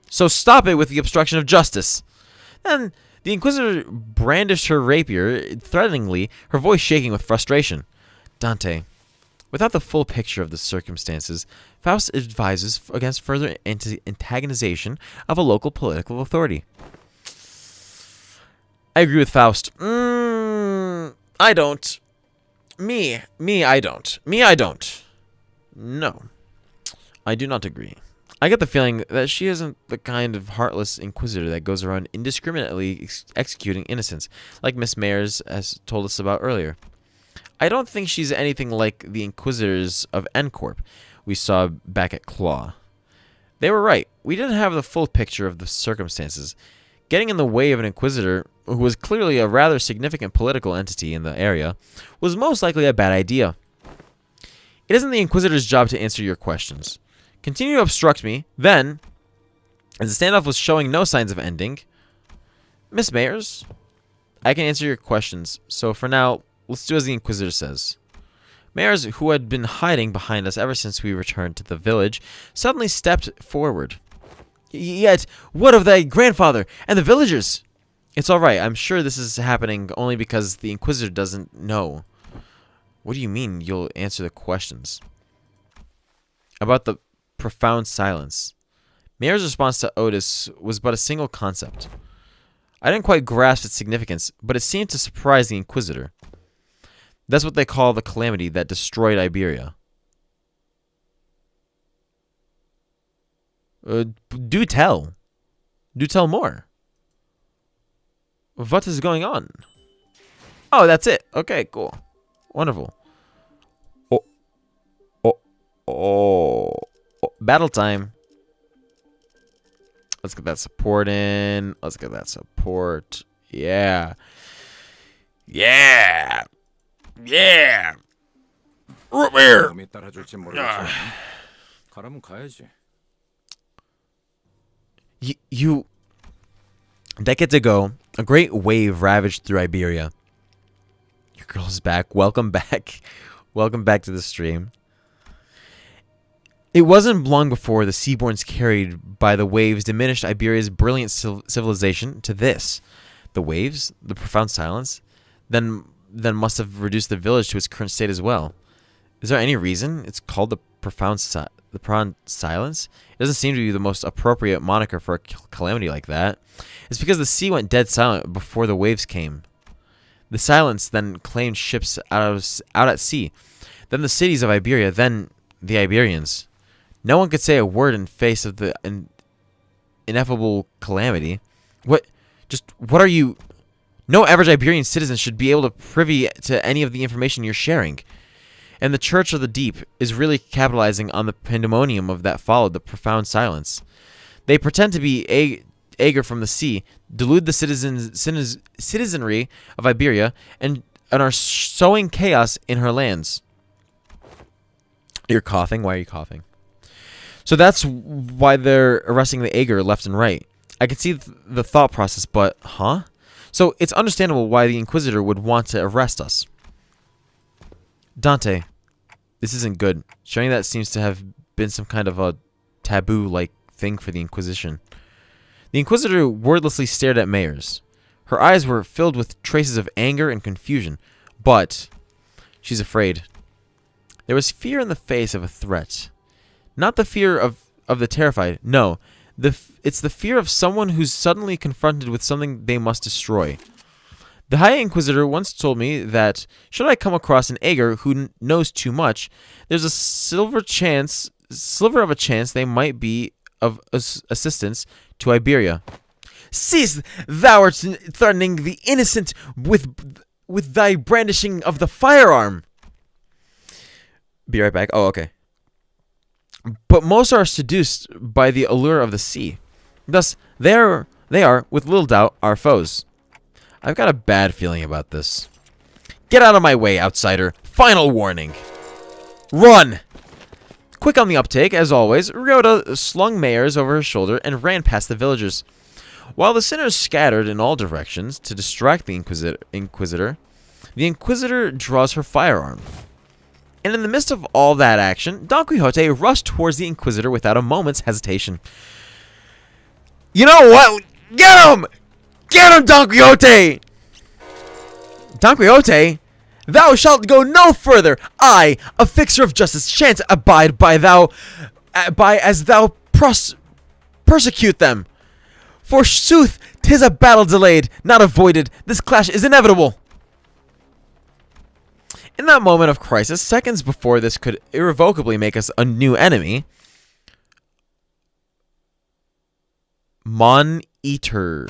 So stop it with the obstruction of justice. Then the Inquisitor brandished her rapier threateningly, her voice shaking with frustration. Dante, without the full picture of the circumstances, Faust advises against further antagonization of a local political authority. I agree with Faust. I don't. I don't. No. I do not agree. I get the feeling that she isn't the kind of heartless Inquisitor that goes around indiscriminately executing innocents, like Miss Mayers has told us about earlier. I don't think she's anything like the Inquisitors of N-Corp we saw back at Claw. They were right. We didn't have the full picture of the circumstances. Getting in the way of an inquisitor, who was clearly a rather significant political entity in the area, was most likely a bad idea. It isn't the inquisitor's job to answer your questions. Continue to obstruct me, then, as the standoff was showing no signs of ending, Miss Mayers, I can answer your questions, so for now, let's do as the inquisitor says. Mayers, who had been hiding behind us ever since we returned to the village, suddenly stepped forward. Yet, what of thy grandfather and the villagers? It's all right. I'm sure this is happening only because the Inquisitor doesn't know. What do you mean you'll answer the questions? About the profound silence. Mayer's response to Otis was but a single concept. I didn't quite grasp its significance, but it seemed to surprise the Inquisitor. That's what they call the calamity that destroyed Iberia. Do tell. Do tell more. What is going on? Oh, that's it. Okay, cool. Wonderful. Oh. Battle time. Let's get that support in. Let's get that support. Yeah. Yeah. Yeah. Right there. You decades ago, a great wave ravaged through Iberia. Your girl is back. Welcome back. Welcome back to the stream. It wasn't long before the seaborns carried by the waves diminished Iberia's brilliant civilization to this. The waves, the profound silence, then must have reduced the village to its current state as well. Is there any reason it's called the profound silence? It doesn't seem to be the most appropriate moniker for a calamity like that. It's because the sea went dead silent before the waves came. The silence then claimed ships out at sea, then the cities of Iberia, then the Iberians. No one could say a word in face of the ineffable calamity. What are you... No average Iberian citizen should be able to privy to any of the information you're sharing. And the Church of the Deep is really capitalizing on the pandemonium of that followed the profound silence. They pretend to be eager from the sea, delude the citizenry of Iberia, and are sowing chaos in her lands. You're coughing? Why are you coughing? So that's why they're arresting the Ager left and right. I can see the thought process, but, huh? So it's understandable why the Inquisitor would want to arrest us. Dante, this isn't good. Showing that seems to have been some kind of a taboo-like thing for the Inquisition. The Inquisitor wordlessly stared at Mayers. Her eyes were filled with traces of anger and confusion, but she's afraid. There was fear in the face of a threat. Not the fear of the terrified, no. It's the fear of someone who's suddenly confronted with something they must destroy. The High Inquisitor once told me that, should I come across an Ager who knows too much, there's a sliver of a chance they might be of assistance to Iberia. Cease, thou art threatening the innocent with thy brandishing of the firearm. Be right back. Oh, okay. But most are seduced by the allure of the sea. Thus, they are, with little doubt, our foes. I've got a bad feeling about this. Get out of my way, outsider. Final warning. Run! Quick on the uptake, as always, Rhoda slung Mayers over her shoulder and ran past the villagers. While the sinners scattered in all directions to distract the Inquisitor, the Inquisitor draws her firearm. And in the midst of all that action, Don Quixote rushed towards the Inquisitor without a moment's hesitation. You know what? Get him! Get him, Don Quixote! Don Quixote? Thou shalt go no further. I, a fixer of justice, shan't abide by as thou persecute them. Forsooth, 'tis a battle delayed, not avoided. This clash is inevitable. In that moment of crisis, seconds before this could irrevocably make us a new enemy, Mon-Eater.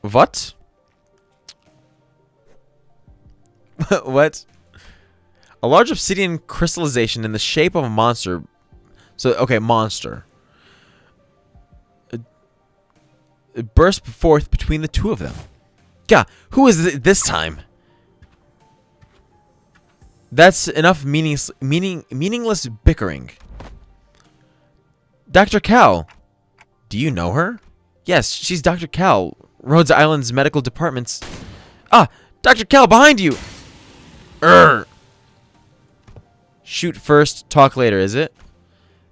What? What? A large obsidian crystallization in the shape of a monster So, okay, monster. It burst forth between the two of them. God, who is it this time? That's enough meaningless bickering. Dr. Cal. Do you know her? Yes, she's Dr. Cal, Rhodes Island's medical department's... Ah, Dr. Cal, behind you! Shoot first, talk later, is it?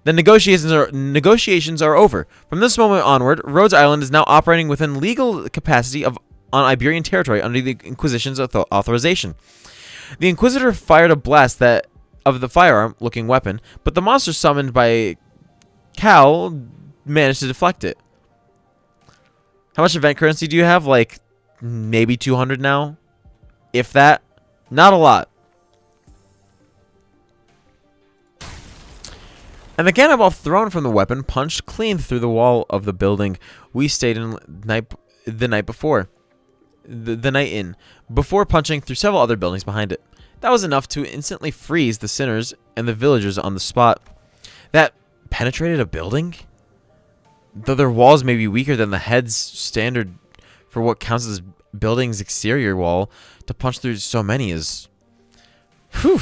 The negotiations are over. From this moment onward, Rhodes Island is now operating within legal capacity on Iberian territory under the Inquisition's authorization. The Inquisitor fired a blast of the firearm-looking weapon, but the monster summoned by Cal managed to deflect it. How much event currency do you have? Like, maybe 200 now? If that. Not a lot. And the cannonball thrown from the weapon punched clean through the wall of the building we stayed in the night before. The night in. Before punching through several other buildings behind it. That was enough to instantly freeze the sinners and the villagers on the spot. That penetrated a building? Though their walls may be weaker than the head's standard for what counts as building's exterior wall, to punch through so many is... Whew,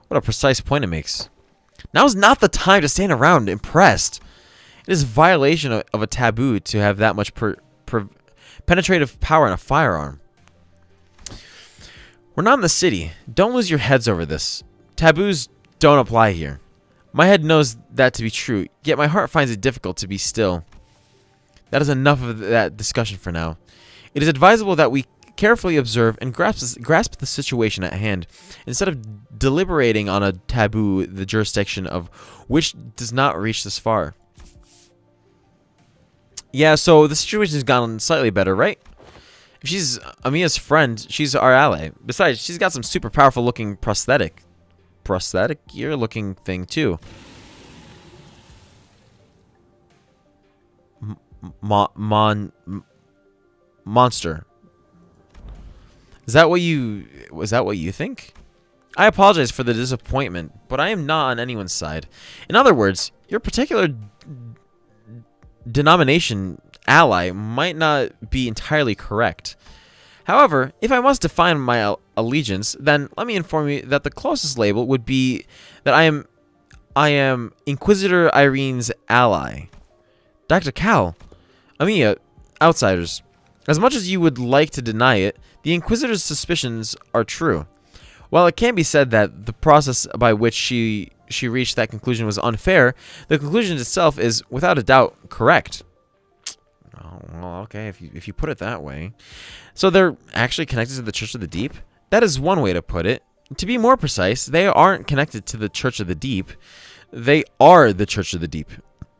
what a precise point it makes. Now's not the time to stand around impressed. It is a violation of a taboo to have that much penetrative power in a firearm. We're not in the city. Don't lose your heads over this. Taboos don't apply here. My head knows that to be true, yet my heart finds it difficult to be still. That is enough of that discussion for now. It is advisable that we carefully observe and grasp the situation at hand, instead of deliberating on a taboo the jurisdiction of which does not reach this far. Yeah, so the situation has gotten slightly better, right? If she's Amiya's friend, she's our ally. Besides, she's got some super powerful looking prosthetic gear looking thing too. Monster. Was that what you think? I apologize for the disappointment, but I am not on anyone's side. In other words, your particular denomination ally might not be entirely correct. However, if I must define my allegiance, then let me inform you that the closest label would be that I am Inquisitor Irene's ally. Dr. Cal, Amiya, outsiders. As much as you would like to deny it, the Inquisitor's suspicions are true. While it can be said that the process by which she reached that conclusion was unfair, the conclusion itself is, without a doubt, correct. Oh, well, okay, if you put it that way. So they're actually connected to the Church of the Deep? That is one way to put it. To be more precise, they aren't connected to the Church of the Deep. They are the Church of the Deep.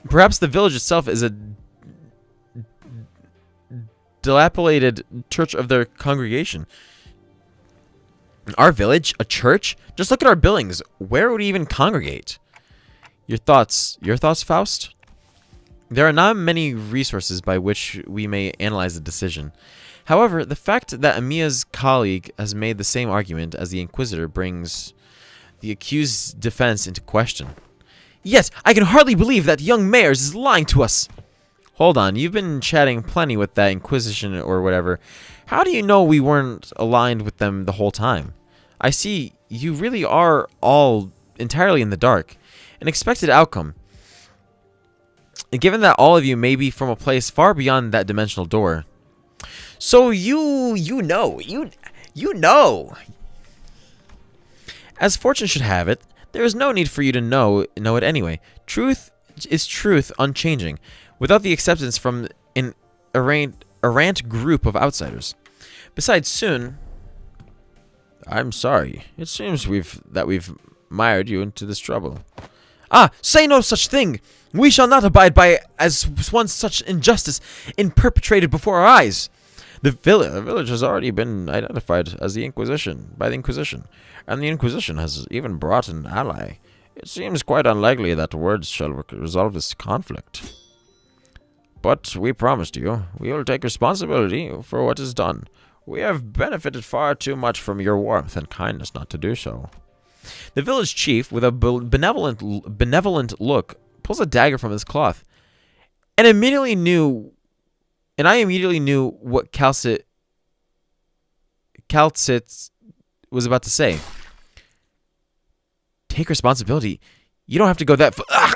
Perhaps the village itself is a dilapidated church of their congregation. Our village? A church? Just look at our buildings. Where would we even congregate? Your thoughts, Faust? There are not many resources by which we may analyze the decision. However, the fact that Amiya's colleague has made the same argument as the Inquisitor brings the accused's defense into question. Yet, I can hardly believe that young Mayers is lying to us. Hold on, you've been chatting plenty with that Inquisition or whatever. How do you know we weren't aligned with them the whole time? I see you really are all entirely in the dark. An expected outcome. And given that all of you may be from a place far beyond that dimensional door. So you know. As fortune should have it, there is no need for you to know it anyway. Truth is truth unchanging, without the acceptance from an errant group of outsiders. Besides, soon... I'm sorry. It seems we've mired you into this trouble. Ah, say no such thing! We shall not abide by as one such injustice perpetrated before our eyes. The village has already been identified as the Inquisition by the Inquisition, and the Inquisition has even brought an ally. It seems quite unlikely that words shall resolve this conflict. But we promised you, we will take responsibility for what is done. We have benefited far too much from your warmth and kindness not to do so. The village chief, with a benevolent look, pulls a dagger from his cloth. And I immediately knew what Calcit was about to say. Take responsibility. You don't have to go that far. Ah!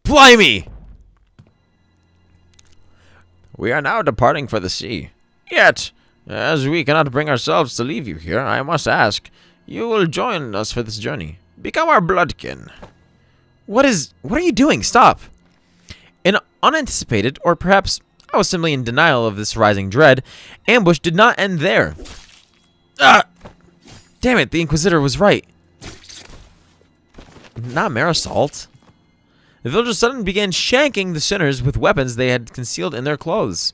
Blimey! We are now departing for the sea. Yet, as we cannot bring ourselves to leave you here, I must ask, you will join us for this journey. Become our bloodkin. What are you doing? Stop. An unanticipated, or perhaps I was simply in denial of this rising dread, ambush did not end there. Ah! Damn it, the Inquisitor was right. Not Marisol. The villagers suddenly began shanking the sinners with weapons they had concealed in their clothes.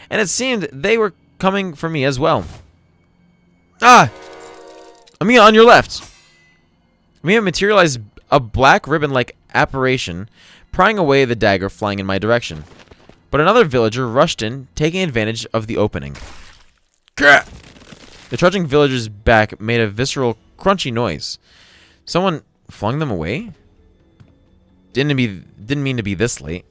And it seemed they were coming for me as well. Ah! Amiya, on your left. Amiya materialized a black ribbon-like apparition, prying away the dagger flying in my direction. But another villager rushed in, taking advantage of the opening. Gah! The trudging villager's back made a visceral, crunchy noise. Someone flung them away? Didn't mean to be this late.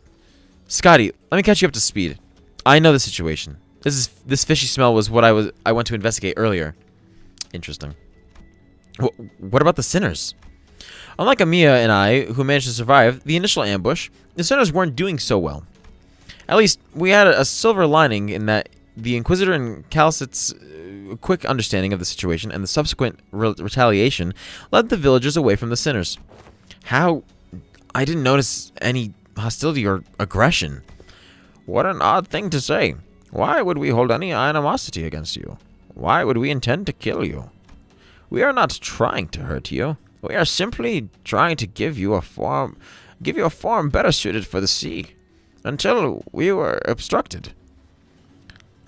Scotty, let me catch you up to speed. I know the situation. This fishy smell was what I went to investigate earlier. Interesting. What about the sinners? Unlike Amiya and I, who managed to survive the initial ambush, the sinners weren't doing so well. At least, we had a silver lining in that the Inquisitor and Calcit's quick understanding of the situation and the subsequent retaliation led the villagers away from the sinners. How? I didn't notice any hostility or aggression. What an odd thing to say. Why would we hold any animosity against you? Why would we intend to kill you? We are not trying to hurt you. We are simply trying to give you a form better suited for the sea, until we were obstructed.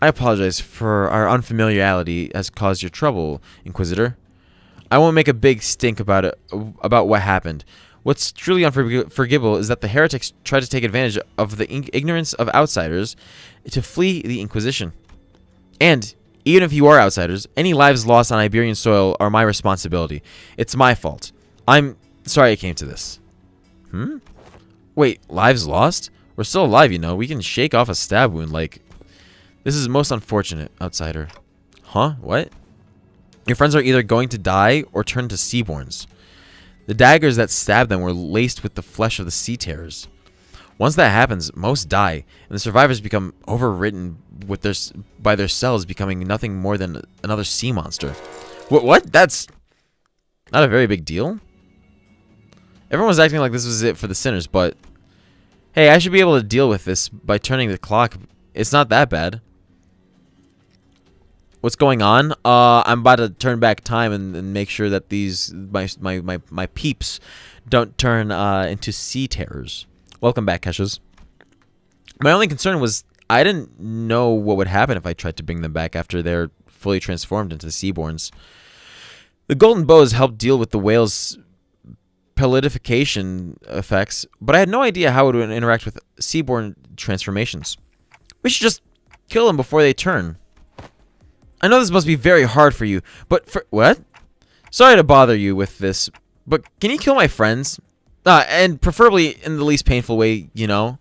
I apologize for our unfamiliarity has caused your trouble, Inquisitor. I won't make a big stink about what happened. What's truly unforgivable is that the heretics tried to take advantage of the ignorance of outsiders to flee the Inquisition. And even if you are outsiders, any lives lost on Iberian soil are my responsibility. It's my fault. I'm sorry it came to this. Wait, lives lost? We're still alive, you know. We can shake off a stab wound like... This is most unfortunate, outsider. Huh? What? Your friends are either going to die or turn to seaborns. The daggers that stabbed them were laced with the flesh of the sea terrors. Once that happens, most die, and the survivors become overwritten by their cells becoming nothing more than another sea monster. What? That's not a very big deal? Everyone was acting like this was it for the sinners, but... Hey, I should be able to deal with this by turning the clock. It's not that bad. What's going on? I'm about to turn back time and make sure that these my peeps don't turn into sea terrors. Welcome back, Keshes. My only concern was I didn't know what would happen if I tried to bring them back after they're fully transformed into seaborns. The golden bows helped deal with the whale's pelidification effects, but I had no idea how it would interact with seaborn transformations. We should just kill them before they turn. I know this must be very hard for you, but what? Sorry to bother you with this, but can you kill my friends? And preferably in the least painful way, you know?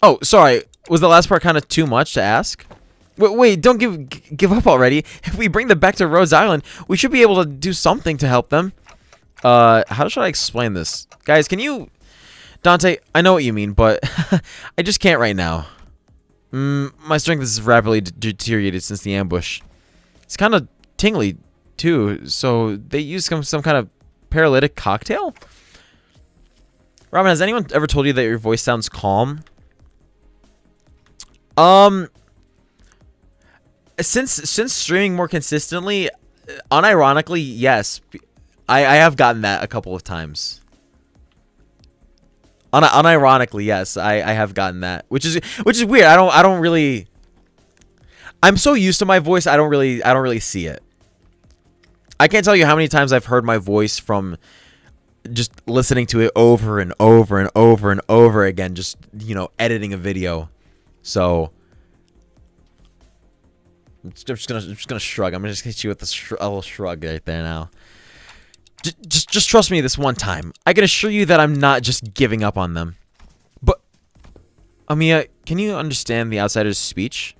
Oh, sorry. Was the last part kind of too much to ask? Wait, don't give up already. If we bring them back to Rhodes Island, we should be able to do something to help them. How should I explain this? Guys, can you... Dante, I know what you mean, but I just can't right now. My strength has rapidly deteriorated since the ambush. It's kind of tingly, too, so they use some kind of paralytic cocktail? Ramen, has anyone ever told you that your voice sounds calm? Since streaming more consistently, unironically, yes. I have gotten that a couple of times. Unironically, yes, I have gotten that, which is weird. I don't really. I'm so used to my voice, I don't really see it. I can't tell you how many times I've heard my voice from just listening to it over and over and over and over again, just, you know, editing a video. So I'm just gonna shrug. I'm gonna just hit you with a little shrug right there now. Just trust me this one time. I can assure you that I'm not just giving up on them. But, Amiya, can you understand the outsider's speech?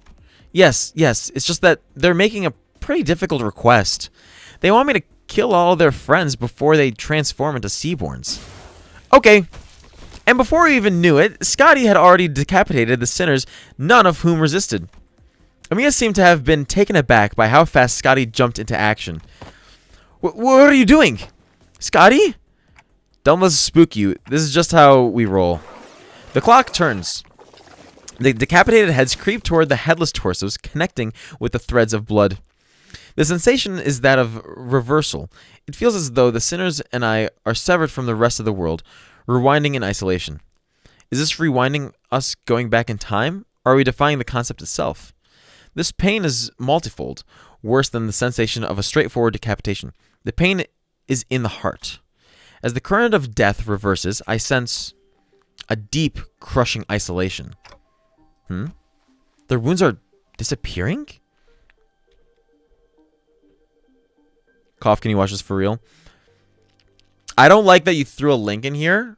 Yes, it's just that they're making a pretty difficult request. They want me to kill all their friends before they transform into Seaborns. Okay. And before we even knew it, Scotty had already decapitated the sinners, none of whom resisted. Amiya seemed to have been taken aback by how fast Scotty jumped into action. What are you doing? Scotty? Don't let us spook you. This is just how we roll. The clock turns. The decapitated heads creep toward the headless torsos, connecting with the threads of blood. The sensation is that of reversal. It feels as though the sinners and I are severed from the rest of the world, rewinding in isolation. Is this rewinding us going back in time, or are we defying the concept itself? This pain is multifold, worse than the sensation of a straightforward decapitation. The pain is in the heart. As the current of death reverses, I sense a deep, crushing isolation. Their wounds are disappearing? Cough, can you watch this for real? I don't like that you threw a link in here.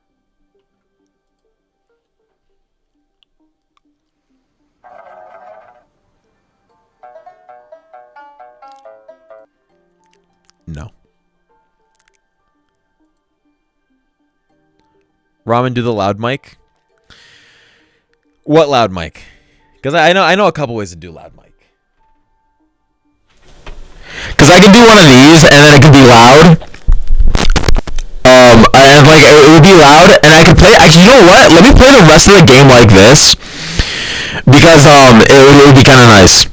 No. Ramen, do the loud mic. What loud mic? Because I know a couple ways to do loud mic. Because I can do one of these, and then it could be loud. And like it would be loud, and I could play. Actually, you know what? Let me play the rest of the game like this, because it would be kind of nice.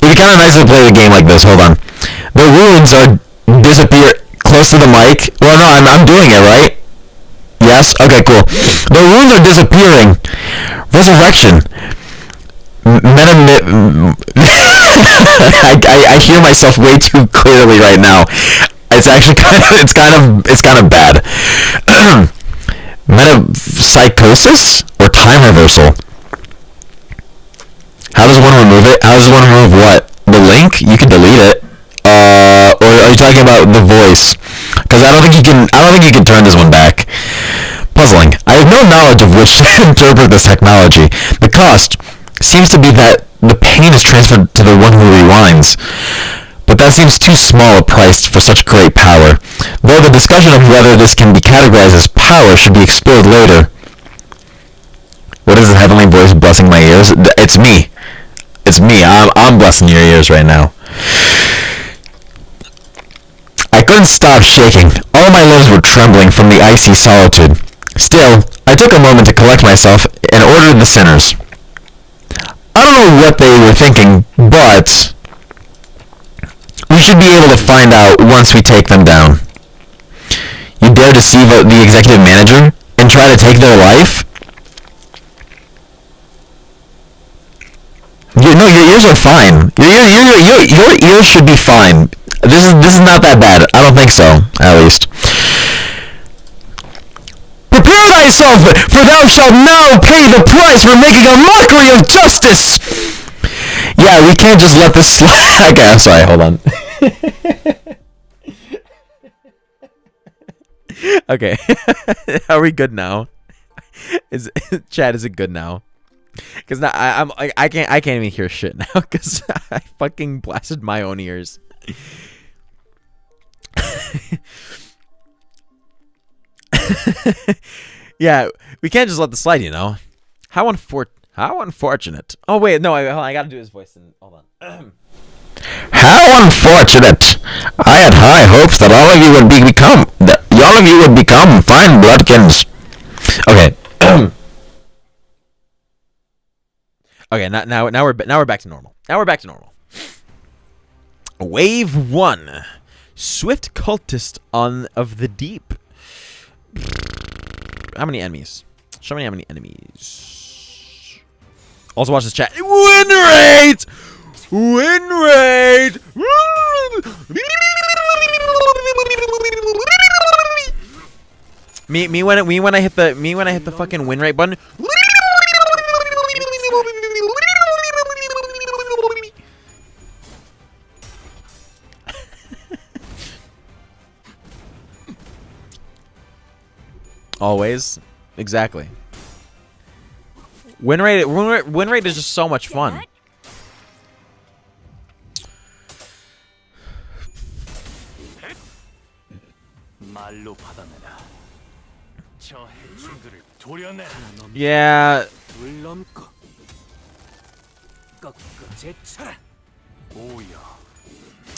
It'd be kind of nice to play the game like this. Hold on. The wounds are disappear close to the mic. Well, no, I'm doing it right. Yes. Okay. Cool. The wounds are disappearing. Resurrection. I hear myself way too clearly right now. It's actually it's kind of bad. Metapsychosis or time reversal. How does one remove it? How does one remove what? The link? You can delete it. Or are you talking about the voice? Because I don't think you can turn this one back. Puzzling. I have no knowledge of which to interpret this technology. The cost seems to be that the pain is transferred to the one who rewinds. But that seems too small a price for such great power. Though the discussion of whether this can be categorized as power should be explored later. What is the heavenly voice blessing my ears? It's me. It's me. I'm blessing your ears right now. I couldn't stop shaking. All my limbs were trembling from the icy solitude. Still, I took a moment to collect myself and ordered the sinners. I don't know what they were thinking, but we should be able to find out once we take them down. You dare deceive the executive manager and try to take their life? No, your ears are fine. Your ears should be fine. This is not that bad. I don't think so, at least. Prepare thyself, for thou shalt now pay the price for making a mockery of justice! Yeah, we can't just let this slide. Okay, I'm sorry, hold on. Okay. Are we good now? Chad, is it good now? Because now I can't even hear shit now because I fucking blasted my own ears. Yeah, we can't just let this slide, you know. How unfortunate. Oh wait, no, I gotta do his voice. Hold on. How unfortunate! I had high hopes that all of you would become fine bloodkins. Okay. Okay, now we're back to normal. Wave 1. Swift cultist of the deep. How many enemies? Show me how many enemies. Also watch this chat. Win rate! Me when I hit the fucking win rate button. Always. Exactly. Win rate is just so much fun. Yeah.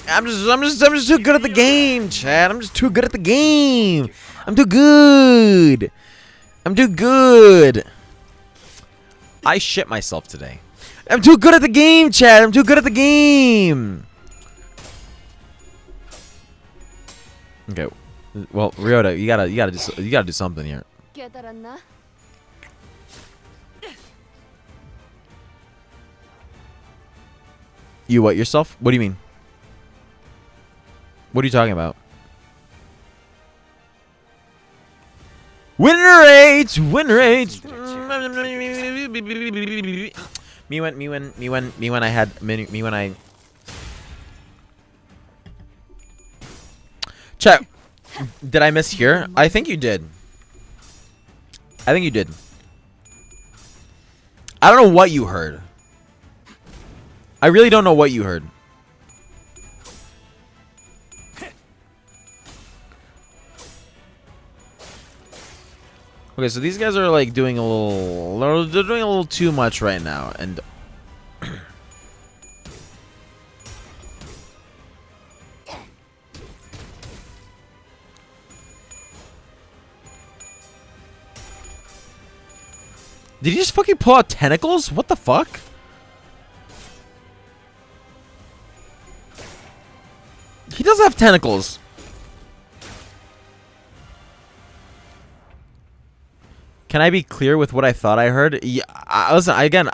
I'm just too good at the game, Chad. I'm just too good at the game. I'm too good. I'm too good. I shit myself today. I'm too good at the game, Chad. I'm too good at the game. Okay. Well, Ryota, you gotta do something here. You what yourself? What do you mean? What are you talking about? Win rates. Me when I Chat. Did I miss here? I think you did. I think you did. I don't know what you heard. I really don't know what you heard. Okay, so these guys are like doing a little, they're doing a little too much right now, and did he just fucking pull out tentacles? What the fuck? He does have tentacles. Can I be clear with what I thought I heard? Yeah, listen, again,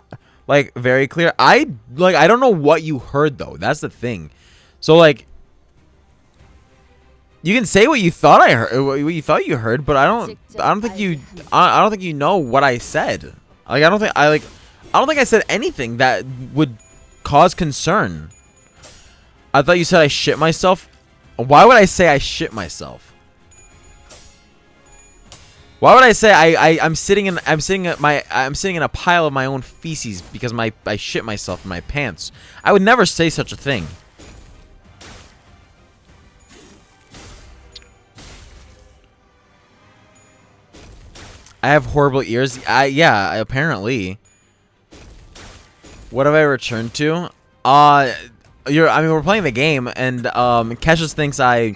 like, very clear. I don't know what you heard, though. That's the thing. So, like, you can say what you thought I heard, what you thought you heard, but I don't think you know what I said. Like, I don't think I said anything that would cause concern. I thought you said I shit myself. Why would I say I shit myself? Why would I say I'm sitting in a pile of my own feces because I shit myself in my pants? I would never say such a thing. I have horrible ears. Yeah, apparently. What have I returned to? I mean, we're playing the game, and Cassius thinks I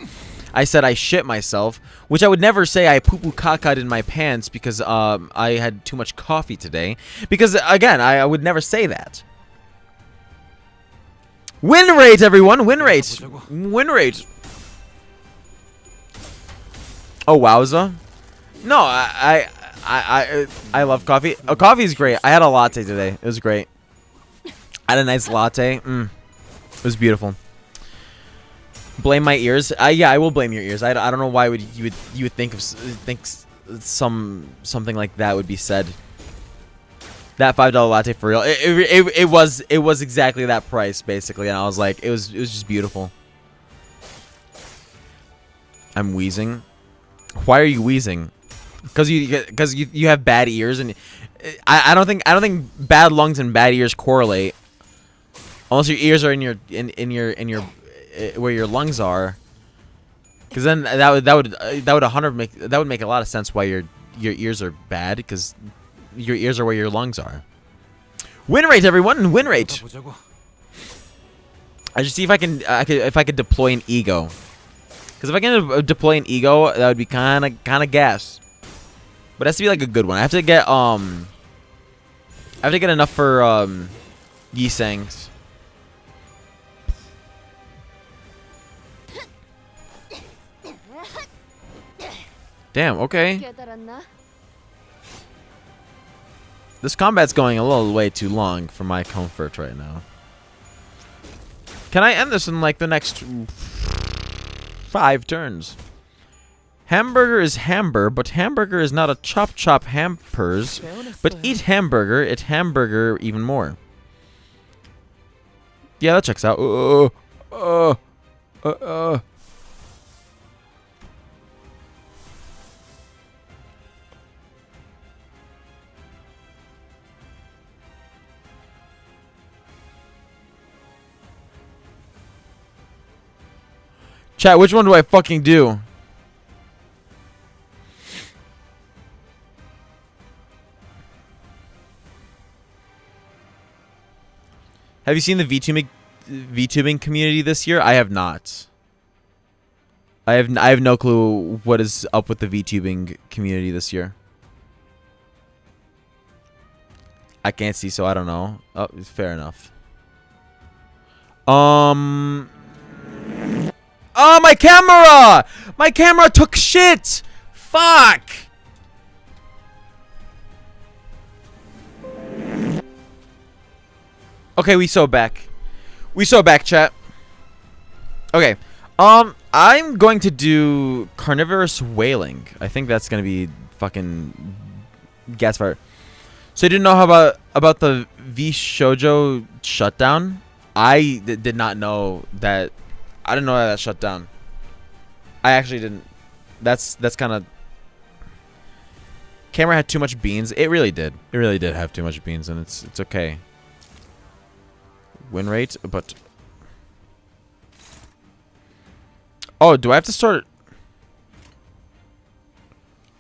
said I shit myself, which I would never say I poo-poo caca'd in my pants because I had too much coffee today. Because, again, I would never say that. Win rate, everyone! Win rate! Win rate! Oh, wowza. No, I love coffee. Oh, coffee is great. I had a latte today. It was great. I had a nice latte. It was beautiful. Blame my ears? Yeah, I will blame your ears. I don't know why you would think something like that would be said. That $5 latte for real. It was exactly that price basically, and I was like, it was just beautiful. I'm wheezing. Why are you wheezing? Because you have bad ears, and I don't think bad lungs and bad ears correlate. Unless your ears are in your where your lungs are, because then that would make a lot of sense why your ears are bad, because your ears are where your lungs are. Win rate, everyone, win rate. I just see if I could deploy an ego, because if I can deploy an ego, that would be kind of gas. But it has to be like a good one. I have to get enough for Yisangs. Damn, okay. This combat's going a little way too long for my comfort right now. Can I end this in like the next 5 turns? Hamburger is hamburger, but hamburger is not a chop hampers. But eat hamburger, it hamburger even more. Yeah, that checks out. Chat, which one do I fucking do? Have you seen the VTubing community this year? I have not. I have no clue what is up with the VTubing community this year. I can't see, so I don't know. Oh, fair enough. Oh, my camera! My camera took shit! Fuck! Okay, we so back. We so back, chat. Okay. I'm going to do carnivorous whaling. I think that's gonna be fucking gas fire. So you didn't know how about the V Shoujo shutdown? I did not know that. I didn't know that shut down. I actually didn't. That's kind of. Camera had too much beans. It really did. It really did have too much beans, and it's okay. Win rate, but. Oh, do I have to start?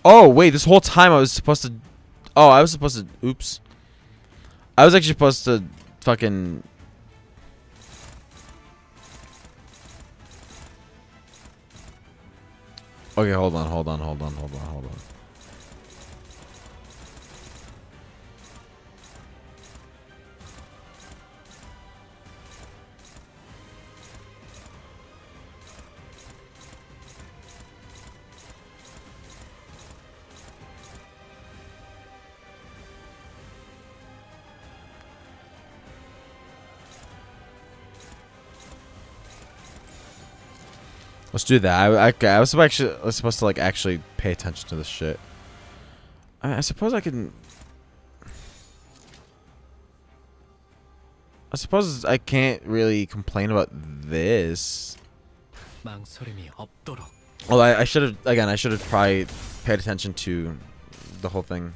Oh wait, this whole time I was supposed to. Oh, I was supposed to. Oops. I was actually supposed to fucking. Okay, hold on. Let's do that. I was supposed to like actually pay attention to this shit. I suppose I can. I suppose I can't really complain about this. Well, I should have again. I should have probably paid attention to the whole thing.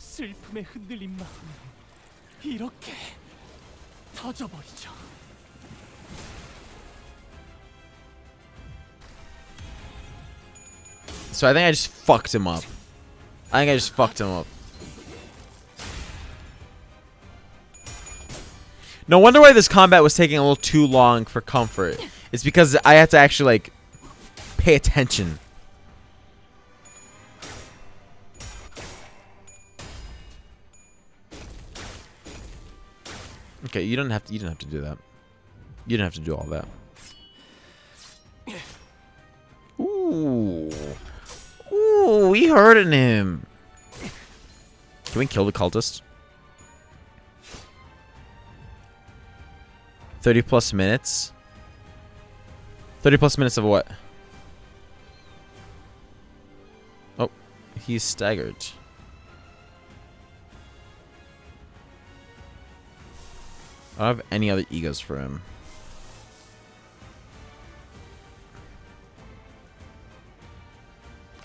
슬픔에 흔들린 마음을 이렇게 터져버리죠. So I think I just fucked him up. No wonder why this combat was taking a little too long for comfort. It's because I had to actually like pay attention. Okay, you didn't have to do that. You didn't have to do all that. Ooh. Ooh, we hurting him. Can we kill the cultist? 30 plus minutes? 30 plus minutes of what? Oh, he's staggered. I don't have any other egos for him.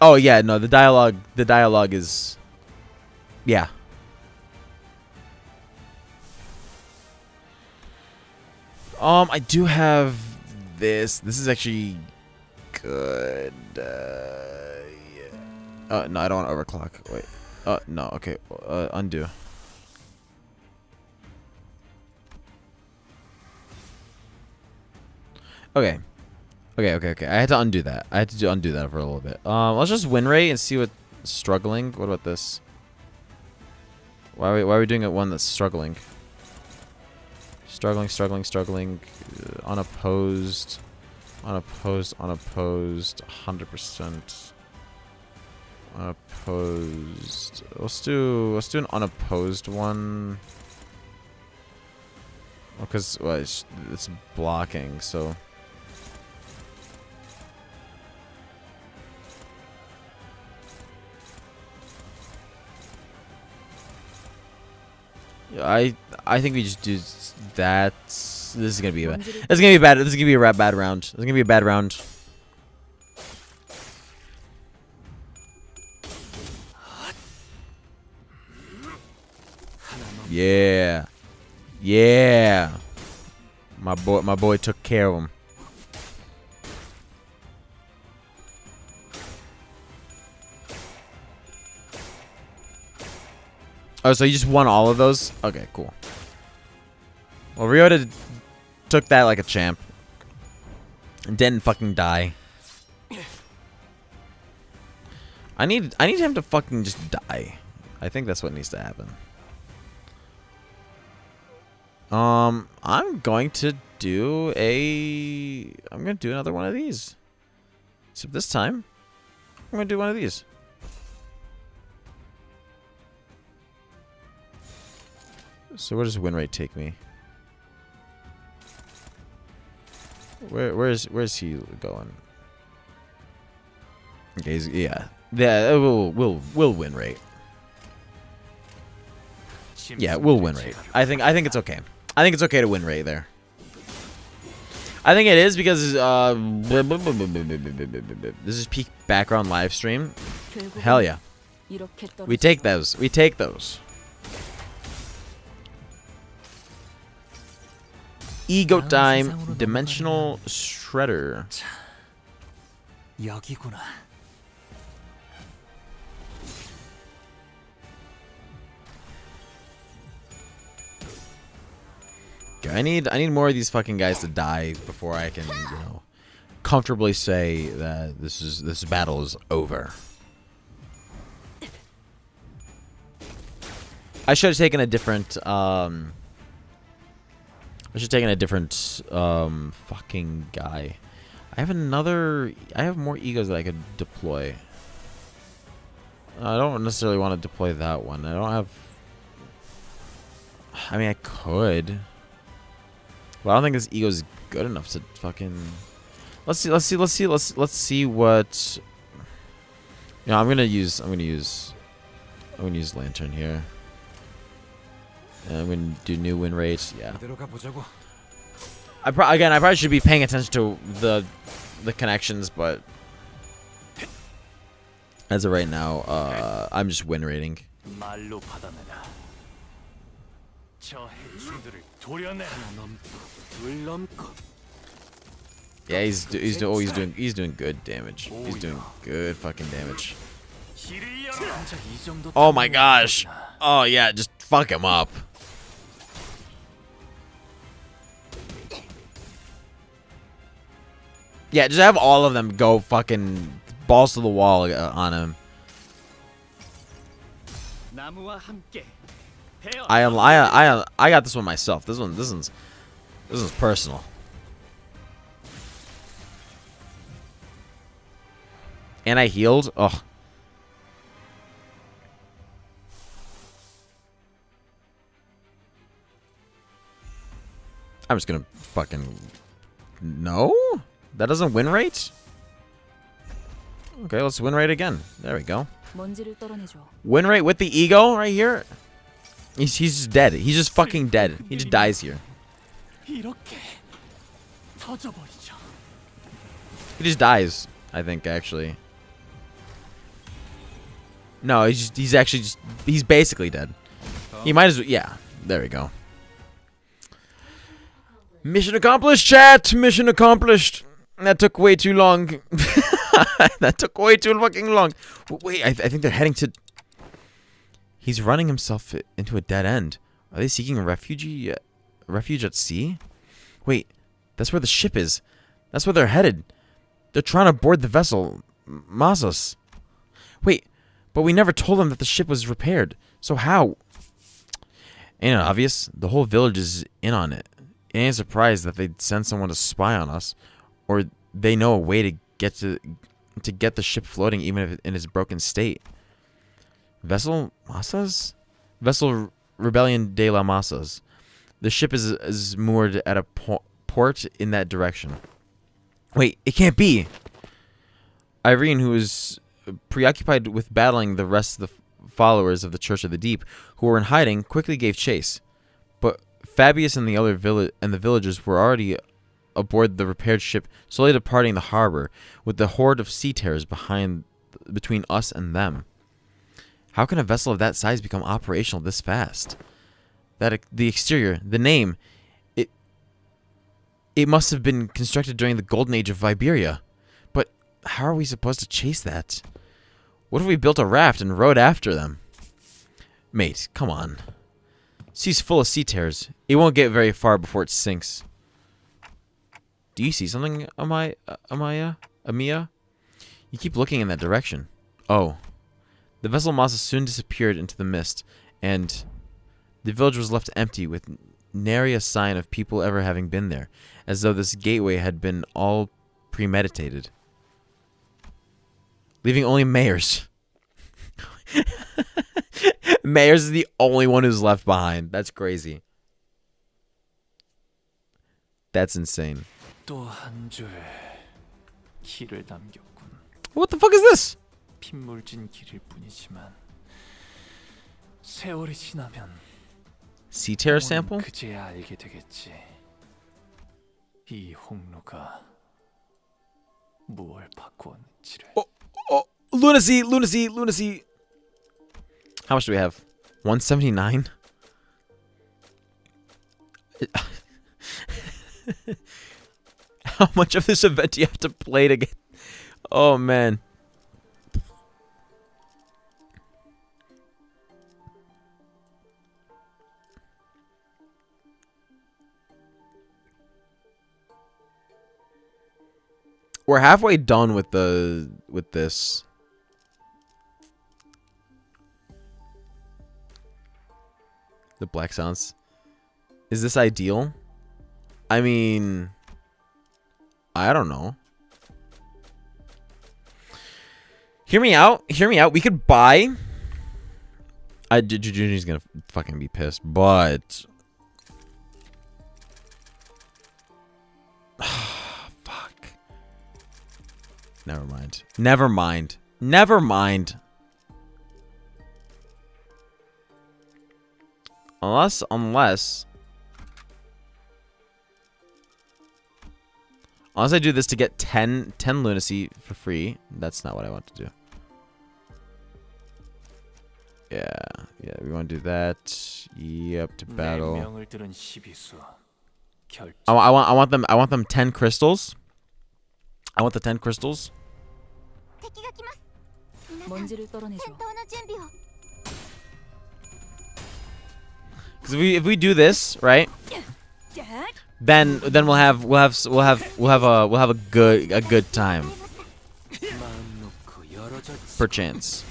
Oh yeah, no, the dialogue is, yeah. I do have this. This is actually good. Yeah. No, I don't want to overclock. Wait. No. Okay. Undo. Okay. Okay. I had to undo that. I had to undo that for a little bit. Let's just win rate and see what struggling. What about this? Why are we doing it one that's struggling? Struggling. Unopposed. 100%. Unopposed. Let's do an unopposed one. Because it's blocking, so. I think we just do that. This is gonna be bad. This is gonna be bad. This is gonna be a bad round. This is gonna be a bad round. Yeah. My boy took care of him. Oh, so you just won all of those? Okay, cool. Well, Ryota took that like a champ. And didn't fucking die. I need him to fucking just die. I think that's what needs to happen. I'm going to do another one of these. Except this time, I'm gonna do one of these. So where does win rate take me? Where's he going? Okay, yeah, we'll win rate. Yeah, we'll win rate. I think it's okay. I think it's okay to win rate there. I think it is because this is peak background live stream. Hell yeah. We take those. We take those. Ego time, dimensional shredder. 여기구나. Okay, I need more of these fucking guys to die before I can, you know, comfortably say that this battle is over. I should have taken a different fucking guy. I have more egos that I could deploy. I don't necessarily want to deploy that one. I mean, I could. But I don't think this ego is good enough to fucking. Let's see what. You know, I'm gonna use lantern here. And I'm gonna do new win rates. Yeah. I probably should be paying attention to the connections, but as of right now, I'm just win rating. Yeah, he's doing good damage. He's doing good fucking damage. Oh my gosh. Oh yeah, just fuck him up. Yeah, just have all of them go fucking balls to the wall on him. I got this one myself. This one's personal. And I healed. Ugh. I'm just gonna fucking no. That doesn't win rate? Okay, let's win rate again. There we go. Win rate with the ego right here. He's just dead. He's just fucking dead. He just dies here. He just dies, I think, actually. No, he's actually just he's basically dead. He might as well, yeah. There we go. Mission accomplished, chat. Mission accomplished. That took way too long. That took way too fucking long. Wait, I think they're heading to. He's running himself into a dead end. Are they seeking a refuge at sea? Wait, that's where the ship is. That's where they're headed. They're trying to board the vessel, Masos. Wait, but we never told them that the ship was repaired. So how? Ain't it obvious? The whole village is in on it. It ain't a surprise that they'd send someone to spy on us, or they know a way to get the ship floating, even if in its broken state. Vessel Masas? Vessel Rebellion de la Masas. The ship is moored at a port in that direction. Wait, it can't be! Irene, who is preoccupied with battling the rest of the followers of the Church of the Deep, who were in hiding, quickly gave chase. But Fabius and the villagers were already aboard the repaired ship, slowly departing the harbor, with the horde of sea terrors between us and them. How can a vessel of that size become operational this fast? The exterior, the name, it must have been constructed during the golden age of Iberia. But how are we supposed to chase that? What if we built a raft and rowed after them? Mate, come on. Sea's full of sea terrors. It won't get very far before it sinks. Do you see something, Amia? You keep looking in that direction. Oh. The vessel Masa soon disappeared into the mist, and the village was left empty with nary a sign of people ever having been there, as though this gateway had been all premeditated. Leaving only Mayers. Mayers is the only one who's left behind. That's crazy. That's insane. 또 한 줄 길을 남겼군. What the fuck is this? 핏물진 길일 뿐이지만 세월이 지나면 Sea terror sample? 그제야 알게 되겠지. 이 홍로가 무엇을 바꾸었는지를. Lunacy. How much do we have? 179? How much of this event do you have to play to get... Oh, man. We're halfway done with this. The black sounds. Is this ideal? I mean, I don't know. Hear me out. We could buy. Junior's gonna fucking be pissed, but fuck. Never mind. Unless I do this to get 10 lunacy for free. That's not what I want to do. Yeah, we want to do that. Yep, to battle. I want them 10 crystals. I want the 10 crystals. 먼지를 떨어내줘. Because if we do this, right? Then we'll have a good time. Perchance.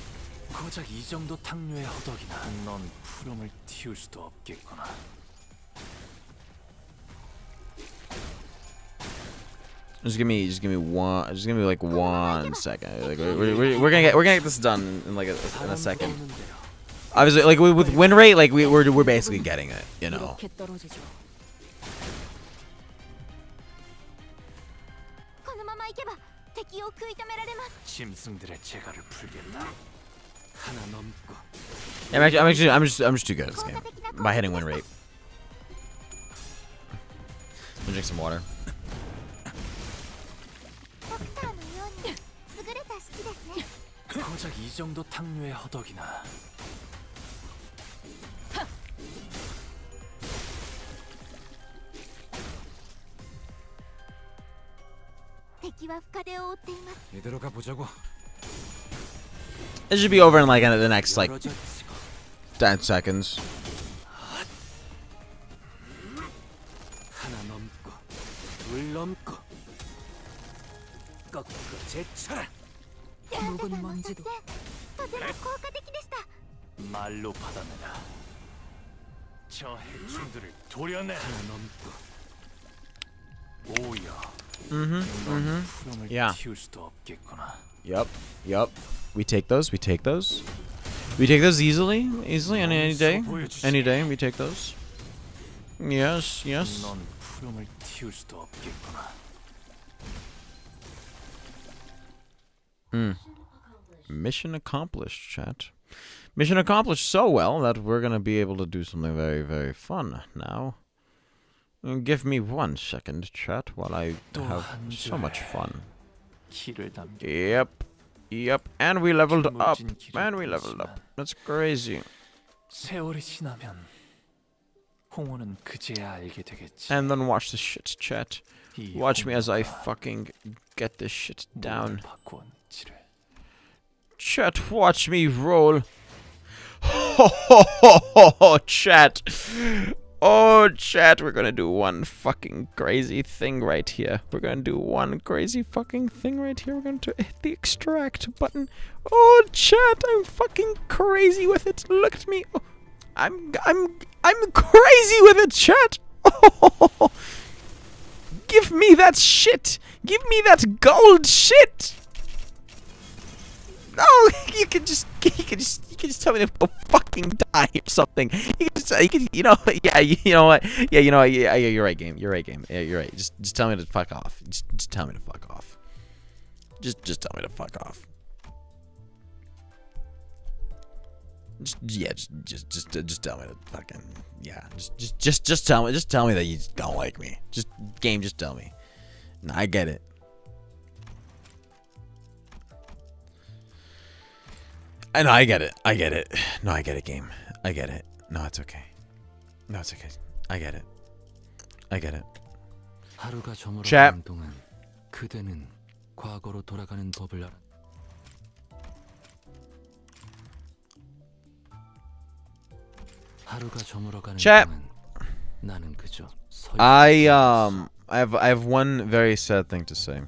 고작 이 정도 탕류의 허덕이나 넌 푸름을 틔울 수도 없겠구나. Just give me like 1 second. Like we're gonna get this done in like in a second. Obviously, like with win rate, like we're basically getting it, you know. 짐승들의 재갈을 풀겠다. 하나 넘고. I'm just too good at this game by hitting win rate. I'm gonna drink some water. 고작 이 정도 탕류의 허덕이나. 이대로 가보자고. It should be over in like the next like 10 seconds. 하나 넘고 둘 넘고 꺾고 제쳐라. 묵은 먼지도 말로 받아내라. 저 해충들을 도려내. 하나 넘고 오야. 푸름을 Yeah. 틔울 수도 없겠구나. Yep. We take those easily any day we take those. Yes. 넌 푸름을 틔울 수도 없겠구나. Mission accomplished, chat. Mission accomplished so well that we're gonna be able to do something very, very fun now. Give me 1 second, chat, while I have so much fun. 길을 담겨. Yep. And we leveled up. That's crazy. 세월이 지나면 홍어는 그제야 알게 되겠지. And then watch this shit, chat. Watch me as I fucking get this shit down. 바꾸었지를. Chat, watch me roll. Oh, chat. Oh, chat, we're gonna do one fucking crazy thing right here. We're gonna do one crazy fucking thing right here. We're gonna hit the extract button. Oh, chat, I'm fucking crazy with it. Look at me. Oh, I'm crazy with it, chat. Oh, give me that shit. Give me that gold shit. No, you can just tell me to go fucking die or something. You know what? Yeah, you're right, game. You're right, game. Yeah, you're right. Just tell me to fuck off. Just tell me to fuck off. Just tell me to fuck off. Just tell me to fucking just tell me that you don't like me. Just tell me. No, I get it. I know, I get it. No, I get it, game. I get it. No, it's okay. No, it's okay. I get it. Chat. 그대는 과거로 돌아가는 법을 알아. 하루가 저물어가는 Chat. 동안 나는 그저 I have one very sad thing to say.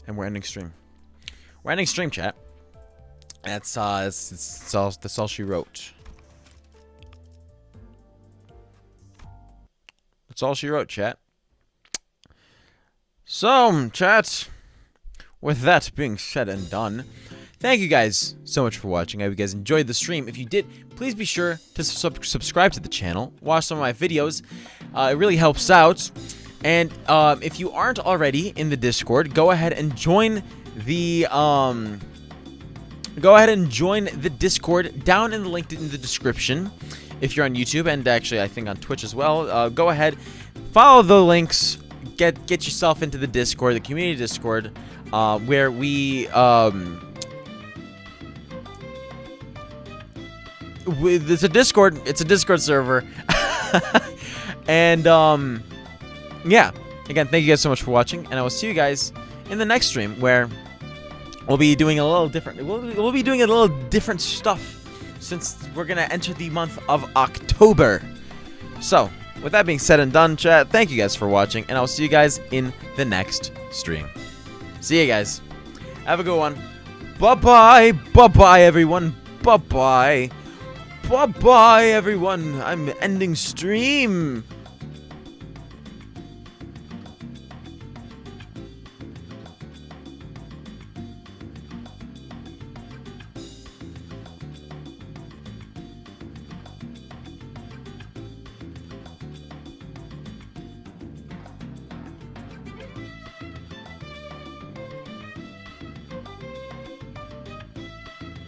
And we're ending stream. We're ending stream, chat. That's all she wrote. That's all she wrote, chat. So, chat, with that being said and done, thank you guys so much for watching. I hope you guys enjoyed the stream. If you did, please be sure to subscribe to the channel. Watch some of my videos. It really helps out. And if you aren't already in the Discord, go ahead and join the Discord down in the link in the description. If you're on YouTube and actually I think on Twitch as well, go ahead, follow the links, get yourself into the Discord, the community Discord, where we it's a Discord server. And yeah, again, thank you guys so much for watching, and I will see you guys in the next stream where we'll be doing a little different. We'll be doing a little different stuff since we're gonna enter the month of October. So, with that being said and done, chat, thank you guys for watching, and I'll see you guys in the next stream. See you guys. Have a good one. Bye bye, everyone. Bye bye, everyone. I'm ending stream.